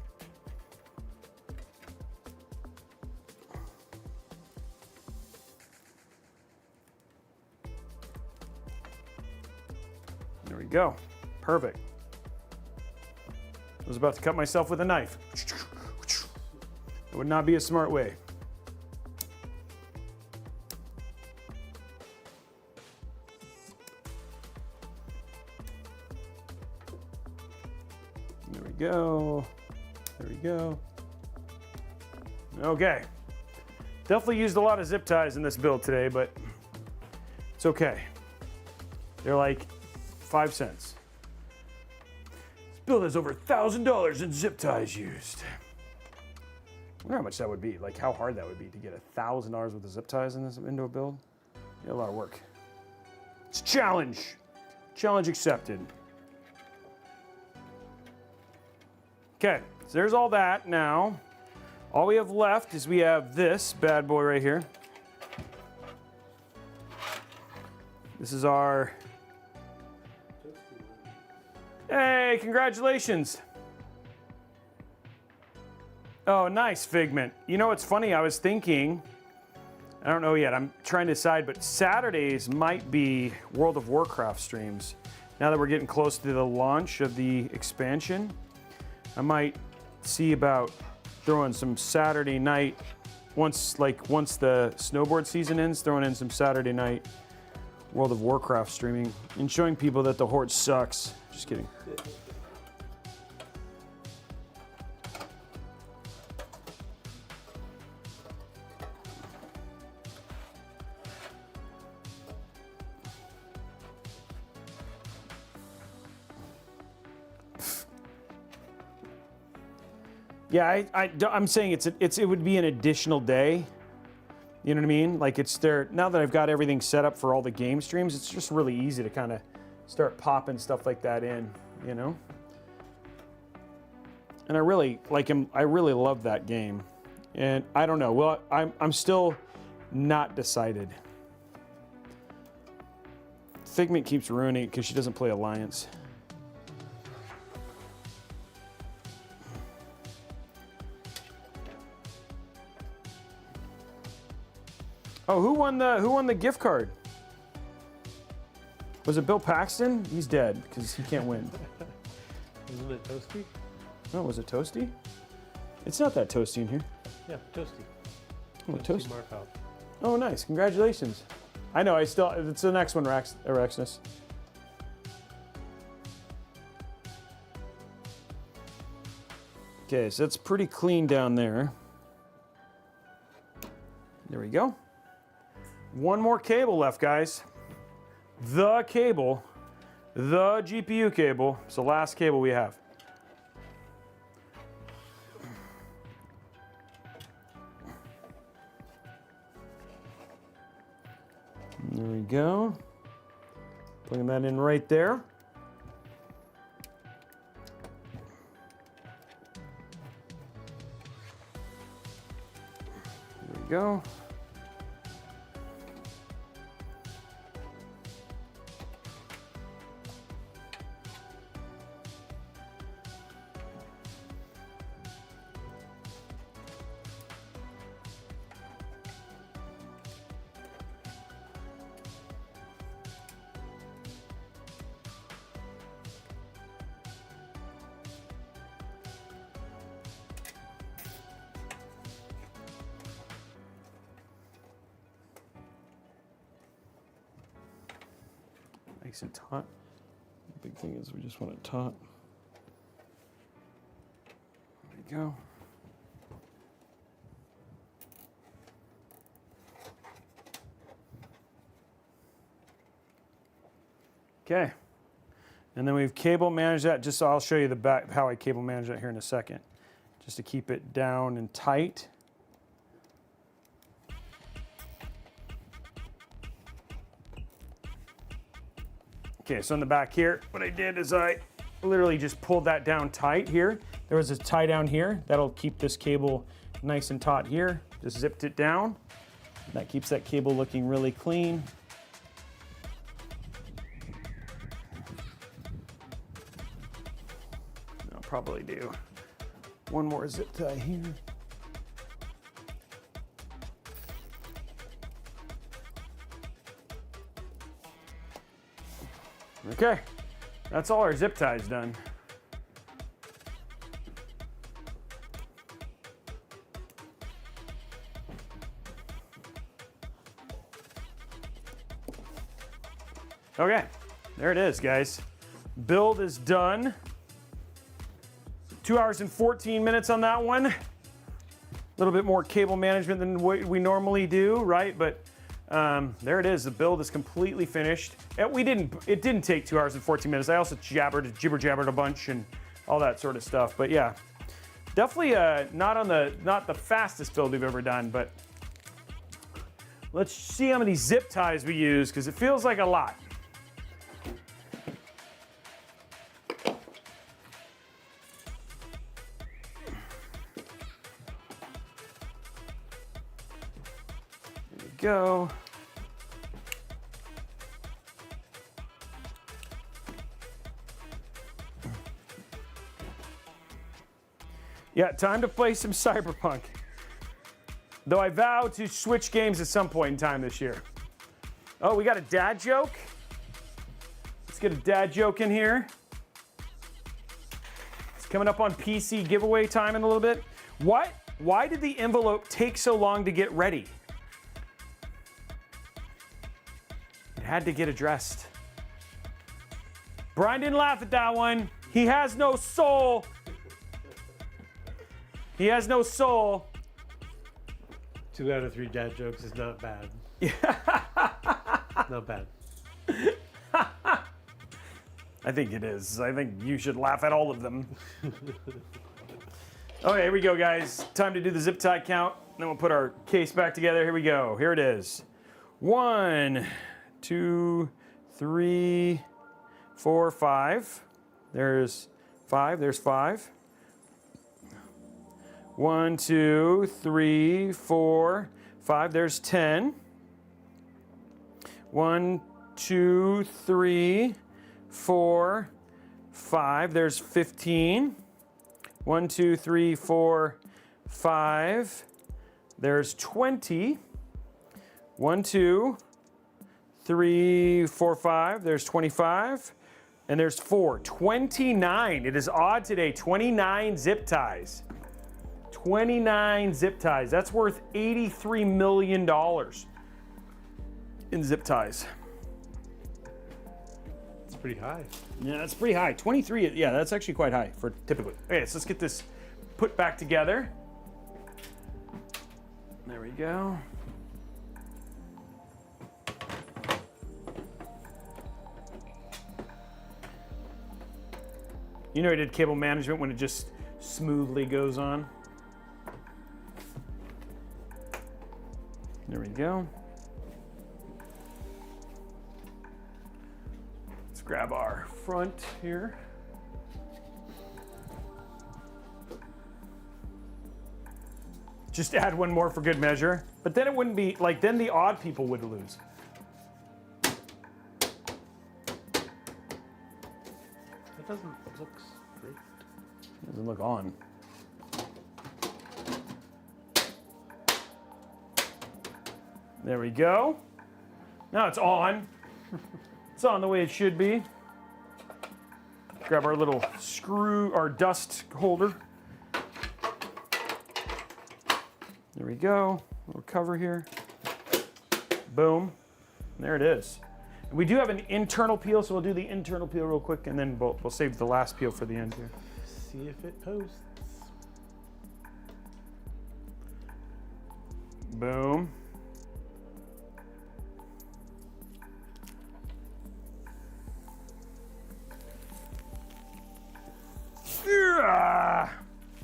There we go. Perfect. I was about to cut myself with a knife. It would not be a smart way. There we go. There we go. Okay. Definitely used a lot of zip ties in this build today, but it's okay. They're like 5 cents. This build has over $1,000 in zip ties used. I wonder how much that would be, like how hard that would be to get $1,000 worth of zip ties in this into a build. Yeah, a lot of work. It's a challenge. Challenge accepted. Okay, so there's all that now. All we have left is we have this bad boy right here. This is our... Hey, congratulations. Oh, nice, Figment. You know what's funny? I was thinking, I don't know yet, I'm trying to decide, but Saturdays might be World of Warcraft streams. Now that we're getting close to the launch of the expansion, I might see about throwing some Saturday night, once the snowboard season ends, throwing in some Saturday night World of Warcraft streaming and showing people that the Horde sucks. Just kidding. Yeah, I'm saying it would be an additional day. You know what I mean? Like it's there now that I've got everything set up for all the game streams. It's just really easy to kind of start popping stuff like that in, you know. And I really like him. I really love that game, and I don't know. Well, I'm still not decided. Figment keeps ruining it because she doesn't play Alliance. Oh, who won the gift card? Was it Bill Paxton? He's dead because he can't win. Isn't it toasty? Oh, was it toasty? It's not that toasty in here. Yeah, toasty. Oh, toasty. Markov. Oh, nice. Congratulations. I know. It's the next one, Rexness. Okay, so it's pretty clean down there. There we go. One more cable left, guys. The cable, the GPU cable. It's the last cable we have. There we go. Plugging that in right there. There we go. Nice and taut. The big thing is we just want it taut. There we go. Okay. And then we've cable managed that. Just so I'll show you the back how I cable manage that here in a second. Just to keep it down and tight. Okay, so in the back here, what I did is I literally just pulled that down tight here. There was a tie down here. That'll keep this cable nice and taut here. Just zipped it down. That keeps that cable looking really clean. I'll probably do one more zip tie here. Okay, that's all our zip ties done. Okay, there it is, guys. Build is done. 2 hours and 14 minutes on that one. A little bit more cable management than what we normally do, right? But there it is. The build is completely finished. It didn't take 2 hours and 14 minutes. I also jibber jabbered a bunch and all that sort of stuff. But yeah, definitely not the fastest build we've ever done. But let's see how many zip ties we use because it feels like a lot. There we go. Yeah, time to play some Cyberpunk. Though I vow to switch games at some point in time this year. Oh, we got a dad joke? Let's get a dad joke in here. It's coming up on PC giveaway time in a little bit. Why did the envelope take so long to get ready? It had to get addressed. Brian didn't laugh at that one. He has no soul. He has no soul. 2 out of 3 dad jokes is not bad. Not bad. I think it is. I think you should laugh at all of them. Okay, here we go, guys. Time to do the zip tie count. Then we'll put our case back together. Here we go. Here it is. 1, 2, 3, 4, 5. There's 5. There's 5. 1, 2, 3, 4, 5. There's 10. 1, 2, 3, 4, 5. There's 15. 1, 2, 3, 4, 5. There's 20. 1, 2, 3, 4, 5. There's 25. And there's 4. 29. It is odd today. 29 zip ties. 29 zip ties. That's worth $83 million in zip ties. It's pretty high. Yeah, that's pretty high. 23, yeah, that's actually quite high for typically. Okay, so let's get this put back together. There we go. You know, I did cable management when it just smoothly goes on. There we go. Let's grab our front here. Just add one more for good measure. But then it wouldn't be, like, then the odd people would lose. That doesn't look straight. Doesn't look on. There we go. Now it's on. It's on the way it should be. Grab our little screw, our dust holder. There we go. Little cover here. Boom. There it is. We do have an internal peel, so we'll do the internal peel real quick, and then we'll save the last peel for the end here. See if it posts. Boom.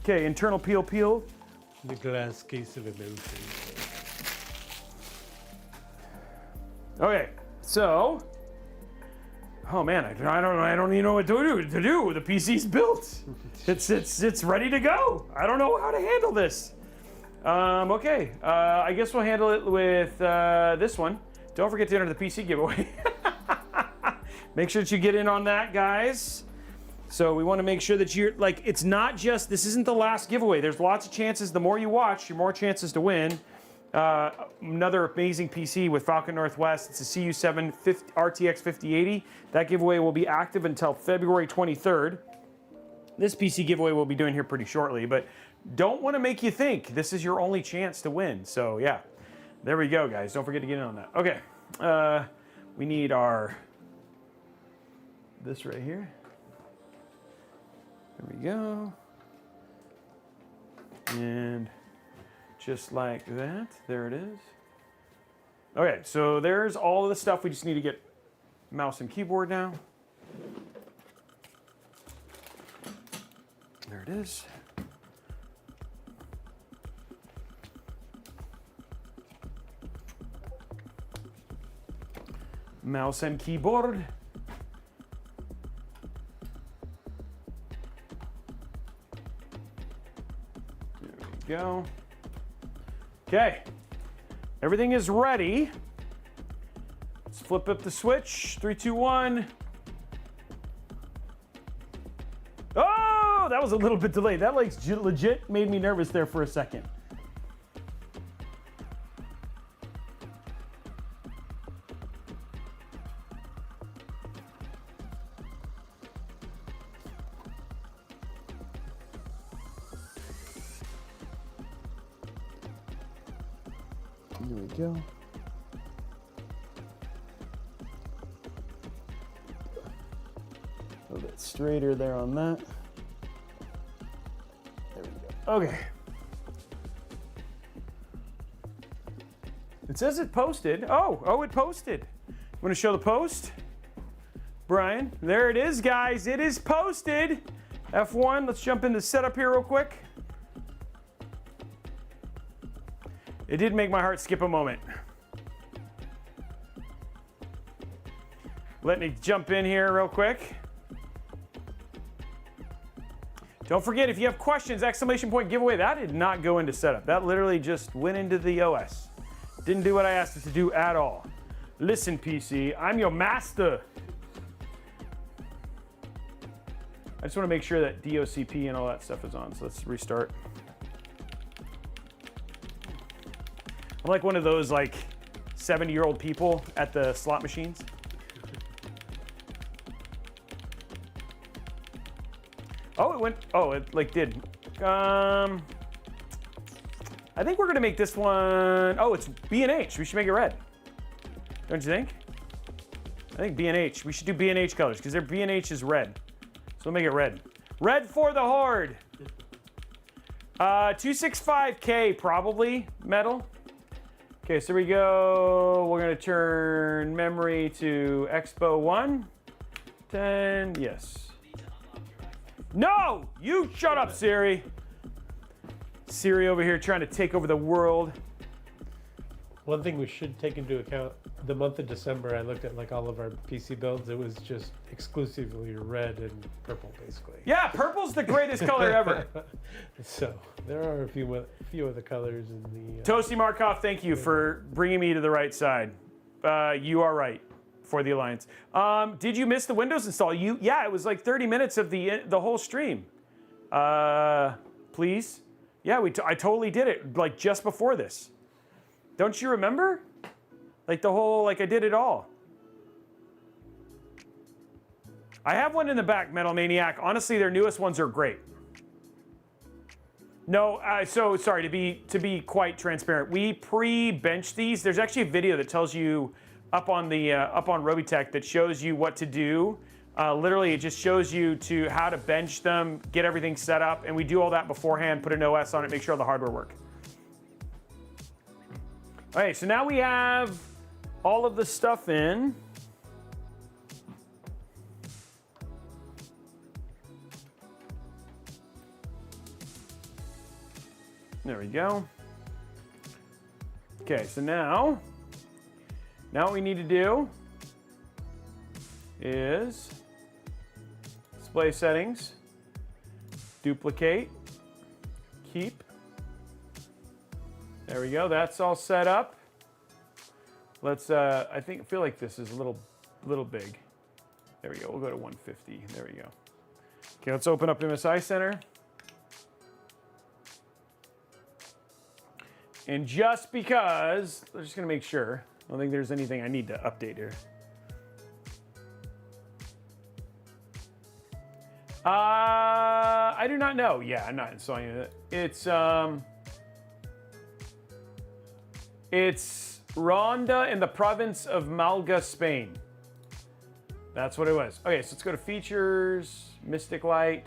Okay, internal peel peeled. The glass case of emotion. Okay, so, oh man, I don't even know what to do. The PC's built. It's ready to go. I don't know how to handle this. Okay, I guess we'll handle it with this one. Don't forget to enter the PC giveaway. Make sure that you get in on that, guys. So we want to make sure that you're, like, it's not just, this isn't the last giveaway. There's lots of chances. The more you watch, the more chances to win. Another amazing PC with Falcon Northwest. It's a CU7 RTX 5080. That giveaway will be active until February 23rd. This PC giveaway we'll be doing here pretty shortly, but don't want to make you think this is your only chance to win. So yeah, there we go, guys. Don't forget to get in on that. Okay, we need this right here. There we go. And just like that, there it is. Okay, so there's all of the stuff. We just need to get mouse and keyboard now. There it is. Mouse and keyboard. Go. Okay, everything is ready. Let's flip up the switch. 3, 2, 1. Oh, that was a little bit delayed. That like legit made me nervous there for a second. There we go. A little bit straighter there on that. There we go. Okay. It says it posted. Oh, it posted. Want to show the post? Brian, there it is, guys. It is posted. F1, let's jump into setup here real quick. It did make my heart skip a moment. Let me jump in here real quick. Don't forget, if you have questions, exclamation point giveaway, that did not go into setup. That literally just went into the OS. Didn't do what I asked it to do at all. Listen, PC, I'm your master. I just want to make sure that DOCP and all that stuff is on, so let's restart. I'm like one of those like 70-year-old people at the slot machines. Oh, it went, oh, it like did. I think we're gonna make this one, oh, it's B&H. We should make it red. Don't you think? I think B&H. We should do B&H colors because their B&H is red. So we'll make it red. Red for the Horde. 265K probably metal. Okay, so we go. We're gonna turn memory to Expo 1. 10, yes. No, you shut up, Siri. Siri over here trying to take over the world. One thing we should take into account, the month of December, I looked at like all of our PC builds. It was just exclusively red and purple, basically. Yeah, purple's the greatest color ever. So there are a few other colors in the. Toasty Markov, thank you for bringing me to the right side. You are right for the Alliance. Did you miss the Windows install? Yeah, it was like 30 minutes of the whole stream. Please? Yeah, I totally did it like just before this. Don't you remember? Like the whole, like I did it all. I have one in the back, Metal Maniac. Honestly, their newest ones are great. No, so sorry, to be quite transparent, we pre-benched these. There's actually a video that tells you up on Robeytech that shows you what to do. Literally, it just shows you how to bench them, get everything set up, and we do all that beforehand, put an OS on it, make sure all the hardware works. All right, so now we have all of the stuff in. There we go. Okay, so now what we need to do is display settings, duplicate, keep. There we go, that's all set up. Let's, feel like this is a little big. There we go, we'll go to 150, there we go. Okay, let's open up MSI Center. And just because, I'm just gonna make sure, I don't think there's anything I need to update here. I do not know. Yeah, I'm not installing it. It's Ronda in the province of Malga, Spain. That's what it was. Okay, so let's go to features, Mystic Light.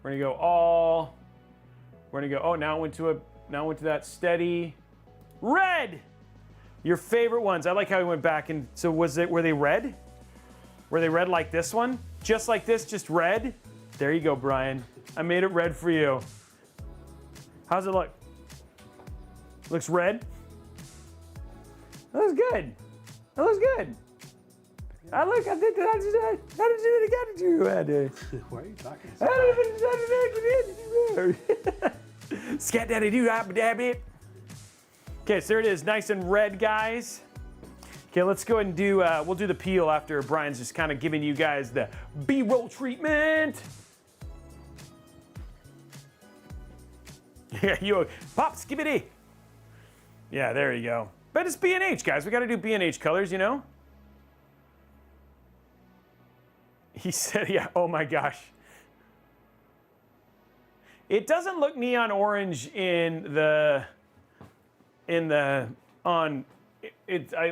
We're gonna go all. We're gonna go. Oh, now it went to that steady red. Your favorite ones. I like how we went back and so were they red? Were they red like this one? Just like this, just red? There you go, Brian. I made it red for you. How's it look? Looks red? That looks good. That looks good. I think that I didn't do it again to you. Why are you talking? Scat daddy do dab it. Okay, so there it is, nice and red, guys. Okay, let's go ahead and do, we'll do the peel after Brian's just kind of giving you guys the B-roll treatment. Yeah, you pop, skibbity. Yeah, there you go. But it's B&H, guys. We got to do B&H colors, you know? He said, yeah, oh my gosh. It doesn't look neon orange it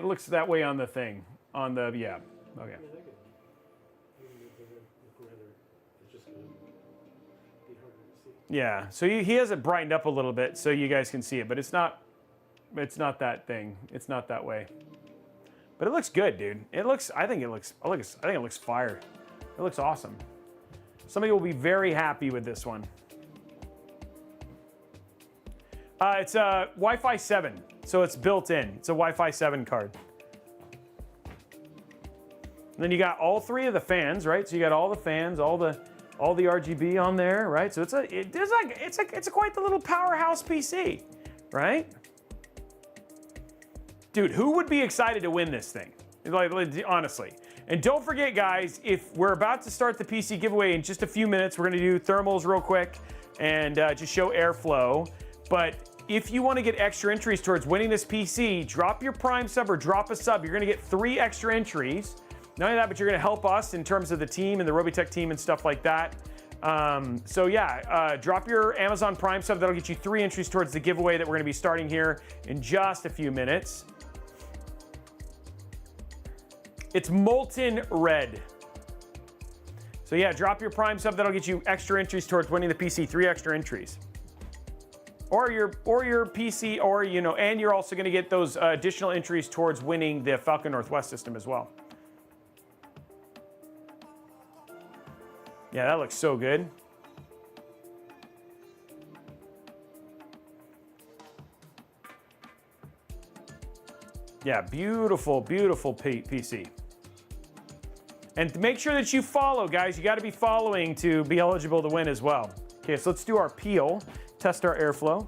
looks that way on the thing. On the, yeah, okay. Yeah, so he has it brightened up a little bit so you guys can see it, but it's not that thing. It's not that way. But it looks good, dude. I think it looks fire. It looks awesome. Somebody will be very happy with this one. It's a Wi-Fi 7, so it's built in. It's a Wi-Fi 7 card. And then you got all three of the fans, right? So you got all the fans, all the RGB on there, right? So it's quite the little powerhouse PC, right? dude, who would be excited to win this thing? Like, honestly. And don't forget, guys, if we're about to start the PC giveaway in just a few minutes, we're gonna do thermals real quick and just show airflow. But if you wanna get extra entries towards winning this PC, drop your Prime sub or drop a sub. You're gonna get 3 extra entries. Not only that, but you're gonna help us in terms of the team and the Robeytech team and stuff like that. So yeah, drop your Amazon Prime sub. That'll get you 3 entries towards the giveaway that we're gonna be starting here in just a few minutes. It's molten red. So yeah, drop your Prime sub. That'll get you extra entries towards winning the PC. 3 extra entries. Or your PC, or and you're also gonna get those additional entries towards winning the Falcon Northwest system as well. Yeah, that looks so good. Yeah, beautiful, beautiful PC. And make sure that you follow, guys. You got to be following to be eligible to win as well. Okay, so let's do our peel, test our airflow.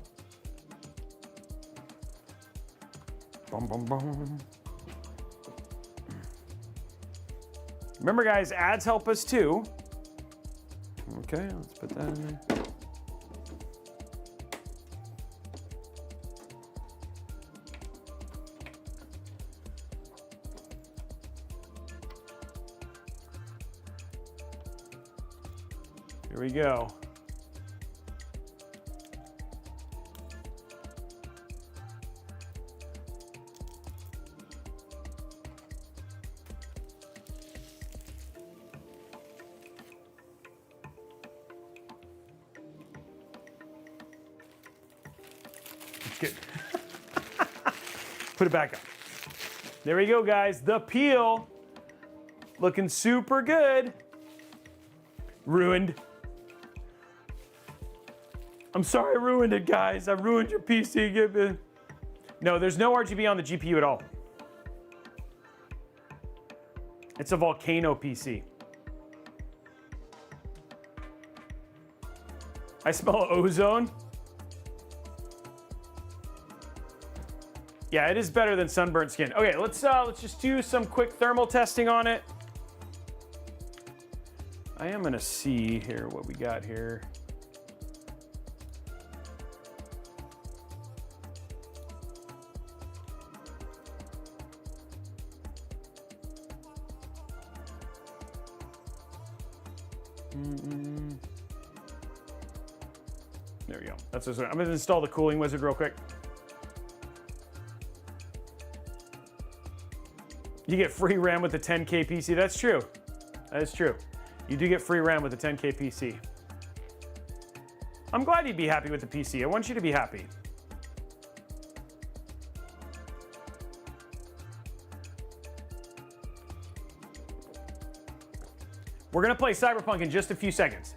Boom, boom, boom. Remember, guys, ads help us too. Okay, let's put that in there. Here we go. It's good. Put it back up. There we go, guys. The peel. Looking super good. Ruined. I'm sorry I ruined it, guys. I ruined your PC. No, there's no RGB on the GPU at all. It's a Volcano PC. I smell ozone. Yeah, it is better than sunburnt skin. Okay, let's just do some quick thermal testing on it. I am gonna see here what we got here. There we go. That's what I'm gonna install the cooling wizard real quick. You get free RAM with the 10K PC. That's true. That is true. You do get free RAM with the 10K PC. I'm glad you'd be happy with the PC. I want you to be happy. We're gonna play Cyberpunk in just a few seconds.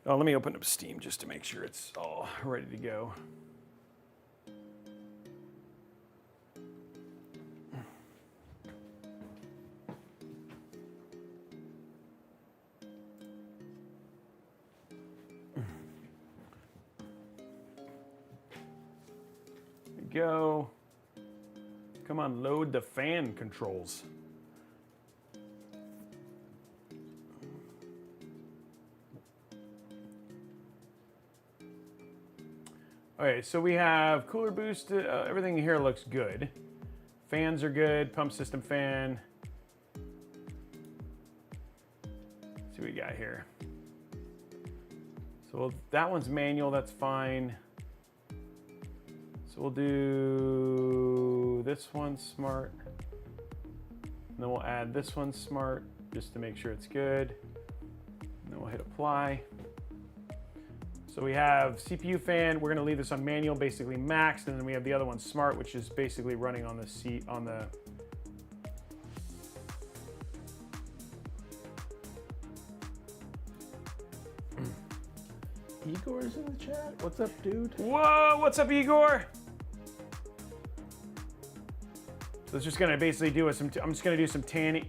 Oh, let me open up Steam just to make sure it's all ready to go. There we go. Come on, load the fan controls. Okay, so we have cooler boost. Everything here looks good. Fans are good. Pump system fan. Let's see what we got here. So that one's manual. That's fine. So we'll do this one smart. And then we'll add this one smart just to make sure it's good. And then we'll hit apply. So we have CPU fan. We're gonna leave this on manual, basically maxed, and then we have the other one smart, which is basically running on the seat on the. Igor's in the chat. What's up, dude? Whoa! What's up, Igor? So it's just gonna basically do some. I'm just gonna do some tuning.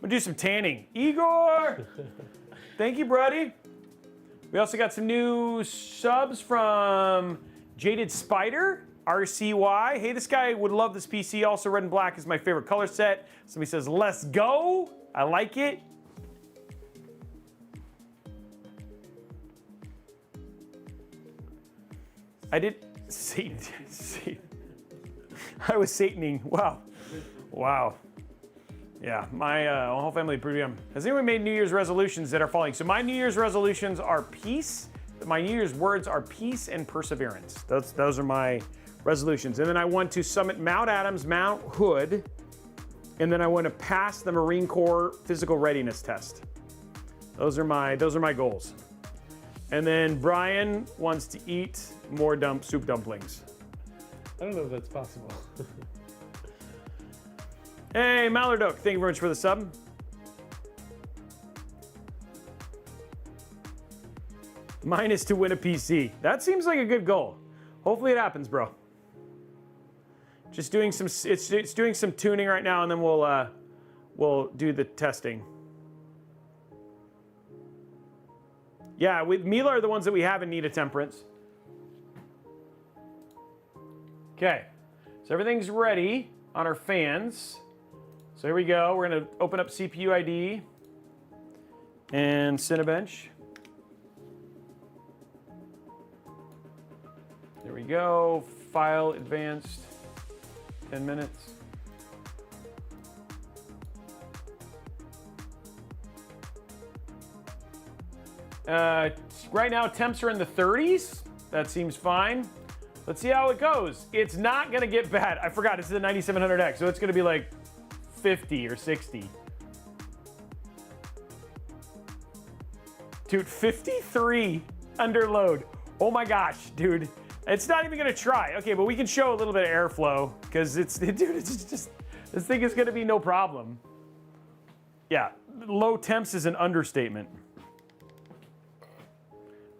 gonna do some tanning. Igor! Thank you, buddy. We also got some new subs from Jaded Spider, RCY. Hey, this guy would love this PC. Also, red and black is my favorite color set. Somebody says, let's go. I like it. I did Satan. I was Sataning. Wow. Wow. Yeah, my whole family pretty. Has anyone made New Year's resolutions that are following? So my New Year's resolutions are peace. My New Year's words are peace and perseverance. Those are my resolutions. And then I want to summit Mount Adams, Mount Hood, and then I want to pass the Marine Corps physical readiness test. Those are my goals. And then Brian wants to eat more soup dumplings. I don't know if that's possible. Hey, Mallardoke, thank you very much for the sub. Mine is to win a PC. That seems like a good goal. Hopefully it happens, bro. Just doing some, it's doing some tuning right now, and then we'll do the testing. Yeah, with Mila are the ones that we have in need of temperance. Okay, so everything's ready on our fans. So here we go. We're gonna open up CPU ID and Cinebench. There we go. File advanced. 10 minutes. Right now, temps are in the 30s. That seems fine. Let's see how it goes. It's not gonna get bad. I forgot, it's the 9700X, so it's gonna be like 50 or 60. Dude, 53 under load. Oh my gosh, dude. It's not even gonna try. Okay, but we can show a little bit of airflow because dude, it's just, this thing is gonna be no problem. Yeah, low temps is an understatement.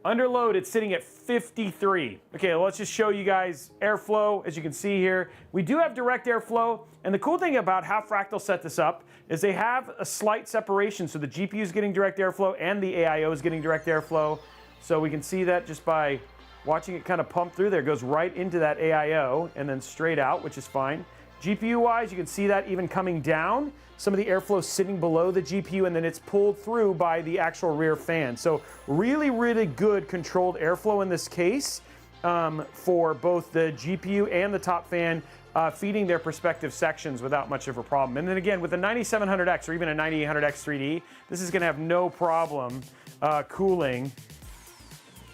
Under load, it's sitting at 53. Okay, let's just show you guys airflow. As you can see here, we do have direct airflow. And the cool thing about how Fractal set this up is they have a slight separation. So the GPU is getting direct airflow and the AIO is getting direct airflow. So we can see that just by watching it kind of pump through there. It goes right into that AIO and then straight out, which is fine. GPU-wise, you can see that even coming down. Some of the airflow sitting below the GPU, and then it's pulled through by the actual rear fan. So really, really good controlled airflow in this case for both the GPU and the top fan feeding their respective sections without much of a problem. And then again, with the 9700X or even a 9800X 3D, this is gonna have no problem cooling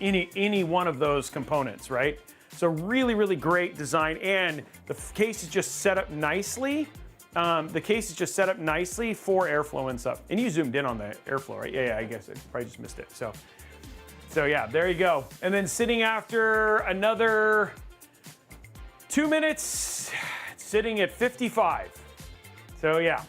any one of those components, right? So really, really great design, and the case is just set up nicely. The case is just set up nicely for airflow and stuff. And you zoomed in on the airflow, right? Yeah, I guess I probably just missed it. So yeah, there you go. And then sitting after another 2 minutes, it's sitting at 55. So yeah.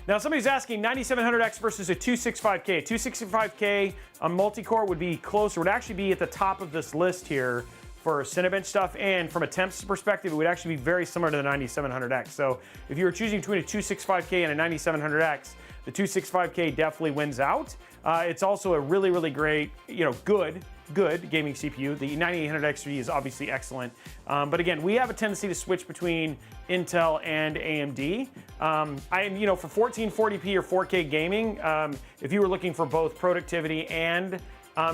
Now somebody's asking 9700X versus a 265K. 265K on multi-core would be closer, would actually be at the top of this list here for Cinebench stuff, and from a temps perspective, it would actually be very similar to the 9700X. So if you were choosing between a 265K and a 9700X, the 265K definitely wins out. It's also a really, really great, good gaming CPU. The 9800X3 is obviously excellent. But again, we have a tendency to switch between Intel and AMD. For 1440p or 4K gaming, if you were looking for both productivity and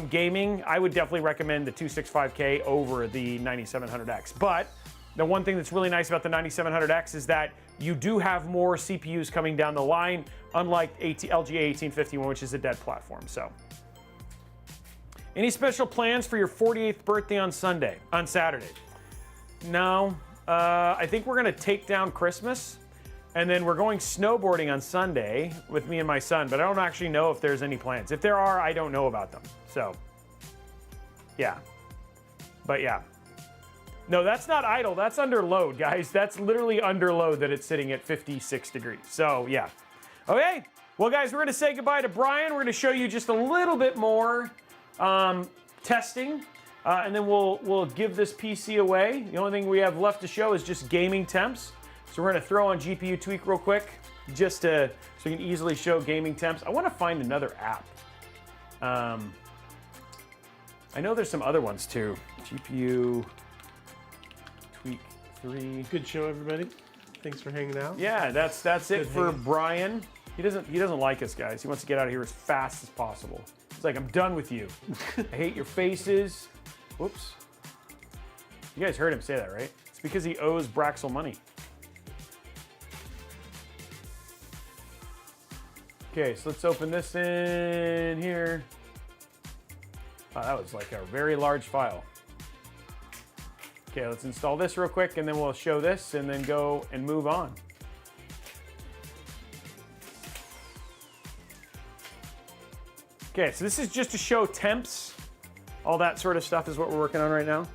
gaming, I would definitely recommend the 265K over the 9700X. But the one thing that's really nice about the 9700X is that you do have more CPUs coming down the line, unlike LG A1851, which is a dead platform. So, any special plans for your 48th birthday on Saturday? No, I think we're gonna take down Christmas, and then we're going snowboarding on Sunday with me and my son, but I don't actually know if there's any plans. If there are, I don't know about them. So, yeah. But yeah. No, that's not idle. That's under load, guys. That's literally under load that it's sitting at 56 degrees. So, yeah. Okay. Well, guys, we're going to say goodbye to Brian. We're going to show you just a little bit more testing, and then we'll give this PC away. The only thing we have left to show is just gaming temps. So we're going to throw on GPU tweak real quick. just to, so you can easily show gaming temps. I want to find another app. I know there's some other ones too. GPU tweak 3. Good show, everybody. Thanks for hanging out. Yeah, that's it Good for hanging. Brian. He doesn't like us, guys. He wants to get out of here as fast as possible. He's like, I'm done with you. I hate your faces. Whoops. You guys heard him say that, right? It's because he owes Braxel money. Okay, so let's open this in here. Oh, that was like a very large file. Okay, let's install this real quick and then we'll show this and then go and move on. Okay, so this is just to show temps. All that sort of stuff is what we're working on right now.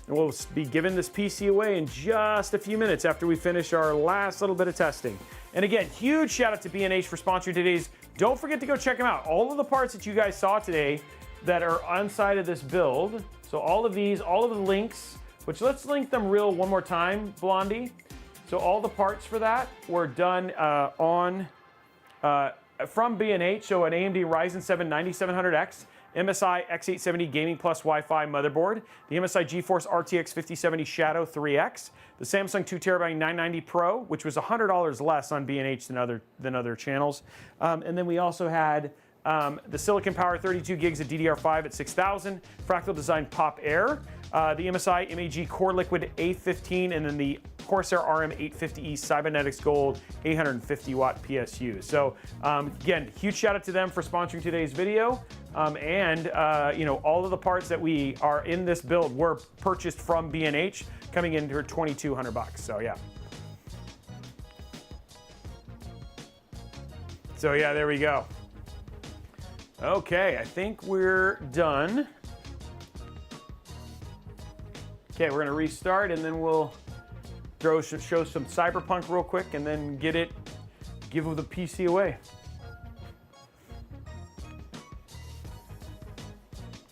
And we'll be giving this PC away in just a few minutes after we finish our last little bit of testing. And again, huge shout out to B&H for sponsoring today's. Don't forget to go check them out. All of the parts that you guys saw today that are inside of this build. So all of these, all of the links, which let's link them one more time, Blondie. So all the parts for that were done from B&H. So an AMD Ryzen 7 9700X, MSI X870 Gaming Plus Wi-Fi motherboard, the MSI GeForce RTX 5070 Shadow 3X, the Samsung 2TB 990 Pro, which was $100 less on B&H than other channels, and then we also had the Silicon Power 32 gigs of DDR5 at 6000, Fractal Design Pop Air, the MSI MAG Core Liquid A15, and then the Corsair RM850E Cybernetics Gold 850 watt PSU. So again, huge shout out to them for sponsoring today's video. You know, all of the parts that we are in this build were purchased from B&H, coming in for $2,200. So yeah. So yeah, there we go. Okay, I think we're done. Okay, we're gonna restart and then we'll show some Cyberpunk real quick and then give the PC away.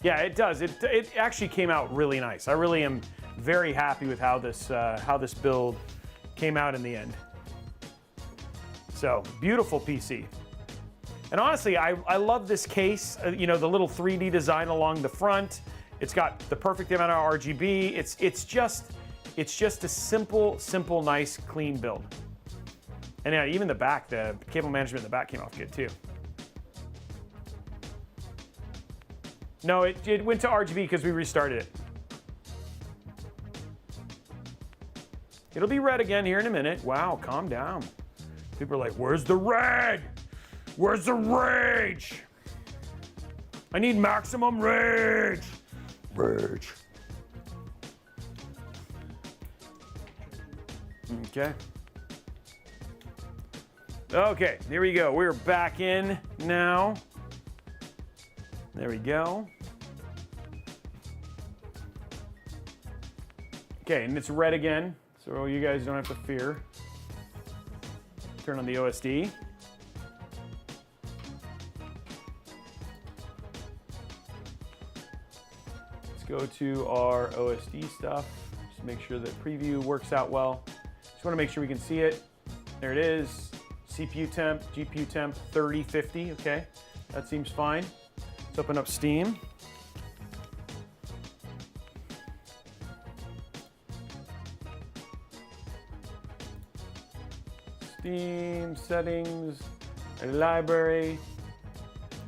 Yeah, it does. It actually came out really nice. I really am very happy with how this build came out in the end. So, beautiful PC. And honestly, I love this case. You know, the little 3D design along the front. It's got the perfect amount of RGB. It's just a simple, nice, clean build. And yeah, even the back, the cable management in the back came off good too. No, it went to RGB because we restarted it. It'll be red again here in a minute. Wow, calm down. People are like, where's the red? Where's the rage? I need maximum rage. Rage. Okay. Okay, here we go. We're back in now. There we go. Okay, and it's red again, so you guys don't have to fear. Turn on the OSD. Let's go to our OSD stuff. Just make sure that preview works out well. Just want to make sure we can see it. There it is. CPU temp, GPU temp, 3050. Okay, that seems fine. Let's open up Steam. Steam settings, a library,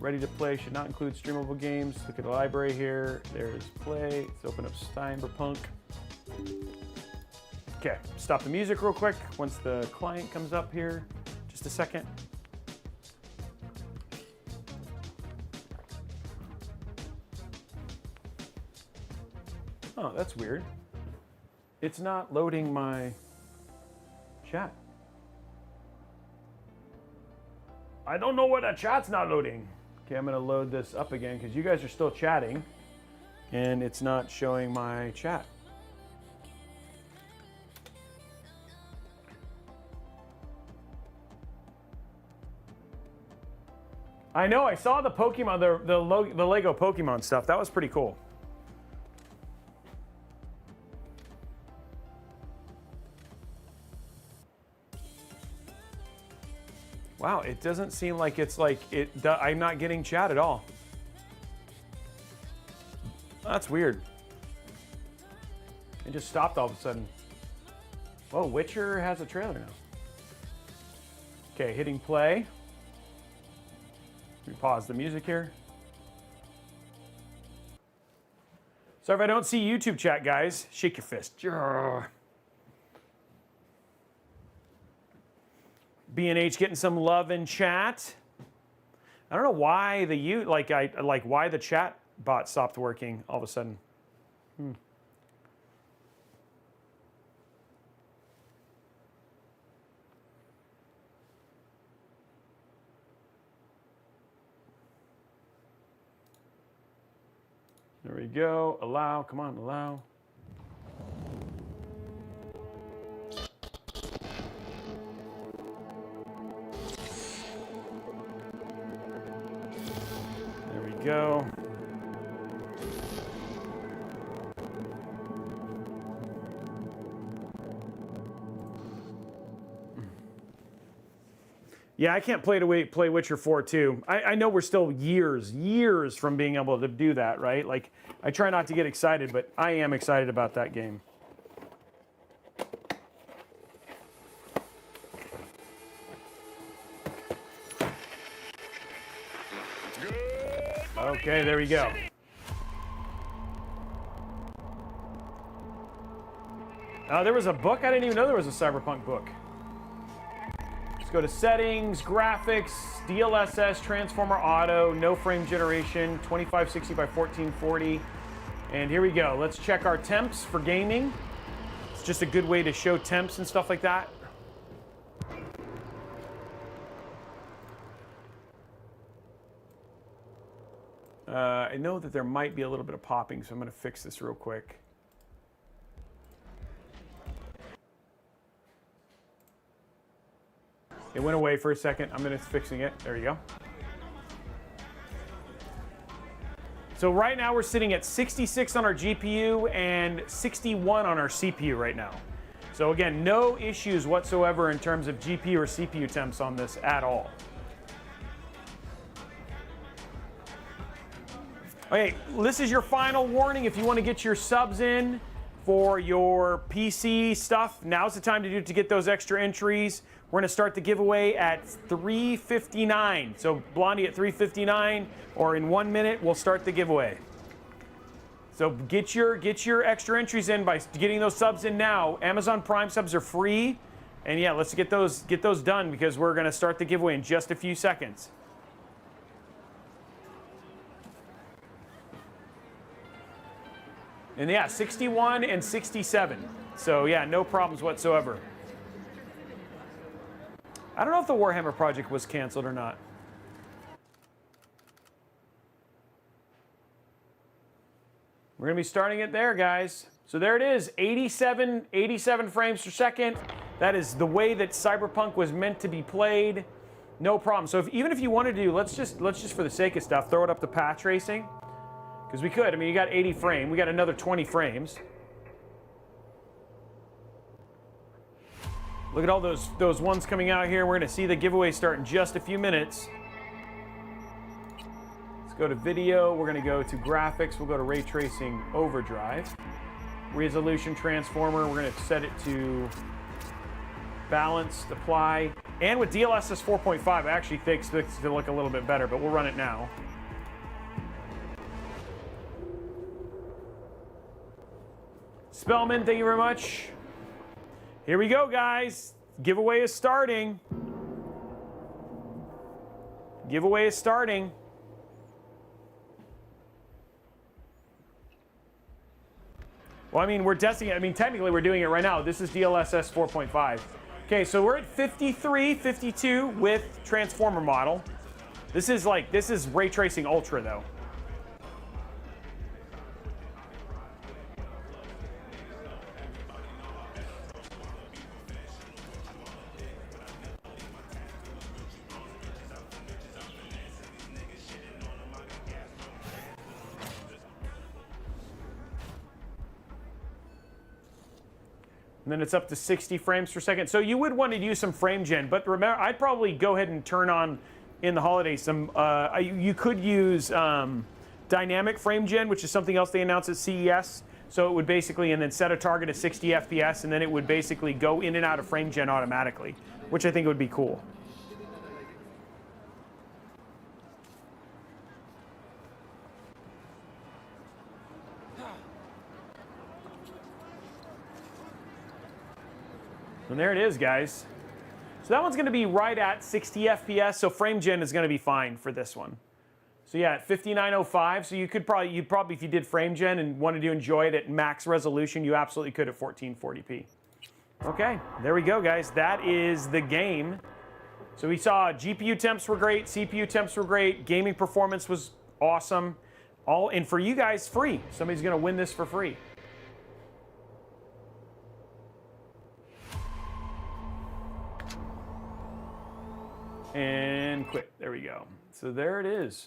ready to play, should not include streamable games. Look at the library here. There's play. Let's open up Cyberpunk. Okay, stop the music real quick once the client comes up here. Just a second. Oh, that's weird. It's not loading my chat. I don't know why that chat's not loading. Okay, I'm gonna load this up again because you guys are still chatting and it's not showing my chat. I know, I saw the Pokemon, the Lego Pokemon stuff. That was pretty cool. Wow, it doesn't seem like it's like I'm not getting chat at all. That's weird. It just stopped all of a sudden. Whoa, Witcher has a trailer now. Okay, hitting play. Let me pause the music here. Sorry if I don't see YouTube chat, guys. Shake your fist. B&H getting some love in chat. I don't know why why the chat bot stopped working all of a sudden. There we go. Allow. Come on, allow. There we go. Yeah, I can't play Witcher 4 too. I know we're still years from being able to do that, right? Like, I try not to get excited, but I am excited about that game. Okay, there we go. There was a book? I didn't even know there was a Cyberpunk book. Let's go to settings, graphics, DLSS, transformer auto, no frame generation, 2560 by 1440. And here we go. Let's check our temps for gaming. It's just a good way to show temps and stuff like that. I know that there might be a little bit of popping, so I'm going to fix this real quick. It went away for a second. I'm fixing it. There you go. So right now we're sitting at 66 on our GPU and 61 on our CPU right now. So again, no issues whatsoever in terms of GPU or CPU temps on this at all. Okay, this is your final warning. If you want to get your subs in for your PC stuff, now's the time to get those extra entries. We're going to start the giveaway at 3:59. So Blondie at 3:59, or in 1 minute, we'll start the giveaway. So get your extra entries in by getting those subs in now. Amazon Prime subs are free, and yeah, let's get those done because we're going to start the giveaway in just a few seconds. And yeah, 61 and 67. So yeah, no problems whatsoever. I don't know if the Warhammer project was canceled or not. We're going to be starting it there, guys. So there it is, 87 frames per second. That is the way that Cyberpunk was meant to be played. No problem. So even if you wanted to do, let's just for the sake of stuff, throw it up to path tracing. Because we could. I mean, you got 80 frames. We got another 20 frames. Look at all those ones coming out here. We're going to see the giveaway start in just a few minutes. Let's go to video. We're going to go to graphics. We'll go to ray tracing overdrive. Resolution transformer. We're going to set it to balanced, apply. And with DLSS 4.5, I actually think this to look a little bit better, but we'll run it now. Spellman, thank you very much. Here we go, guys. Giveaway is starting. Giveaway is starting. Well, I mean, we're testing it. I mean, technically, we're doing it right now. This is DLSS 4.5. Okay, so we're at 53, 52 with transformer model. This is ray tracing ultra, though. And then it's up to 60 frames per second. So you would want to use some frame gen, but remember, I'd probably go ahead and turn on in the holidays some, you could use dynamic frame gen, which is something else they announced at CES. So it would basically, and then set a target of 60 FPS, and then it would basically go in and out of frame gen automatically, which I think would be cool. And there it is, guys. So that one's going to be right at 60 FPS, so frame gen is going to be fine for this one. So yeah, at 5905, so you'd probably, if you did frame gen and wanted to enjoy it at max resolution, you absolutely could at 1440p. Okay, there we go, guys. That is the game. So we saw GPU temps were great, CPU temps were great, gaming performance was awesome. And for you guys, free. Somebody's going to win this for free. And quit. There we go. So there it is.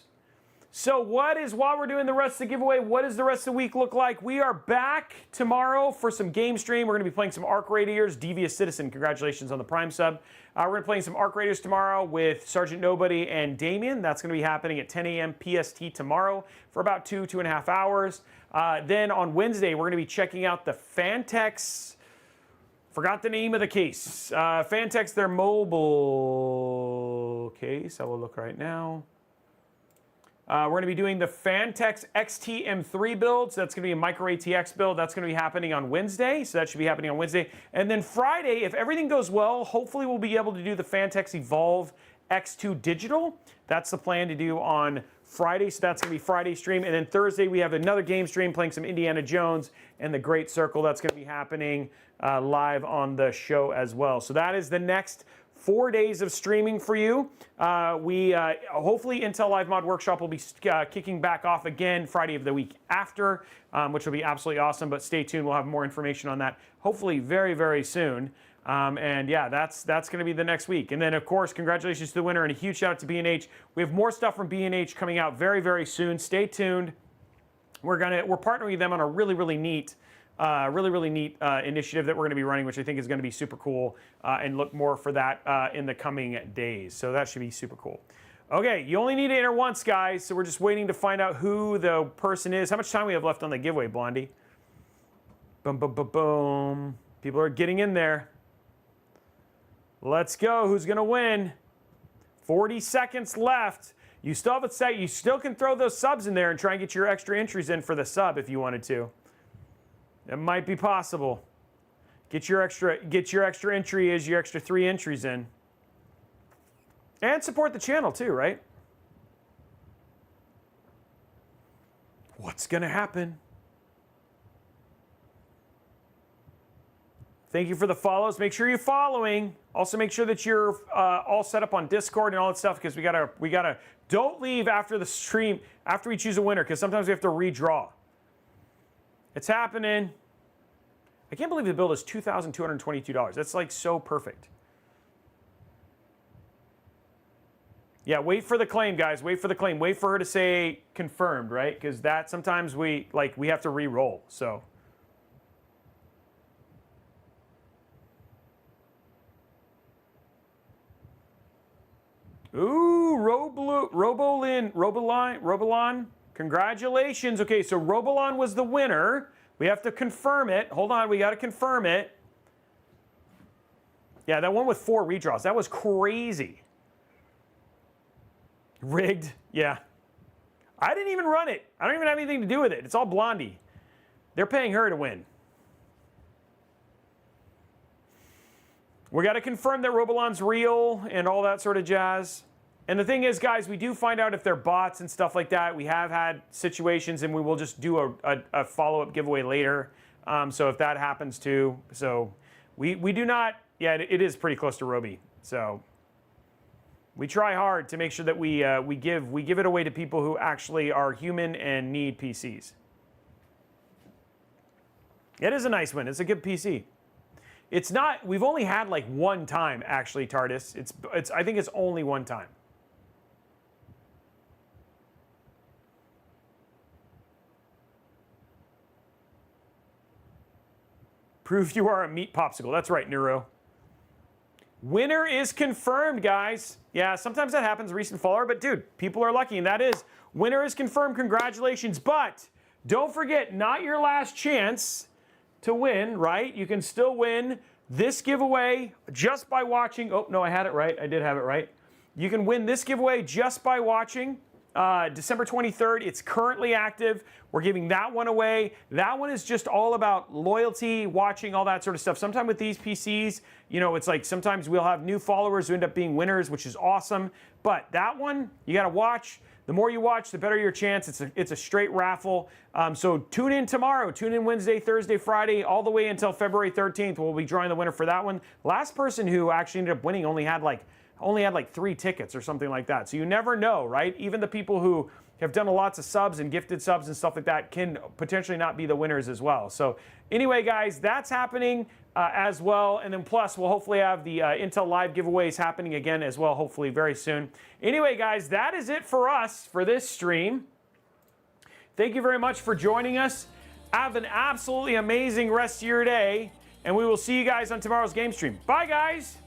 So while we're doing the rest of the giveaway, what does the rest of the week look like? We are back tomorrow for some game stream. We're going to be playing some Arc Raiders. Devious Citizen, congratulations on the Prime sub. We're going to be playing some Arc Raiders tomorrow with Sergeant Nobody and Damien. That's going to be happening at 10 a.m. PST tomorrow for about 2.5 hours. Then on Wednesday, we're going to be checking out the Fantex. Forgot the name of the case. Fantex, their mobile case. I will look right now. We're going to be doing the Fantex XT-M3 build. So that's going to be a micro ATX build. That's going to be happening on Wednesday. So that should be happening on Wednesday. And then Friday, if everything goes well, hopefully we'll be able to do the Fantex Evolve X2 Digital. That's the plan to do on Friday. So that's going to be Friday stream. And then Thursday, we have another game stream playing some Indiana Jones and the Great Circle. That's going to be happening live on the show as well. So that is the next 4 days of streaming for you. Hopefully Intel Live Mod Workshop will be kicking back off again Friday of the week after, which will be absolutely awesome. But stay tuned. We'll have more information on that hopefully very, very soon. And yeah, that's going to be the next week. And then, of course, congratulations to the winner and a huge shout out to B&H. We have more stuff from B&H coming out very, very soon. Stay tuned. We're partnering with them on a really, really neat initiative that we're going to be running, which I think is going to be super cool, and look more for that in the coming days. So that should be super cool. Okay, you only need to enter once, guys, so we're just waiting to find out who the person is. How much time we have left on the giveaway, Blondie? Boom, boom, boom, boom. People are getting in there. Let's go. Who's going to win? 40 seconds left. You still have a set. You still can throw those subs in there and try and get your extra entries in for the sub if you wanted to. It might be possible. Get your extra entry as your extra 3 entries in. And support the channel too, right? What's going to happen? Thank you for the follows. Make sure you're following. Also, make sure that you're all set up on Discord and all that stuff, because we gotta. Don't leave after the stream after we choose a winner, because sometimes we have to redraw. It's happening. I can't believe the build is $2,222. That's like so perfect. Yeah, wait for the claim, guys. Wait for the claim. Wait for her to say confirmed, right? Because that sometimes we have to re-roll. So. Ooh, Robolon. Congratulations. Okay, so Robolon was the winner. We have to confirm it. Hold on, we got to confirm it. Yeah, that one with 4 redraws. That was crazy. Rigged, yeah. I didn't even run it. I don't even have anything to do with it. It's all Blondie. They're paying her to win. We got to confirm that Robolon's real and all that sort of jazz. And the thing is, guys, we do find out if they're bots and stuff like that. We have had situations, and we will just do a follow-up giveaway later. So if that happens too. So we do not, yeah, it is pretty close to Robey. So we try hard to make sure that we give it away to people who actually are human and need PCs. It is a nice win. It's a good PC. It's not, we've only had like one time, actually, TARDIS. I think it's only one time. Prove you are a meat popsicle. That's right, Neuro. Winner is confirmed, guys. Yeah, sometimes that happens, recent follower, but dude, people are lucky, and that is, winner is confirmed. Congratulations. But don't forget, not your last chance to win, right? You can still win this giveaway just by watching. Oh, no, I had it right. I did have it right. You can win this giveaway just by watching. December 23rd, it's currently active. We're giving that one away. That one is just all about loyalty, watching, all that sort of stuff. Sometimes with these PCs, you know, it's like sometimes we'll have new followers who end up being winners, which is awesome. But that one, you got to watch. The more you watch, the better your chance. It's a straight raffle. So tune in tomorrow. Tune in Wednesday, Thursday, Friday, all the way until February 13th. We'll be drawing the winner for that one. Last person who actually ended up winning only had like 3 tickets or something like that. So you never know, right? Even the people who have done lots of subs and gifted subs and stuff like that can potentially not be the winners as well. So anyway, guys, that's happening as well. And then plus, we'll hopefully have the Intel Live giveaways happening again as well, hopefully very soon. Anyway, guys, that is it for us for this stream. Thank you very much for joining us. Have an absolutely amazing rest of your day. And we will see you guys on tomorrow's game stream. Bye, guys.